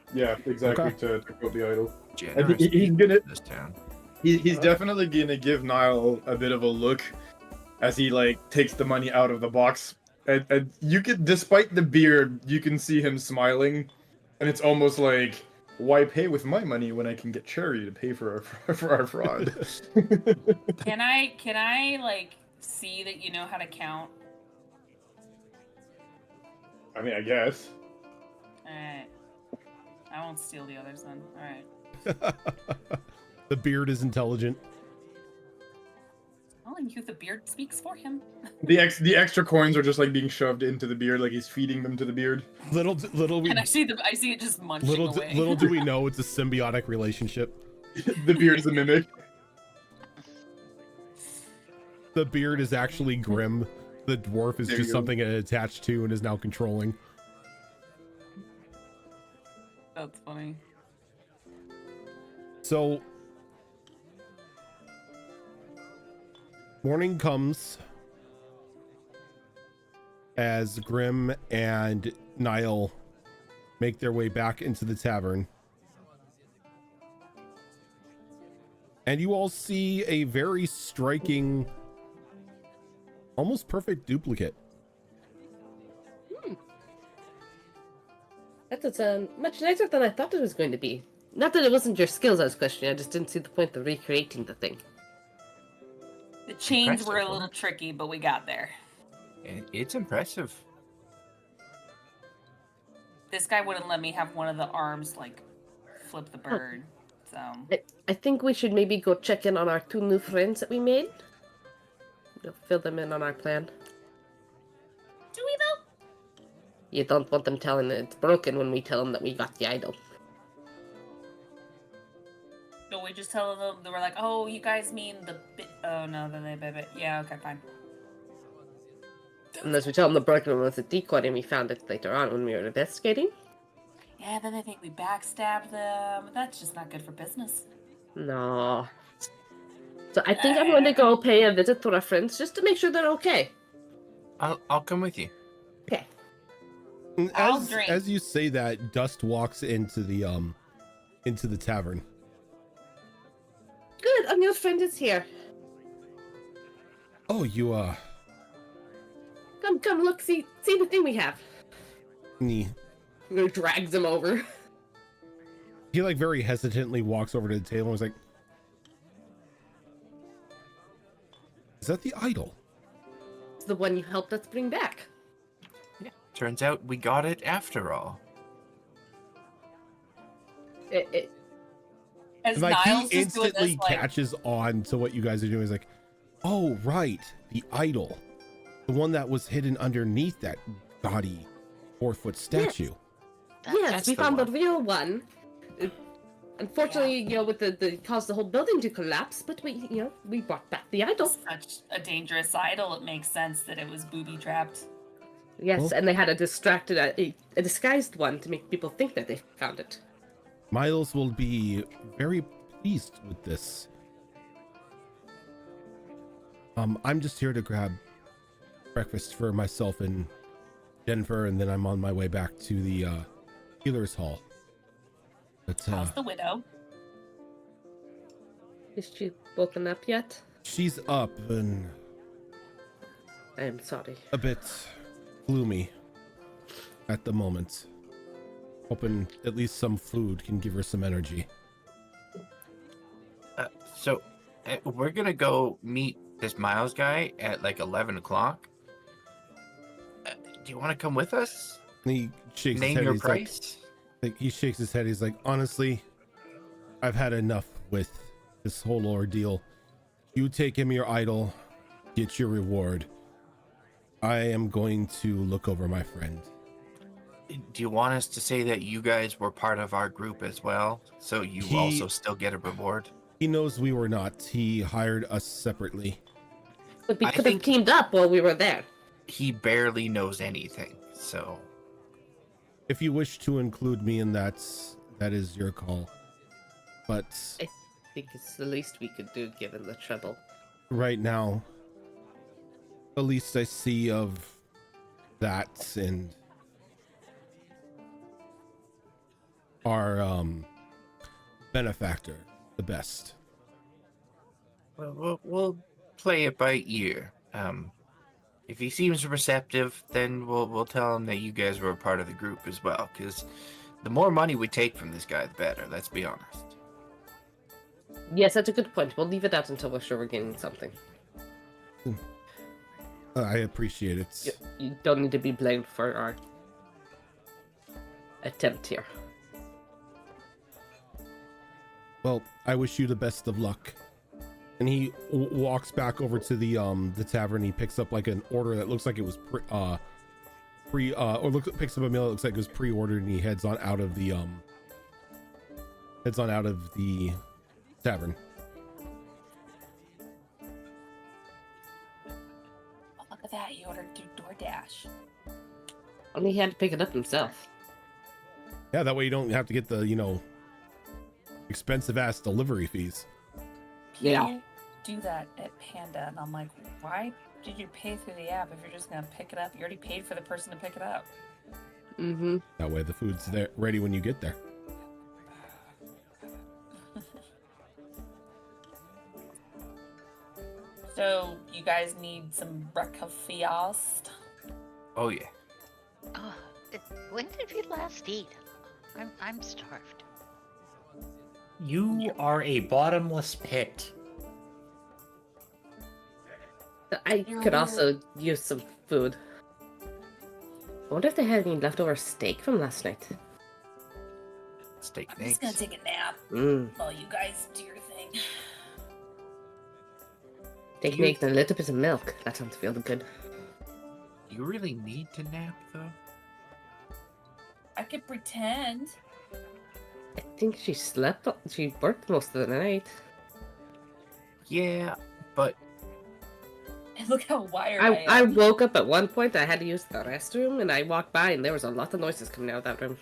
exactly Okay. to coat the idol. Generous he's people gonna- in this town. He's definitely gonna give Niall a bit of a look as he takes the money out of the box, and you can, despite the beard, you can see him smiling, and it's almost like, why pay with my money when I can get Cherry to pay for our fraud? Can I see that you know how to count? I mean, I guess. Alright. I won't steal the others then. Alright. The beard is intelligent. Telling you the beard speaks for him. The extra coins are just being shoved into the beard, like he's feeding them to the beard. Little we And I see it just munching away. little do we know it's a symbiotic relationship. The beard is a mimic. The beard is actually Grim. The dwarf is There just you go. something it attached to and is now controlling. That's funny. So morning comes as Grim and Niall make their way back into the tavern. And you all see a very striking, almost perfect duplicate. That's much nicer than I thought it was going to be. Not that it wasn't your skills I was questioning, I just didn't see the point of recreating the thing. The chains were a Impressive, little tricky, but we got there. It's impressive. This guy wouldn't let me have one of the arms flip the bird. So I think we should maybe go check in on our 2 new friends that we made. We'll fill them in on our plan. do we though? You don't want them telling it's broken when we tell them that we got the idol. No, we just tell them they were like, oh, you guys mean the bit? Oh no, then they yeah, okay, fine. Unless we tell them the broken one was a decoy and we found it later on when we were investigating. Yeah, then they think we backstabbed them. That's just not good for business. No. So I think I'm going to go pay a visit to our friends just to make sure they're okay. I'll come with you. Okay. I'll drink. As you say that, Dust walks into the tavern. Good, a new friend is here. Oh, you Come, look, see the thing we have. he Drags him over. like very hesitantly walks over to the table and was like, "Is that the idol?" It's the one you helped us bring back. Yeah. Turns out we got it after all. As Like Niles he just doing instantly this, like, catches on to what you guys are doing. He's like, "Oh, right, the idol, the one that was hidden underneath that gaudy 4-foot statue." Yes, That's we the found one. the real one. Unfortunately, with the caused the whole building to collapse, but we brought back the idol. such a dangerous idol. It makes sense that it was booby trapped. Yes, Well- and they had a disguised one to make people think that they found it. Miles will be very pleased with this. I'm just here to grab breakfast for myself and Denver, and then I'm on my way back to the healer's hall. But How's the widow? Is she woken up yet? she's up and I am sorry. a bit gloomy at the moment. Hoping at least some food can give her some energy. So we're gonna go meet this Miles guy at like 11 o'clock. Do you want to come with us? And he shakes his Name head. your He's price. like, he shakes his head. He's like, honestly, I've had enough with this whole ordeal. You take him your idol, get your reward. I am going to look over my friend. Do you want us to say that you guys were part of our group as well, so you He- also still get a reward? He knows we were not. He hired us separately. But we I could have think- teamed up while we were there. He barely knows anything, so If you wish to include me in that is your call. But I think it's the least we could do given the trouble. right now, the least I see of that and our benefactor, the best. we'll play it by ear. If he seems receptive, then we'll tell him that you guys were a part of the group as well. Because the more money we take from this guy, the better. Let's be honest. Yes, that's a good point. We'll leave it out until we're sure we're getting something. I appreciate it. You don't need to be blamed for our attempt here. Well, I wish you the best of luck. And he walks back over to the tavern. He picks up like an order that looks like it was picks up a meal that looks like it was pre-ordered, and he heads on out of the tavern. Oh, look at that. He ordered through DoorDash. Only he had to pick it up himself. Yeah, that way you don't have to get the expensive ass delivery fees. Yeah. People do that at Panda, and I'm like, why did you pay through the app if you're just gonna pick it up? You already paid for the person to pick it up. Mm-hmm. That way the food's there ready when you get there. So you guys need some breakfast? Oh yeah. Oh, when did we last eat? I'm starved. You are a bottomless pit. I could also use some food. I wonder if they had any leftover steak from last night. Steak I'm just gonna eggs. take a nap Mmm. while you guys do your thing. Steak and eggs and a little bit of milk. That sounds really good. You really need to nap though. I could pretend. I think she slept. She worked most of the night. Yeah, but And look how wired I I am. woke up at one point. I had to use the restroom, and I walked by, and there was a lot of noises coming out of that room.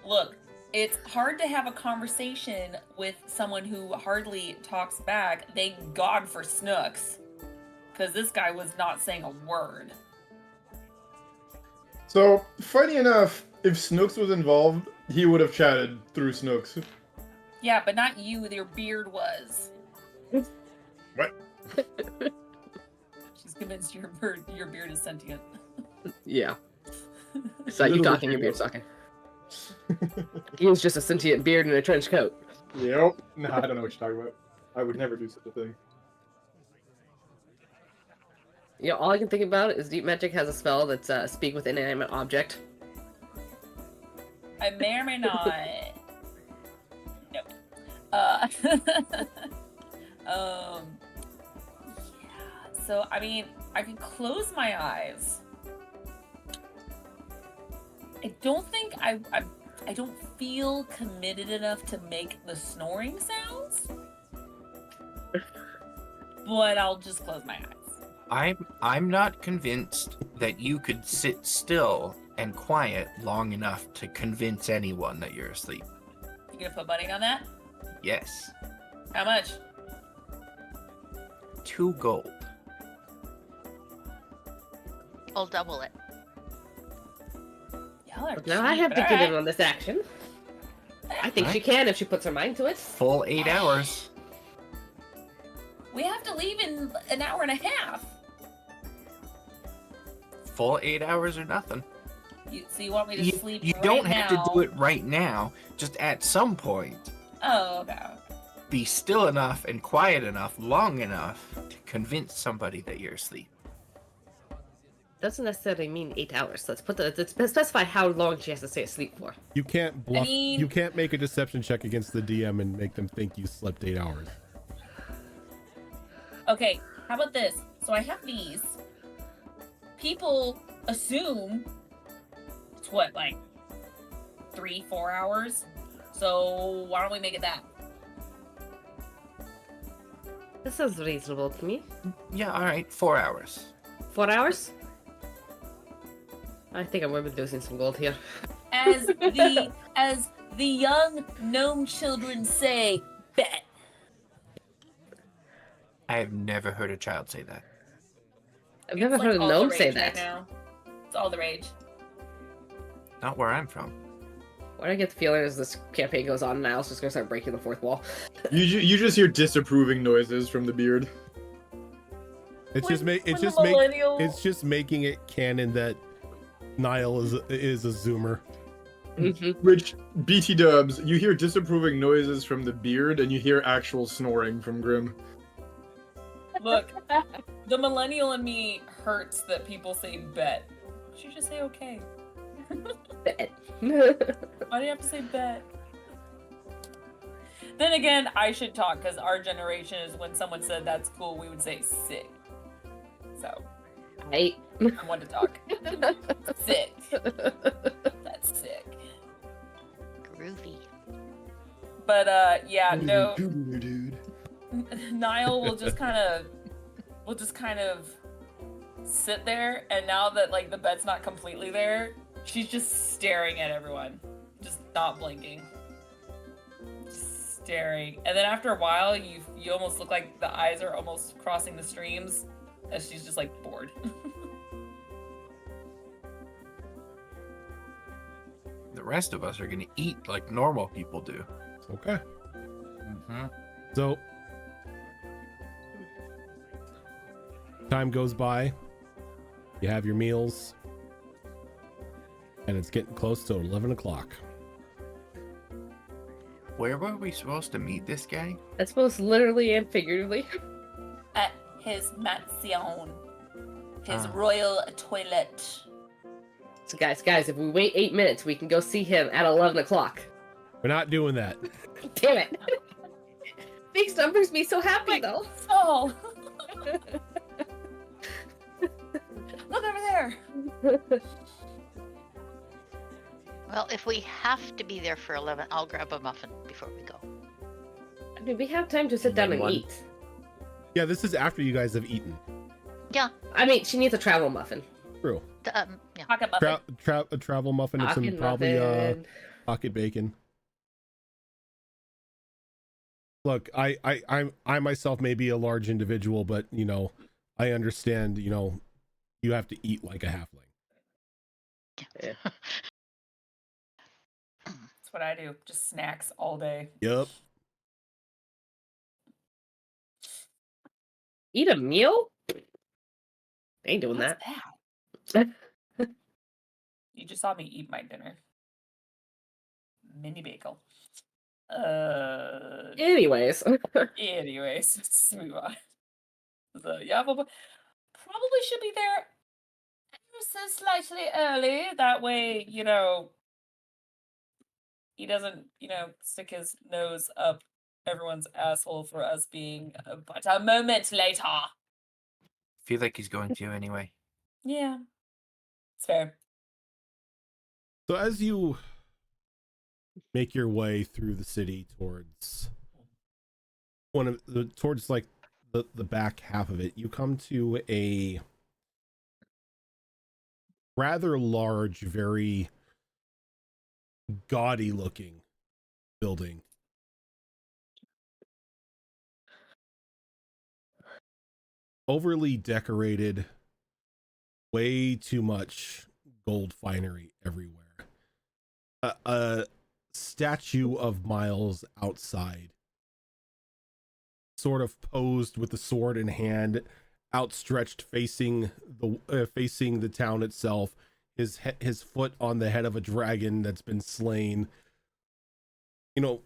Look, It's hard to have a conversation with someone who hardly talks back. Thank God for Snooks, because this guy was not saying a word. So, funny enough, if Snooks was involved, he would have chatted through Snooks. Yeah, but not you. Your beard was. What? She's convinced your beard is sentient. Yeah. It's like you talking, your beard's talking. He was just a sentient beard in a trench coat. Yep. Nah, I don't know what you're talking about. I would never do such a thing. You know, all I can think about is Deep Magic has a spell that's speak with inanimate object. I may or may not. Nope. Yeah. So I mean, I can close my eyes. I don't think I don't feel committed enough to make the snoring sounds. But I'll just close my eyes. I'm not convinced that you could sit still and quiet long enough to convince anyone that you're asleep. You gonna put money on that? Yes. How much? 2 gold. I'll double it. Y'all are Now I cheap, have to but get in alright. on this action. I think she can if she puts her mind to it. Full 8 hours. We have to leave in an hour and a half. Full 8 hours or nothing. So you want me to sleep You right don't have now? to do it right now. Just at some point, Oh, okay. be still enough and quiet enough, long enough to convince somebody that you're asleep. Doesn't necessarily mean 8 hours. Let's specify how long she has to stay asleep for. You can't bluff. mean- You can't make a deception check against the DM and make them think you slept 8 hours. Okay, how about this? So I have these. People assume it's what, like 3-4 hours? So why don't we make it that? That sounds reasonable to me. Yeah, all right, 4 hours. 4 hours? I think I'm overdosing some gold here. As the young gnome children say, bet. I have never heard a child say that. I've never It's heard like a all the gnome say rage that. right now. It's all the rage. Not where I'm from. Why do I get the feeling as this campaign goes on, Niall's just gonna start breaking the fourth wall? You just hear disapproving noises from the beard. It's When the millennial- it's just making it canon that Niall is a zoomer. Which, BT dubs, you hear disapproving noises from the beard and you hear actual snoring from Grim. Look, the millennial in me hurts that people say bet. You should just say okay. Bet. Why do you have to say bet? Then again, I should talk because our generation is when someone said that's cool, we would say sick. So, Right. I want to talk. Sick. That's sick. Groovy. But yeah, no. Dude. Niall will just kind of sit there, and now that like the bed's not completely there, she's just staring at everyone, just not blinking, just staring. And then after a while, you almost look like the eyes are almost crossing the streams, as she's just like bored. The rest of us are gonna eat like normal people do. Okay. Mm-hmm. So time goes by. You have your meals, and it's getting close to 11 o'clock. Where were we supposed to meet this guy? That's both literally and figuratively. At his mansion, his Ah. royal toilet. So guys, if we wait 8 minutes, we can go see him at 11 o'clock. We're not doing that. Damn it. Makes numbers me so happy, though. Oh, look over there. Well, if we have to be there for 11, I'll grab a muffin before we go. I mean, we have time to sit down and One. eat. Yeah, this is after you guys have eaten. I mean, she needs a travel muffin. True. Yeah. Pocket muffin. A travel muffin and some Pocket probably muffin. pocket bacon. Look, I myself may be a large individual, but you know, I understand, you know, you have to eat like a halfling. Yeah. That's what I do. Just snacks all day. Yep. Eat a meal? Ain't doing What's that. that? You just saw me eat my dinner. Mini bagel. Anyways. Anyways, let's move on. So yeah, but probably should be there ever so slightly early. That way, you know, he doesn't, you know, stick his nose up everyone's asshole for us being but a moment later. Feel like he's going to anyway. Yeah, it's fair. So as you make your way through the city towards like the back half of it, you come to a rather large, very gaudy looking building. Overly decorated, way too much gold finery everywhere. A statue of Miles outside, sort of posed with the sword in hand, outstretched, facing the town itself. His foot on the head of a dragon that's been slain. You know,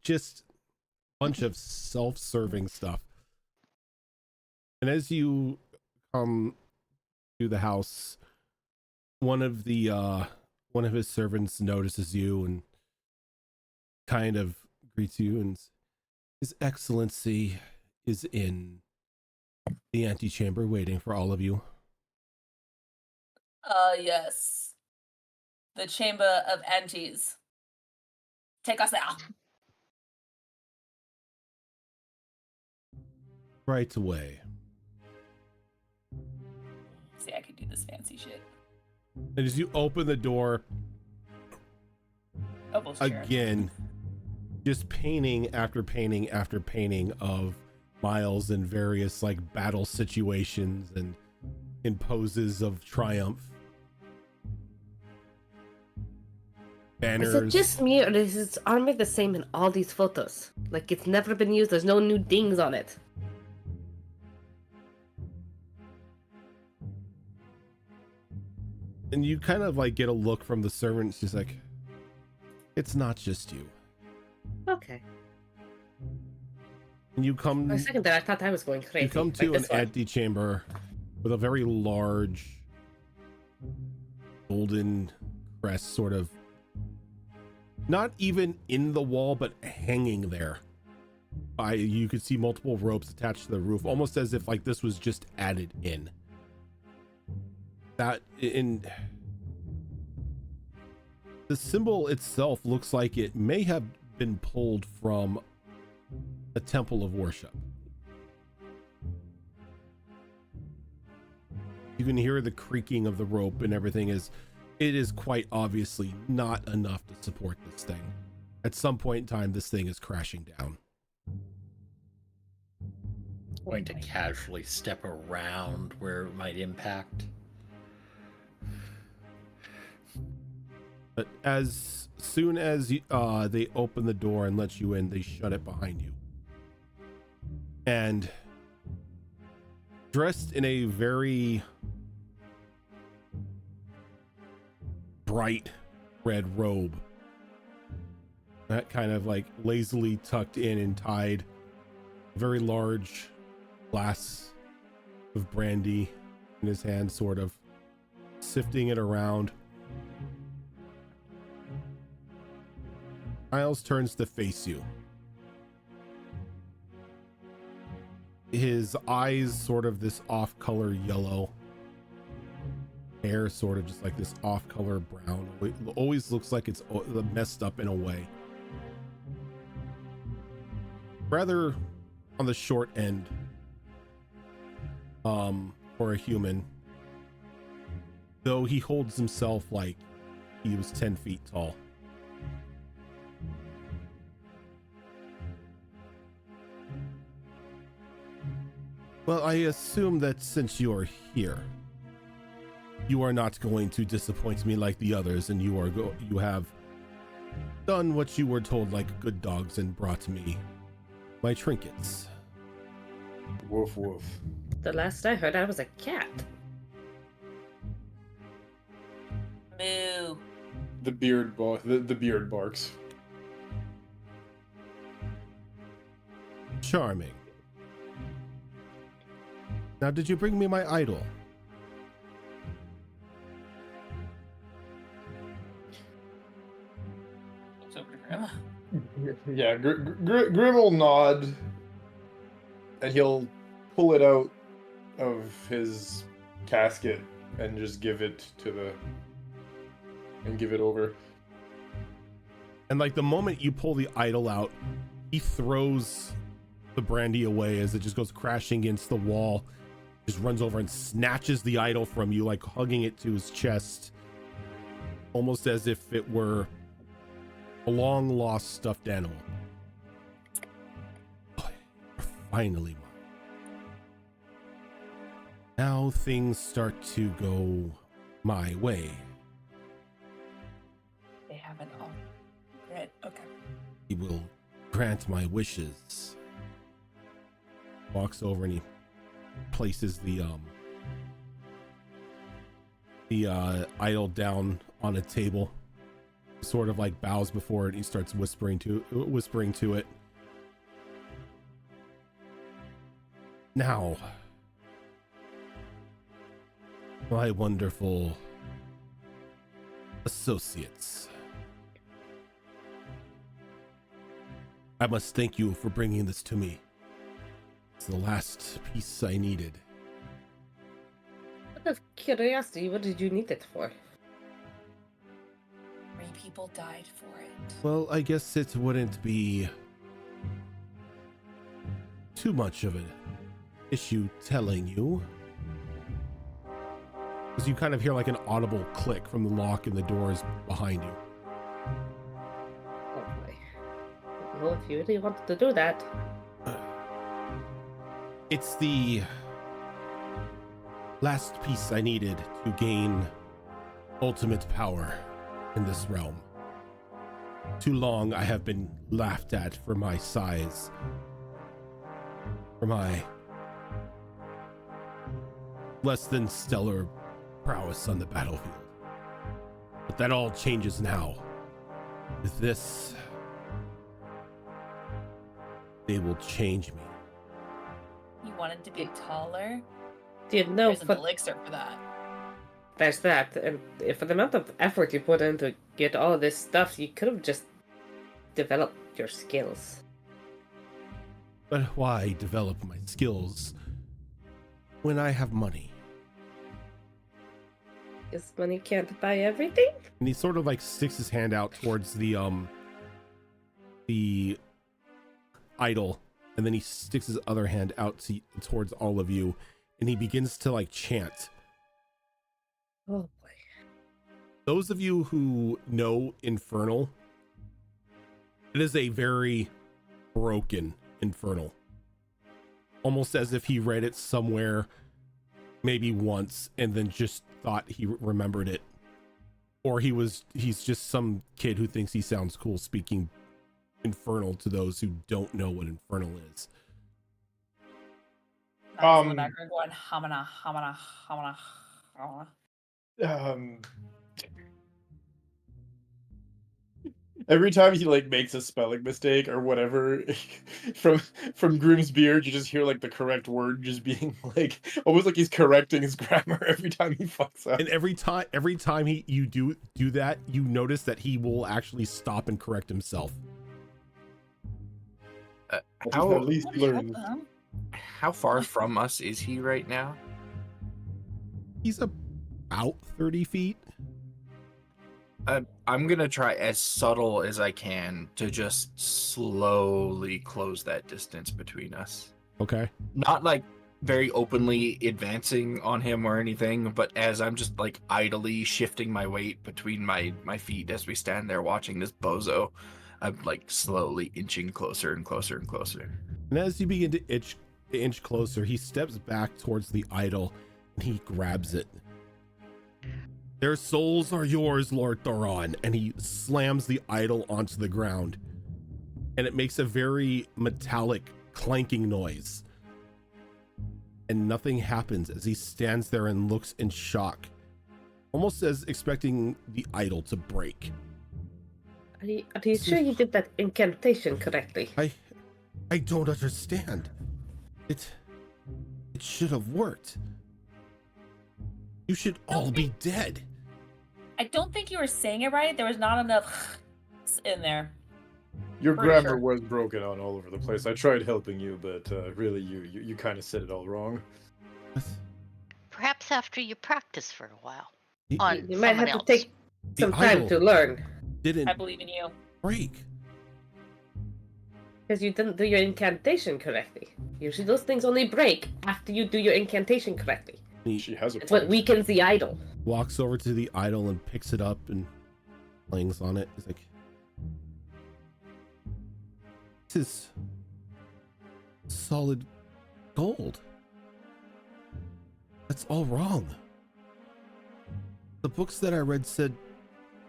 just a bunch of self-serving stuff. And as you come to the house, one of his servants notices you and kind of greets you, and His Excellency is in the antechamber waiting for all of you. Yes. The Chamber of Antes. Take us there. Right away. See, I could do this fancy shit. And as you open the door, Almost sure. again, just painting after painting after painting of Miles in various like battle situations and in poses of triumph. Banners. Is it just me, or is its armor the same in all these photos? Like, it's never been used, there's no new dings on it. And you kind of like get a look from the servant. She's like, it's not just you. Okay. And you come. For a second there, I thought I was going crazy. You come to like an antechamber with a very large golden crest, sort of not even in the wall, but hanging there. You could see multiple ropes attached to the roof, almost as if like this was just added in. That in the symbol itself looks like it may have been pulled from a temple of worship. You can hear the creaking of the rope, and everything it is quite obviously not enough to support this thing. At some point in time, this thing is crashing down. Going to casually step around where it might impact. But as soon as they open the door and let you in, they shut it behind you. And dressed in a very bright red robe, that kind of like lazily tucked in and tied, a very large glass of brandy in his hand, sort of sifting it around. Miles turns to face you. His eyes sort of this off-color yellow. Hair sort of just like this off-color brown. It always looks like it's messed up in a way. Rather on the short end for a human. Though he holds himself like he was 10 feet tall. Well, I assume that since you are here, you are not going to disappoint me like the others, and you have done what you were told like good dogs and brought me my trinkets. Woof woof. The last I heard, I was a cat. Moo. The beard barks. Charming. Now, did you bring me my idol? Looks over to Grim. Yeah, Grim will nod, and he'll pull it out of his casket and just give it over. And like the moment you pull the idol out, he throws the brandy away as it just goes crashing against the wall, just runs over and snatches the idol from you, like hugging it to his chest, almost as if it were a long lost stuffed animal. Oh, you're finally mine. Now things start to go my way. They haven't all read. Okay. He will grant my wishes. Walks over and he places the idol down on a table, sort of like bows before it. He starts whispering to it. Now, my wonderful associates, I must thank you for bringing this to me. It's the last piece I needed. Out of curiosity, what did you need it for? 3 people died for it. Well, I guess it wouldn't be too much of an issue telling you, because you kind of hear like an audible click from the lock in the doors behind you. Oh boy. Well, if you really wanted to do that. It's the last piece I needed to gain ultimate power in this realm. Too long I have been laughed at for my size, for my less than stellar prowess on the battlefield. But that all changes now. With this, they will change me. You wanted to be taller? Do you know There's an for elixir for that. there's that, and for the amount of effort you put in to get all this stuff, you could have just developed your skills. But why develop my skills when I have money? Because money can't buy everything? And he sort of like sticks his hand out towards the idol, and then he sticks his other hand out towards all of you, and he begins to like chant. Oh boy. Those of you who know Infernal, it is a very broken Infernal. Almost as if he read it somewhere, maybe once, and then just thought he remembered it. Or he's just some kid who thinks he sounds cool speaking Infernal to those who don't know what Infernal is. In the background going hamana, hamana, hamana, hamana. Every time he like makes a spelling mistake or whatever, from Grim's beard, you just hear like the correct word just being like almost like he's correcting his grammar every time he fucks up. And every time you do that, you notice that he will actually stop and correct himself. At least learn. How far from us is he right now? He's about 30 feet. I'm gonna try as subtle as I can to just slowly close that distance between us. Okay. Not like very openly advancing on him or anything, but as I'm just like idly shifting my weight between my feet as we stand there watching this bozo, I'm like slowly inching closer and closer and closer. And as you begin to inch closer, he steps back towards the idol and he grabs it. Their souls are yours, Lord Thoron. And he slams the idol onto the ground. And it makes a very metallic clanking noise. And nothing happens as he stands there and looks in shock, almost as expecting the idol to break. Are you sure you did that incantation correctly? I don't understand. It should have worked. You should all be dead. I don't think you were saying it right. There was not enough in there. Your Pretty grammar sure. was broken on all over the place. I tried helping you, but really, you kind of said it all wrong. Perhaps after you practice for a while. The- On You might someone have else. to take The some time idol to learn. didn't I believe in you. break. Because you didn't do your incantation correctly. Usually those things only break after you do your incantation correctly. He She has a It's what point. weakens the idol. walks over to the idol and picks it up and clings on it. He's like, this is solid gold. That's all wrong. The books that I read said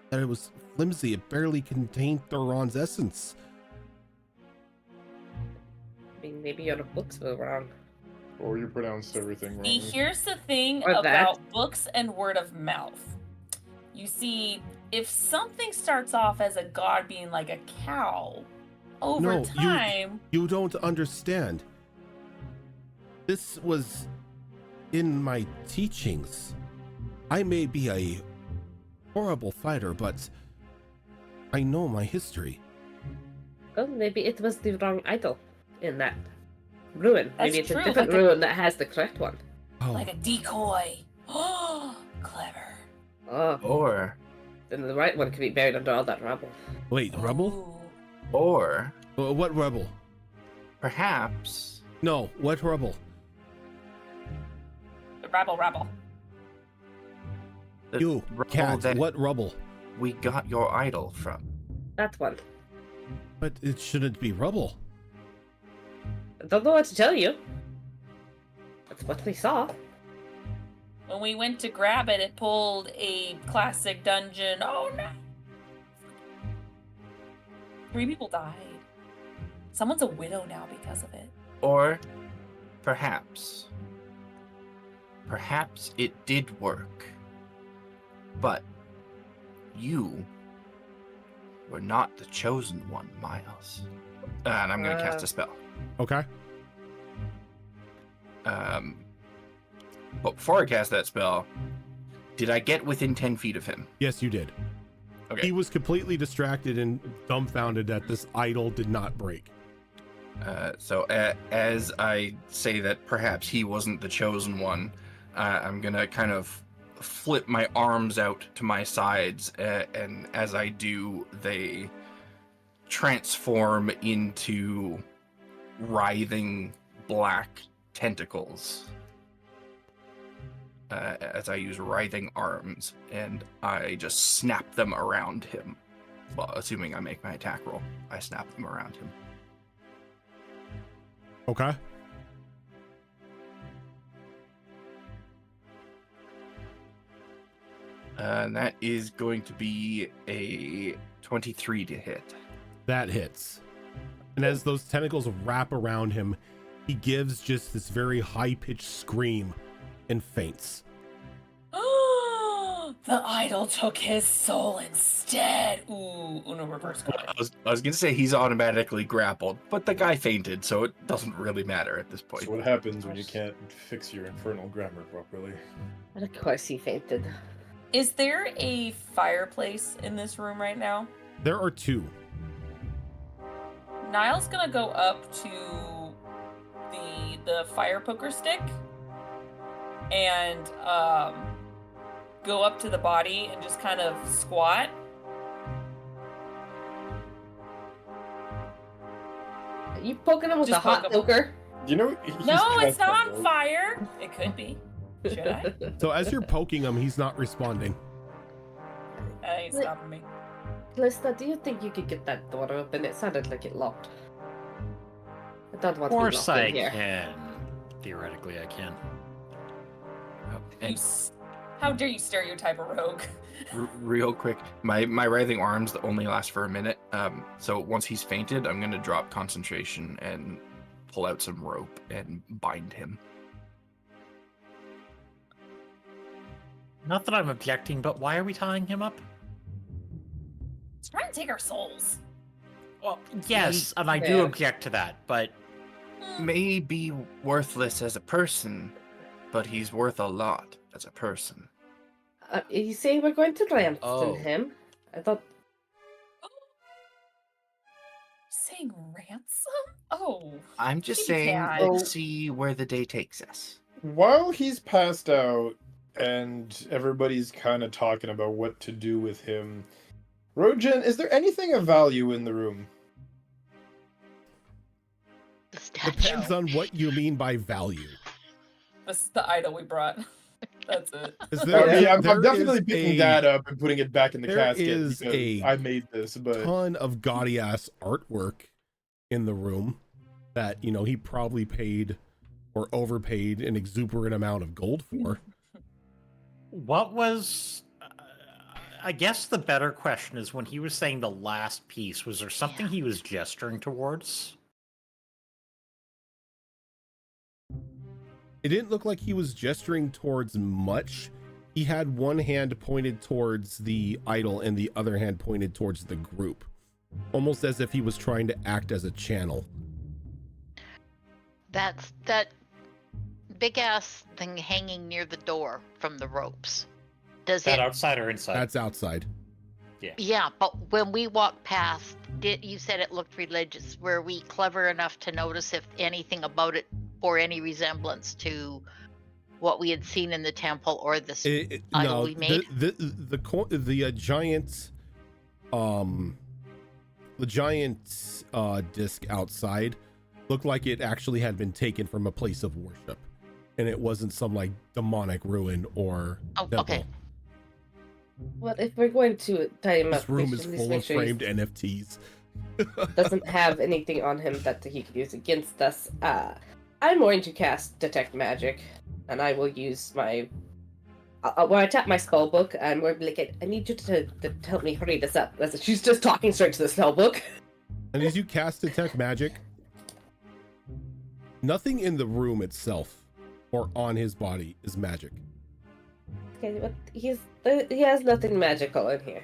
that it was flimsy. It barely contained Thoron's essence. I mean, maybe your books were wrong. Or you pronounced everything See, wrong. here's the thing Or that. about books and word of mouth. You see, if something starts off as a god being like a cow, over No, time, You don't understand. This was in my teachings. I may be a horrible fighter, but I know my history. Well, maybe it was the wrong idol in that ruin. That's Maybe it's true, a different like a- ruin that has the correct one. Oh, like a decoy. Oh, clever. Oh, Or, then the right one could be buried under all that rubble. wait, rebel? Ooh. or What rebel? perhaps No, what rebel? The rabble. the You, rebel cat, that what rebel? we got your idol from. That one. But it shouldn't be rebel. I don't know what to tell you. That's what we saw. When we went to grab it, it pulled a classic dungeon. Oh no! 3 people died. Someone's a widow now because of it. Or perhaps it did work. But you were not the chosen one, Miles. And I'm going to cast a spell. Okay. But before I cast that spell, did I get within 10 feet of him? Yes, you did. Okay. He was completely distracted and dumbfounded that this idol did not break. So as I say that perhaps he wasn't the chosen one, I'm going to kind of flip my arms out to my sides, and as I do, they transform into writhing black tentacles. As I use writhing arms, and I just snap them around him. Well, assuming I make my attack roll, I snap them around him. Okay. And that is going to be a 23 to hit. That hits. And as those tentacles wrap around him, he gives just this very high-pitched scream and faints. The idol took his soul instead. Ooh, Uno reverse card. I was going to say he's automatically grappled, but the guy fainted, so it doesn't really matter at this point. So what happens when you can't fix your infernal grammar properly? And of course he fainted. Is there a fireplace in this room right now? There are 2. Niall's gonna go up to the fire poker stick and go up to the body and just kind of squat. Are you poking him with Just a hot poke him. poker? You know, No, it's not on fire. It could be. Should I? So as you're poking him, he's not responding. Ain't stopping me. Calista, do you think you could get that door open? It sounded like it locked. I don't Of want to be course locked I in here. can. Theoretically, I can. And How dare you stereotype a rogue? real quick, my writhing arms only last for a minute. So once he's fainted, I'm gonna drop concentration and pull out some rope and bind him. Not that I'm objecting, but why are we tying him up? He's trying to take our souls. Well, yes, and I do Yeah. object to that, but May be worthless as a person, but he's worth a lot as a person. You say we're going to ransom Oh. him? I thought. Saying ransom? Oh. I'm just Gee, saying, Dad. let's see where the day takes us. While he's passed out and everybody's kind of talking about what to do with him, Rojan, is there anything of value in the room? The statue. Depends on what you mean by value. This is the idol we brought. That's it. Is I there, mean, I'm there definitely is picking a that up and putting it back in the there casket is because a I made this, but ton of gaudy ass artwork in the room that, you know, he probably paid or overpaid an exuberant amount of gold for. what was... I guess the better question is when he was saying the last piece, was there something he was gesturing towards? It didn't look like he was gesturing towards much. He had one hand pointed towards the idol and the other hand pointed towards the group, almost as if he was trying to act as a channel. That's that big ass thing hanging near the door from the ropes. Does That it? outside or inside? That's outside. Yeah, but when we walked past, you said it looked religious. Were we clever enough to notice if anything about it bore any resemblance to what we had seen in the temple or the idol we made? The giant disc outside looked like it actually had been taken from a place of worship, and it wasn't some like demonic ruin or temple. Okay. Well, if we're going to tie him This up, room we is should at least full make of sure he framed NFTs. doesn't have anything on him that he could use against us. I'm going to cast Detect Magic, and I will use my. When I tap my spell book, I'm going to be like, I need you to help me hurry this up. She's just talking straight to the spell book. And as you cast Detect Magic, nothing in the room itself or on his body is magic. Okay, but he has nothing magical in here.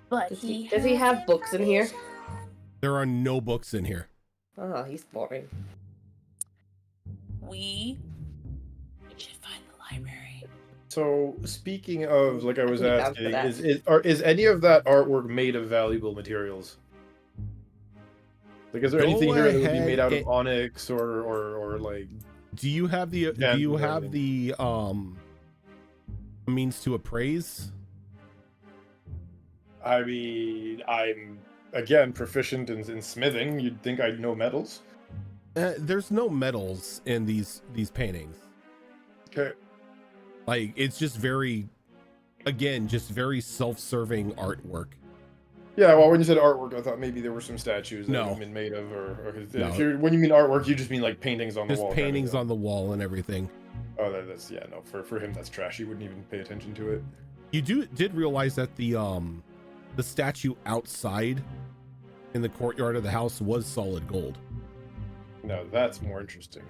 But Does he have books in here? There are no books in here. Oh, he's boring. We should find the library. so speaking of, like I was can be down for asking, that. is any of that artwork made of valuable materials? Like, is there Go anything here that would be ahead made out of and- onyx or like? Do you have the means to appraise? I mean, I'm again proficient in smithing. You'd think I'd know metals. There's no metals in these paintings. Okay. Like, it's just very, again, just very self-serving artwork. Yeah, well, when you said artwork, I thought maybe there were some statues that No. have been made of, or No. when you mean artwork, you just mean like paintings on the Just wall. paintings on the wall and everything. Oh, that's yeah, no. For him, that's trash. He wouldn't even pay attention to it. You did realize that the statue outside in the courtyard of the house was solid gold. No, that's more interesting.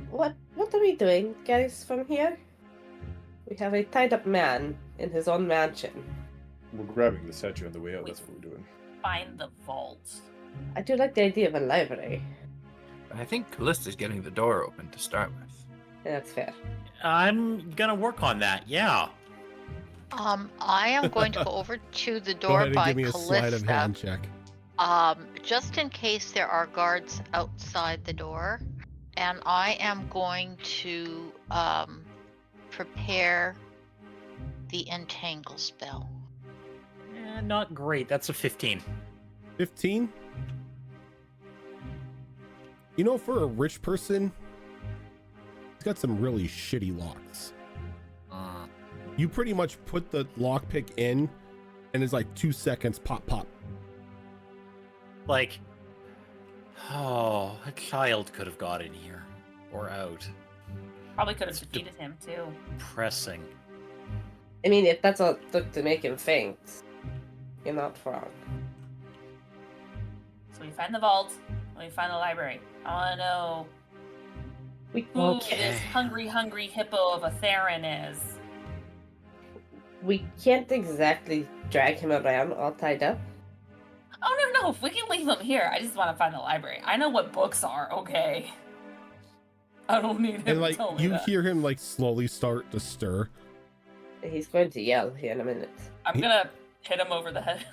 What are we doing, guys, from here? We have a tied up man in his own mansion. We're grabbing the statue on the way out. That's what we're doing. Find the vault. I do like the idea of a library. I think Callista's getting the door open to start with. That's fair. I'm gonna work on that, yeah. I am going to go over to the Go door ahead and by give me a sleight of hand Callista. check. Just in case there are guards outside the door, and I am going to prepare the entangle spell. Not great. That's a 15. 15? You know, for a rich person, he's got some really shitty locks. You pretty much put the lockpick in, and it's like 2 seconds, pop, pop. Like, Oh, a child could have got in here. Or out. Probably could have defeated him too. Pressing. I mean, if that's all it took to make him faint, you're not wrong. So we find the vault. We find the library. I want to know who this hungry hippo of a Theron is. We can't exactly drag him around all tied up. Oh, no. If we can leave him here, I just want to find the library. I know what books are, okay? I don't need him And like to tell me you that. hear him like slowly start to stir. He's going to yell here in a minute. I'm gonna hit him over the head.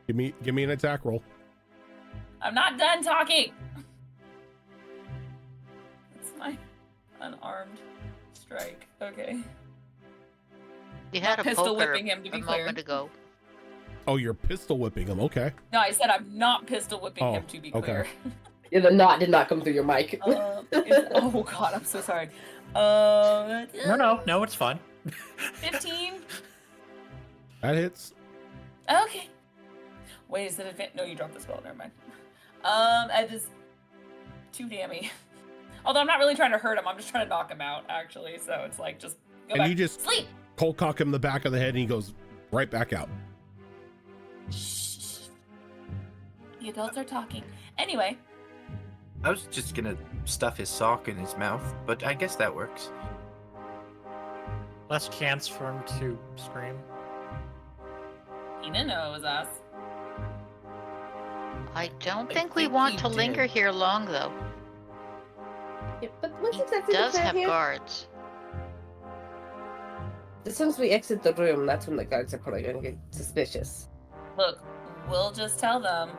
Give me an attack roll. I'm not done talking! It's my unarmed strike. Okay. You had a Pistol poker whipping him, to a be clear. moment ago. Oh, you're pistol whipping him. Okay. No, I said I'm not pistol whipping Oh, him, to be okay. clear. Yeah, the knot did not come through your mic. Oh god, I'm so sorry. No, it's fine. 15? That hits. Okay. Wait, is it advanced? No, you dropped the spell. Never mind. I just 2 damage. Although I'm not really trying to hurt him, I'm just trying to knock him out, actually. So it's like just go And back. you just Sleep. cold cock him in the back of the head, and he goes right back out. Shh. The adults are talking. Anyway, I was just gonna stuff his sock in his mouth, but I guess that works. Less chance for him to scream. he didn't know it was us. I don't I think we think want he to linger did. here long, though. Yeah, but what's He exactly the does plan have here? guards. As soon as we exit the room, that's when the guards are probably going to get suspicious. Look, we'll just tell them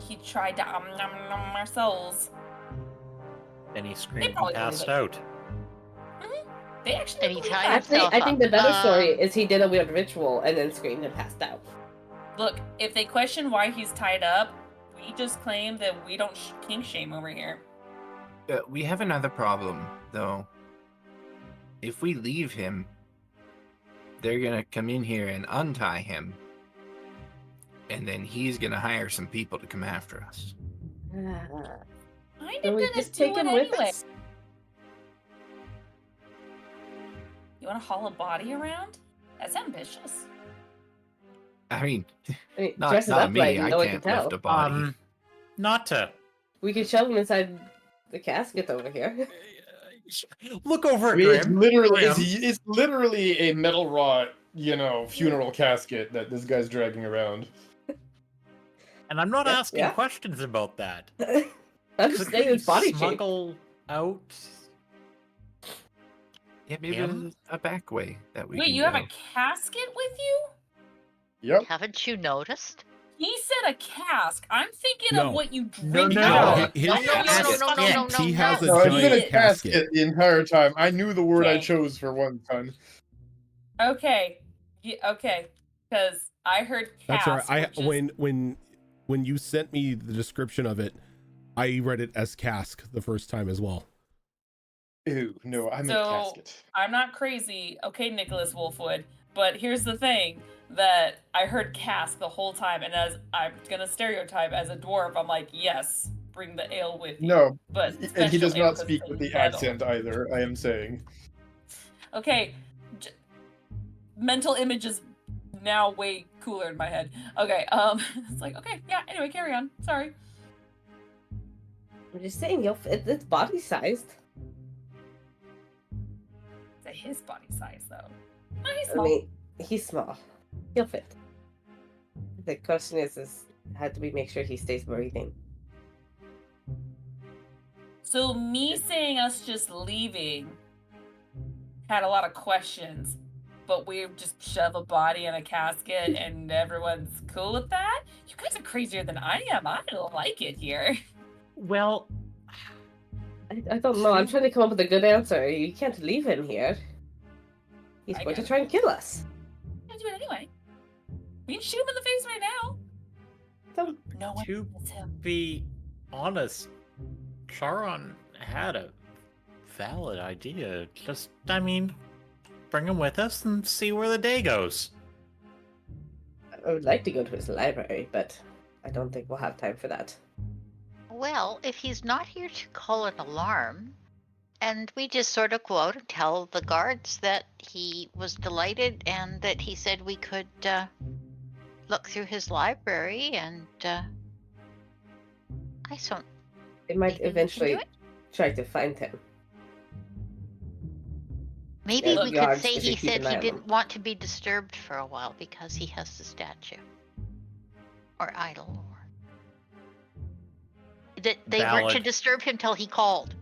he tried to nom nom our souls. Then he screamed probably and passed out. They actually And he believe tied that. Actually, himself I think the better up. story is he did a weird ritual and then screamed and passed out. Look, if they question why he's tied up, we just claim that we don't kink shame over here. We have another problem, though. If we leave him, they're gonna come in here and untie him, and then he's gonna hire some people to come after us. I'm Can we gonna just do take it him with anyway. us? You want to haul a body around? That's ambitious. I mean, I mean, not dress it up me. like I no one can can't tell. lift a body. Not to We can shove him inside the casket over here. look over I at mean, it's Grim. literally, Grim. it's literally a metal rod, funeral casket that this guy's dragging around. And I'm not Yeah, asking yeah. questions about that. I'm just Could saying we his body shape. smuggle out? Yeah, maybe him? there's a back way that we Wait, can you have go. a casket with you? Yep. Haven't you noticed? He said a cask. I'm thinking No. of what you No, drink no, out no. of. His No, no, no, casket- no, no, no, no, He no, has a no. No, it's been giant a casket casket. the entire time. I knew the word I Okay. chose for one time. Okay. Okay. Because I heard That's cask. all right. which is- When you sent me the description of it, I read it as cask the first time as well. Ew, no, I meant So- casket. I'm not crazy, okay, Nicholas Wolfwood, but here's the thing that I heard cask the whole time, and as I'm gonna stereotype as a dwarf, I'm like, yes, bring the ale with you. No, but and he special does ale not 'cause speak it's with in the metal. accent either, I am saying. Okay, mental image is now way cooler in my head. Okay, it's like, okay, yeah, anyway, carry on. Sorry. I'm just saying, it's body sized. It's at his body size, though. No, he's I small. mean, he's small. He'll fit. The question is how do we make sure he stays breathing? So me saying us just leaving had a lot of questions, but we just shove a body in a casket and everyone's cool with that? You guys are crazier than I am. I don't like it here. Well, I don't know. I'm trying to come up with a good answer. You can't leave him here. He's I going to get try it. and kill us. I'm gonna do it anyway. We can shoot him in the face right now. Don't. No one to hits him. be honest, Charon had a valid idea. Just, bring him with us and see where the day goes. I would like to go to his library, but I don't think we'll have time for that. Well, if he's not here to call an alarm, and we just sort of go out and tell the guards that he was delighted and that he said we could look through his library, and I don't. They might Maybe we can do eventually it? try to find him. Maybe Yeah, we could guards, say if he you keep said an eye he on didn't them. want to be disturbed for a while because he has the statue. Or idol. Or... That they weren't to Valid. disturb him till he called.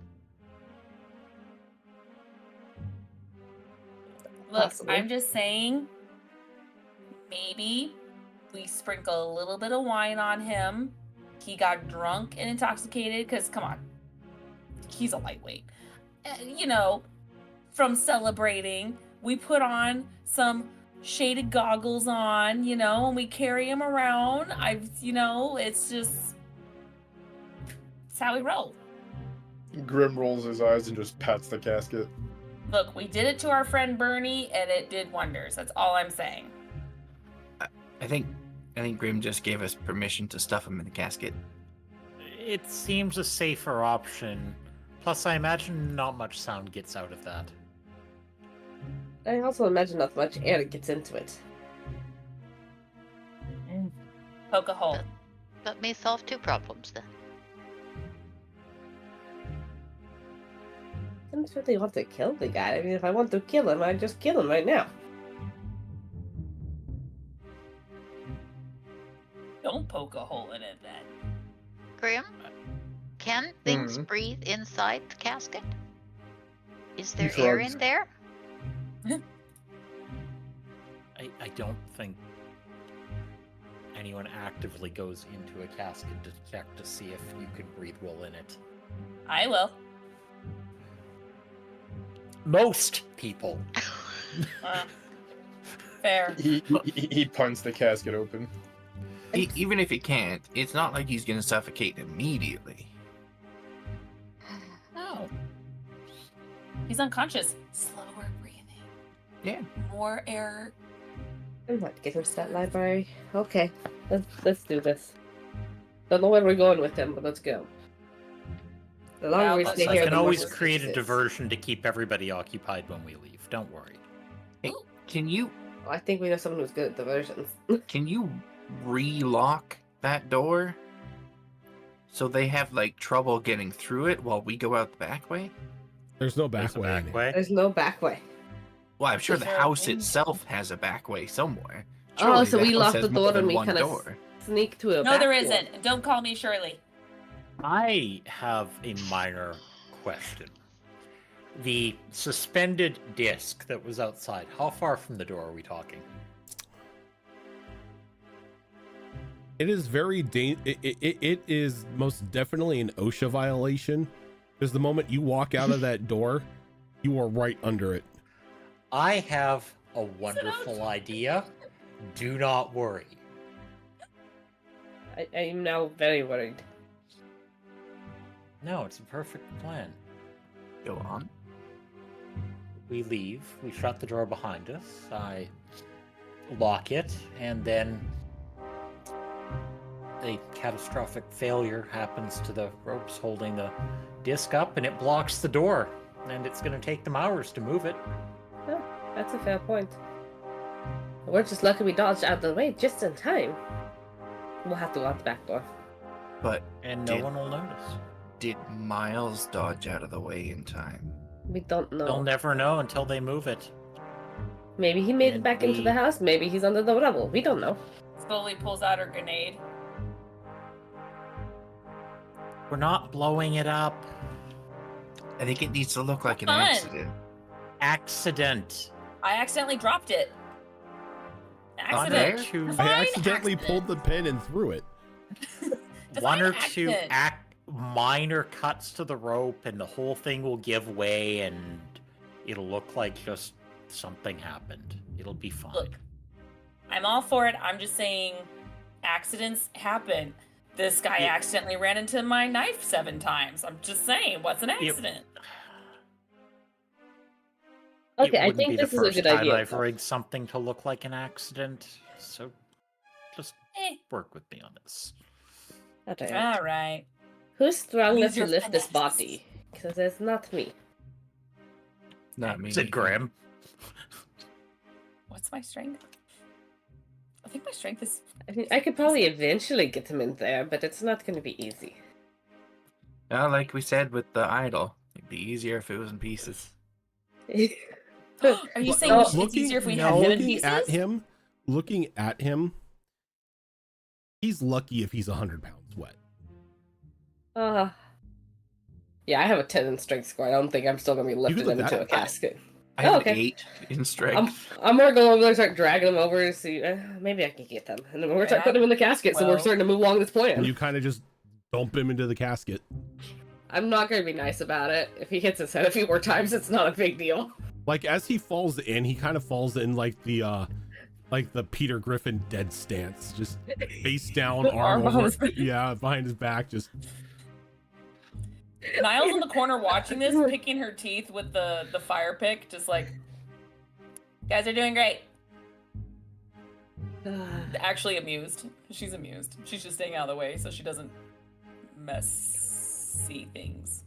Look, Possible. I'm just saying, maybe we sprinkle a little bit of wine on him. He got drunk and intoxicated, because, come on, he's a lightweight. You know, from celebrating, we put on some shaded goggles on, you know, and we carry him around. It's just, it's how we roll. Grim rolls his eyes and just pats the casket. Look, we did it to our friend Bernie, and it did wonders. That's all I'm saying. I think Grim just gave us permission to stuff him in the casket. It seems a safer option. Plus, I imagine not much sound gets out of that. I also imagine not much air gets into it. Poke a hole. That may solve 2 problems then. I don't really want to kill the guy. I mean, if I want to kill him, I'd just kill him right now. Don't poke a hole in it then. Graham, can things breathe inside the casket? Is there air shrugs. in there? I don't think anyone actively goes into a casket to check to see if you can breathe well in it. I will. Most people. Fair. He punts the casket open. Even if he can't, it's not like he's gonna suffocate immediately. No. He's unconscious. Slower breathing. Yeah. More air. I might get him to that library. Okay, let's do this. Don't know where we're going with him, but let's go. The longer Well, we let's- stay I here, can the more always suspicious create a it is. diversion to keep everybody occupied when we leave. Don't worry. Hey, can you I think we know someone who's good at diversions. relock that door so they have like trouble getting through it while we go out the back way? There's no back There's a way. back in it. way. There's no back way. Well, I'm sure Is the there a house way? itself has a back way somewhere. Oh, Surely so the we house locked has the more door than and we one kind of door. sneak to a No, back there door. isn't. Don't call me Shirley. I have a minor question. The suspended disc that was outside, how far from the door are we talking? It is very it is most definitely an OSHA violation, because the moment you walk out of that door, you are right under it. I have a wonderful idea. Do not worry. I'm now very worried. No, it's a perfect plan. Go on. We leave, we shut the door behind us, I lock it, and then a catastrophic failure happens to the ropes holding the disc up, and it blocks the door. And it's going to take them hours to move it. Oh, that's a fair point. We're just lucky we dodged out of the way just in time. We'll have to go out the back door. But And no Did- one will notice. did Miles dodge out of the way in time? We don't know. They'll never know until they move it. Maybe he made it And back into the we- house. Maybe he's under the rubble. We don't know. Slowly pulls out her grenade. We're not blowing it up. I think it needs to look like an Fun. accident. Accident. I accidentally dropped it. On Accident. there? Two, I Fine, accidentally accident. pulled the pin and threw it. one or Define two accident. minor cuts to the rope, and the whole thing will give way, and it'll look like just something happened. It'll be fine. Look, I'm all for it. I'm just saying accidents happen. This guy Yeah. accidentally ran into my knife 7 times. I'm just saying, what's an accident? Okay, I wouldn't think be this the is a first good time idea. I've rigged something to look like an accident, so just Eh, work with me on this. Okay. all right. Who's strong enough Use to your lift this finesse. body? Because it's not me. Not me. Said Graham. What's my strength? I think my strength is. I mean, I could probably eventually get him in there, but it's not going to be easy. Well, like we said with the idol, it'd be easier if it was in pieces. Are you saying No, it's easier if we had him in looking pieces? looking at him, he's lucky if he's 100 pounds wet. Yeah, I have a 10 in strength score. I don't think I'm still going to be lifting put him into that- a casket. I have okay. 8 in strength. I'm gonna go over there and start dragging them over to see. Maybe I can get them. And then we're gonna start putting them in the casket, so we're Well- starting to move along this plan. And you kind of just dump him into the casket. I'm not gonna be nice about it. If he hits his head a few more times, it's not a big deal. Like as he falls in, he kind of falls in like the Peter Griffin dead stance, just face down, arm behind over, his back. yeah, behind his back, just. Niles in the corner watching this, picking her teeth with the fire pick, just like, you guys are doing great. Actually amused. She's amused. She's just staying out of the way so she doesn't messy things.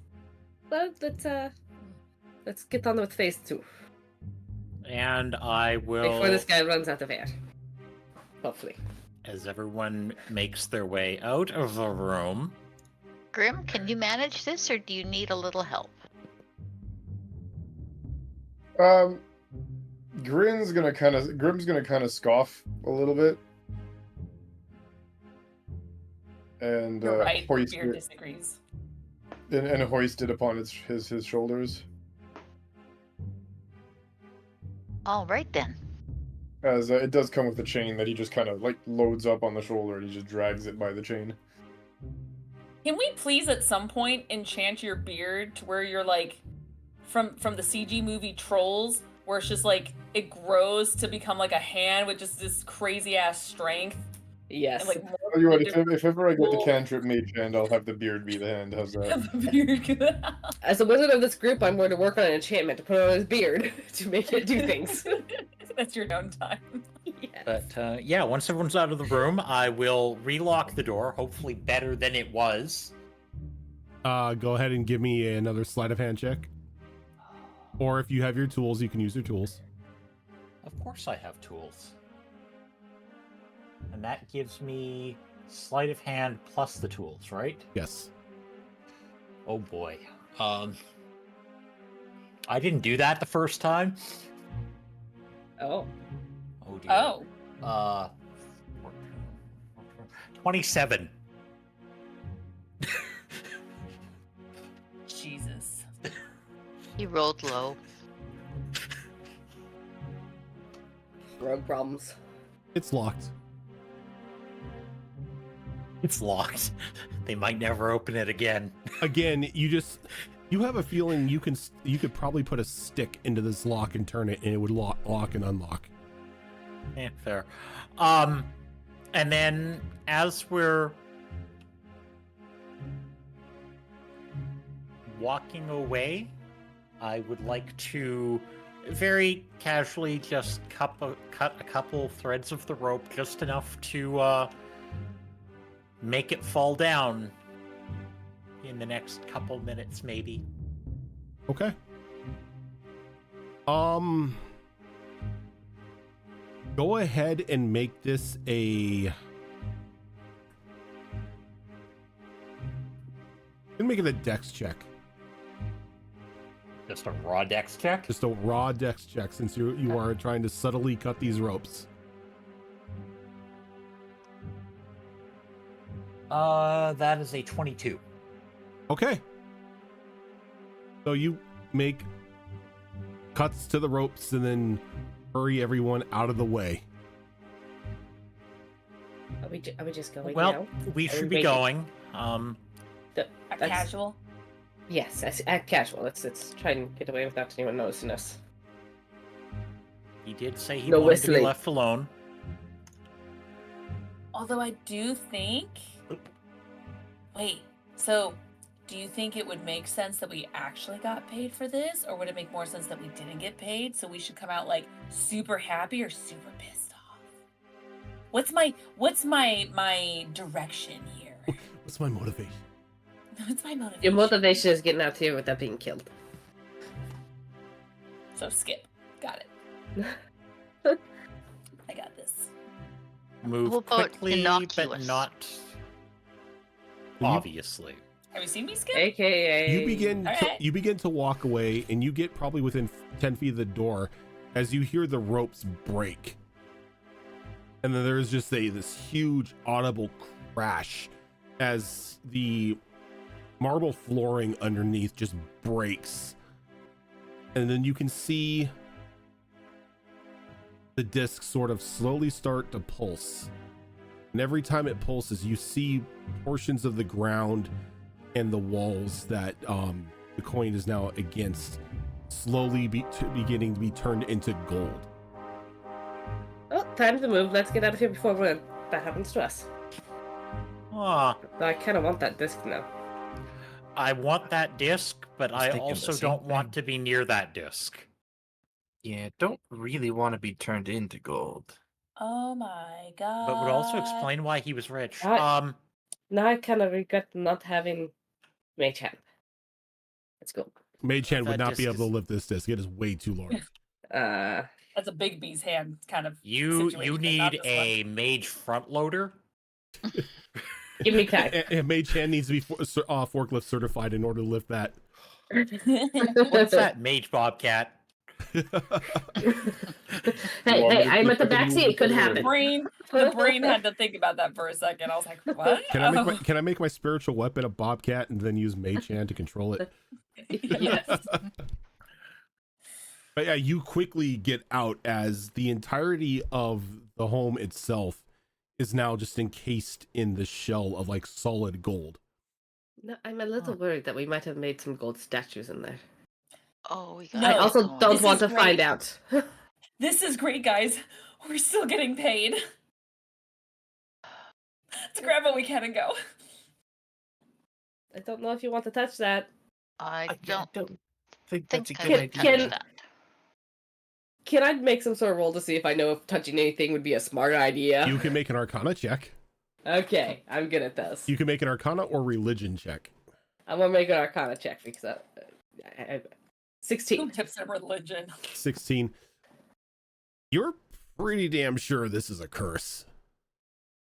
Well, let's get on with phase 2 And I will, before this guy runs out of air. Hopefully. as everyone makes their way out of the room. Grim, can you manage this, or do you need a little help? Grim's gonna kind of scoff a little bit, and You're right. hoist Beard it, disagrees. and hoist it upon his shoulders. All right then. As it does come with a chain that he just kind of like loads up on the shoulder, and he just drags it by the chain. Can we please at some point enchant your beard to where you're like from the CG movie Trolls, where it's just like it grows to become like a hand with just this crazy ass strength? Yes. And, like, more Tell you what, different if ever I get the cool- cantrip mage hand, I'll have the beard be the hand. How's that? the beard. As a wizard of this group, I'm going to work on an enchantment to put on his beard to make it do things. That's your downtime. Yes. But yeah, once everyone's out of the room, I will relock the door, hopefully better than it was. Go ahead and give me another sleight of hand check. Or if you have your tools, you can use your tools. Of course I have tools. And that gives me sleight of hand plus the tools, right? Yes. Oh boy. I didn't do that the first time. Oh. Oh dear. Oh. 27. Jesus. He rolled low. Rogue problems. It's locked. It's locked. They might never open it again. Again, you have a feeling you could probably put a stick into this lock and turn it, and it would lock and unlock. Yeah, fair. And then as we're walking away, I would like to very casually just cut a couple threads of the rope, just enough to make it fall down in the next couple minutes, maybe. Okay. Go ahead and make this a. Gonna make it a dex check. Just a raw dex check. Just a raw dex check, since you are trying to subtly cut these ropes. That is a 22. Okay. So you make cuts to the ropes and then hurry everyone out of the way. Are we just going Well, now? we Are should we be waiting? going. A That's- casual. Yes, at casual. Let's try and get away without anyone noticing us. He did say he No wanted to be whistling. left alone. Although I do think. Wait, so do you think it would make sense that we actually got paid for this, or would it make more sense that we didn't get paid? So we should come out like super happy or super pissed off? What's my direction here? What's my motivation? It's my motivation. Your motivation is getting out here without being killed. So skip. Got it. I got this. Move What about quickly, but innocuous? not You- obviously. Have you seen me skip? AKA. You begin to walk away, and you get probably within 10 feet of the door as you hear the ropes break. And then there's just this huge audible crash as the marble flooring underneath just breaks. And then you can see the disc sort of slowly start to pulse. And every time it pulses, you see portions of the ground and the walls that the coin is now against slowly beginning to be turned into gold. Oh, time to move. Let's get out of here before that happens to us. Ah, Though I kind of want that disc now. I want that disc, but I thinking the also same don't want thing. to be near that disc. Yeah, don't really want to be turned into gold. Oh my god. But would also explain why he was rich. I- Now I kind of regret not having Mage Hand. Let's go. Mage Hand would That not be disc able to is- lift this disc. It is way too large. That's a big bee's hand kind of You situation, not need this one. a mage front loader. Give me time. And Mage Hand needs to be forklift certified in order to lift that. What's that, mage bobcat? Hey, I'm at the back seat. It could happen. The brain had to think about that for a second. I was like, what? Can I make my spiritual weapon a bobcat and then use Mage Hand to control it? Yes. But yeah, you quickly get out as the entirety of the home itself is now just encased in the shell of like solid gold. No, I'm a little worried that we might have made some gold statues in there. Oh, we No, got I also going. don't This want is to find great. out. This is great, guys. We're still getting paid. Let's grab what we can and go. I don't know if you want to touch that. I I don't think think that's a I good would touch idea. that. Can I make some sort of roll to see if I know if touching anything would be a smart idea? You can make an Arcana check. Okay, I'm good at this. You can make an Arcana or Religion check. I'm gonna make an Arcana check because I 16. Who tips in religion? 16. You're pretty damn sure this is a curse.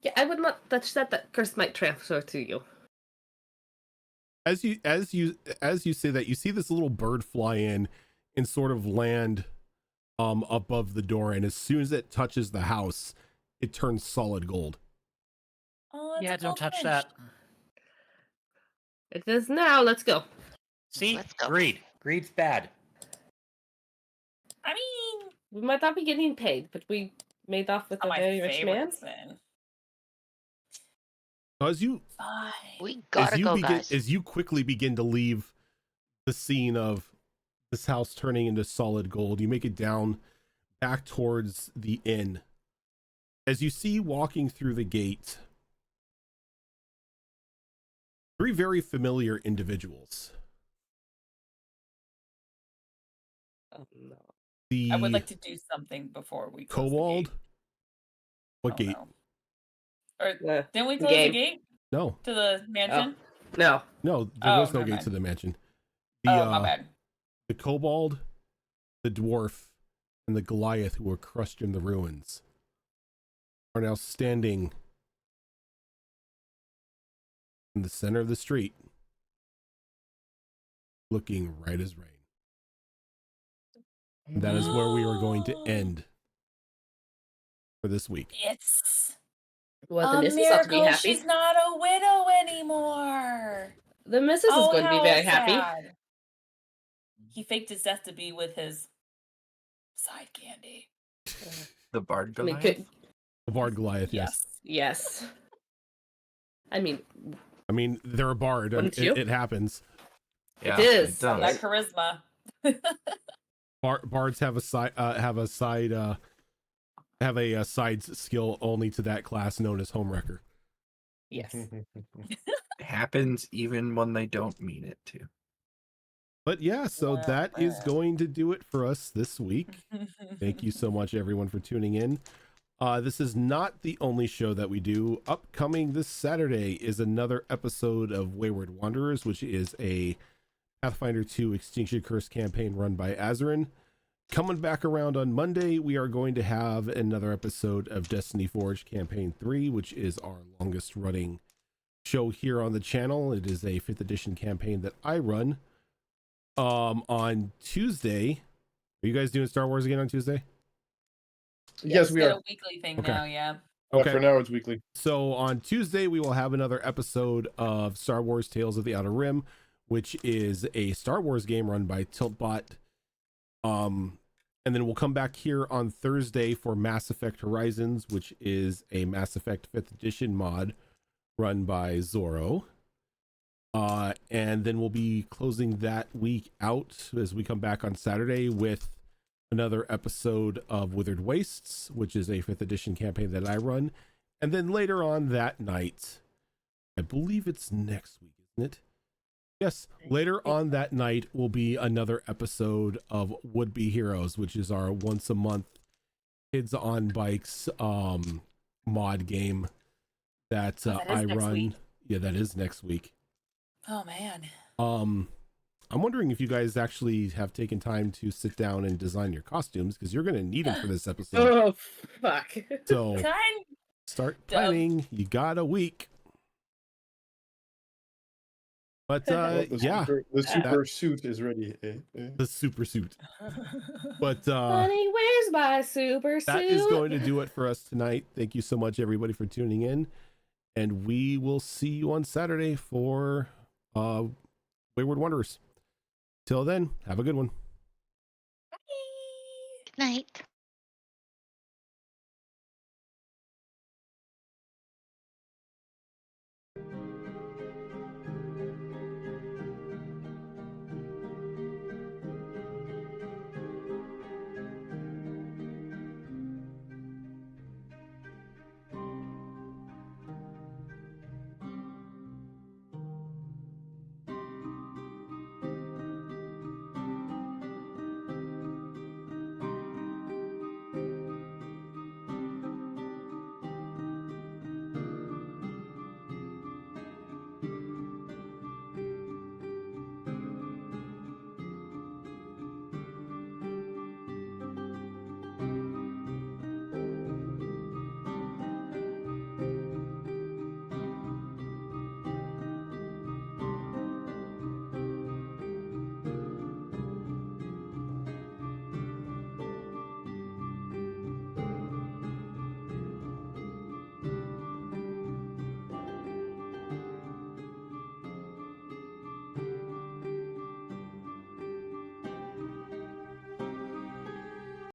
Yeah, I would not touch that. That curse might transfer to you. As you say that, you see this little bird fly in and sort of land above the door, and as soon as it touches the house, it turns solid gold. Oh, it's Yeah, a don't touch goldfinch. that. It is now. Let's go. See? Let's go. Greed. Greed's bad. I mean, We might not be getting paid, but we made off with not a my very rich man. favorite sin. As you Fine. We gotta go, guys. as you quickly begin to leave the scene of this house turning into solid gold, you make it down back towards the inn. As you see walking through the gate, three very familiar individuals. Oh no. The I would like to do something before we close the Kobold. gate. What Oh, gate? no. Or Uh, didn't we close game. the gate No, to the mansion? no. no, there Oh, was no never gate mind. to the mansion. The Oh, my bad. the kobold, the dwarf, and the Goliath who were crushed in the ruins are now standing in the center of the street, looking right as rain. And that is where we are going to end for this week. It's Well, the a missus ought to be miracle happy. she's not a widow anymore. The missus is going to be how very happy. sad. He faked his death to be with his side candy. The Bard I mean, Goliath? The Bard Goliath, yes. Yes. I mean, I mean, they're a bard. Wouldn't you? It happens. Yeah, is. does. That charisma. Bards have a side skill only to that class known as Homewrecker. yes. Happens even when they don't mean it to. But yeah, so that is going to do it for us this week. Thank you so much, everyone, for tuning in. This is not the only show that we do. Upcoming this Saturday is another episode of Wayward Wanderers, which is a Pathfinder 2 Extinction Curse campaign run by Azarin. Coming back around on Monday, we are going to have another episode of Destiny Forge Campaign 3, which is our longest running show here on the channel. It is a 5th edition campaign that I run. On Tuesday, are you guys doing Star Wars again on Tuesday? Yes, we It's are. a weekly thing Okay. now, yeah. Okay. For now, it's weekly. So on Tuesday, we will have another episode of Star Wars Tales of the Outer Rim, which is a Star Wars game run by Tiltbot. And then we'll come back here on Thursday for Mass Effect Horizons, which is a Mass Effect 5th edition mod run by Zorro. And then we'll be closing that week out as we come back on Saturday with another episode of Withered Wastes, which is a 5th edition campaign that I run. And then later on that night, I believe it's next week, isn't it? Yes, later on that night will be another episode of Would Be Heroes, which is our once a month Kids on Bikes mod game that, that is I next run. week. Yeah, that is next week. Oh man. I'm wondering if you guys actually have taken time to sit down and design your costumes, because you're going to need them for this episode. Oh, fuck. So Kind start planning. You got a week. But Well, yeah, the super suit is ready. the super suit. But Honey, where's my super suit? that is going to do it for us tonight. Thank you so much, everybody, for tuning in. And we will see you on Saturday for Wayward Wanderers. Till then, have a good one. Good night.